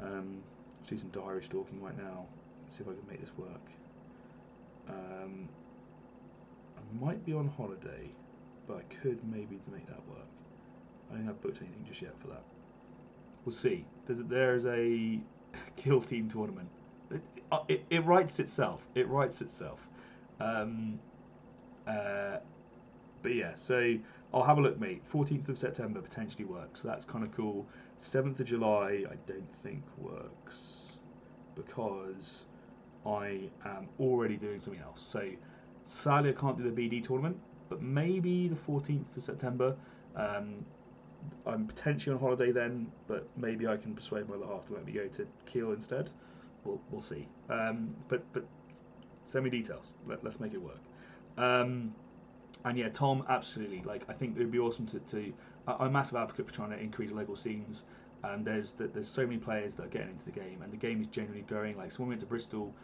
Let's do some diary stalking right now. See if I can make this work. I might be on holiday, but I could maybe make that work. I don't think I've booked anything just yet for that. We'll see. There's a kill team tournament. It writes itself. It writes itself. But yeah, so I'll have a look, mate. 14th of September potentially works. So that's kind of cool. 7th of July I don't think works because I am already doing something else. So sadly I can't do the BD tournament, but maybe the 14th of September. I'm potentially on holiday then, but maybe I can persuade my other half to let me go to Kiel instead. We'll see. But send me details. Let's make it work. And yeah, Tom, absolutely. Like, I think it would be awesome to I'm a massive advocate for trying to increase local scenes. And there's so many players that are getting into the game, and the game is genuinely growing. Like, so when we went to Bristol,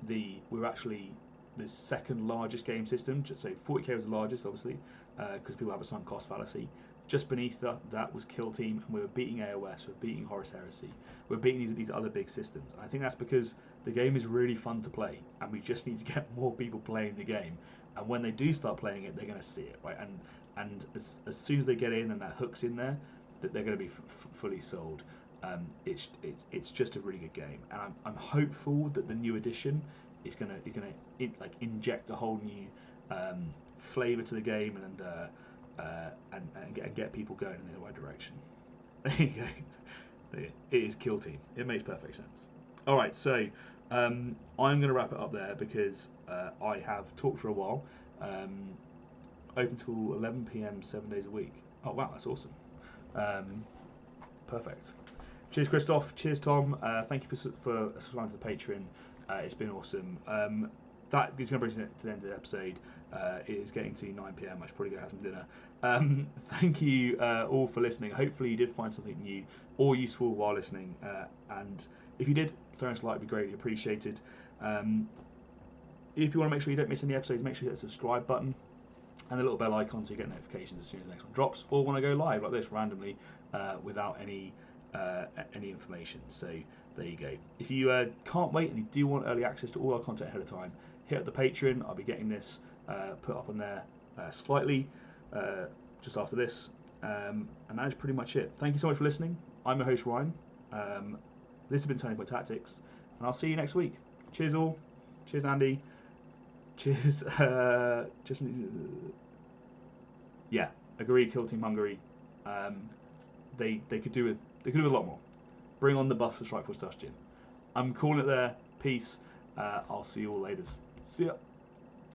we're actually the second largest game system. So 40k was the largest, obviously, because people have a sunk cost fallacy. Just beneath that was Kill Team, and we were beating AOS, we were beating Horus Heresy, we were beating these other big systems. And I think that's because the game is really fun to play, and we just need to get more people playing the game. And when they do start playing it, they're going to see it, right? And as soon as they get in and that hook's in there, that they're going to be fully sold. It's just a really good game, and I'm hopeful that the new edition is going to like inject a whole new flavour to the game and get people going in the right direction. There you go. It is Kill Team. It makes perfect sense. All right, so I'm going to wrap it up there because I have talked for a while. Open till 11 p.m. 7 days a week. Oh wow, that's awesome. Perfect. Cheers, Christoph. Cheers, Tom. Thank you for subscribing to the Patreon. It's been awesome. That is going to bring us to the end of the episode. It is getting to 9 p.m. I should probably go have some dinner. Thank you all for listening. Hopefully you did find something new or useful while listening. And if you did, throw us a like would be greatly appreciated. If you want to make sure you don't miss any episodes, make sure you hit the subscribe button and the little bell icon so you get notifications as soon as the next one drops, or when I go live like this randomly without any information. So there you go. If you can't wait and you do want early access to all our content ahead of time, hit up the Patreon. I'll be getting this put up on there slightly just after this, and that is pretty much it. Thank you so much for listening. I'm your host Ryan. This has been Turning Point Tactics, and I'll see you next week. Cheers all. Cheers Andy. Cheers. Yeah, agree. Kill Team Hungary. They could do with a lot more. Bring on the buff for Strikeforce Justian. I'm calling it there. Peace. I'll see you all later. See ya.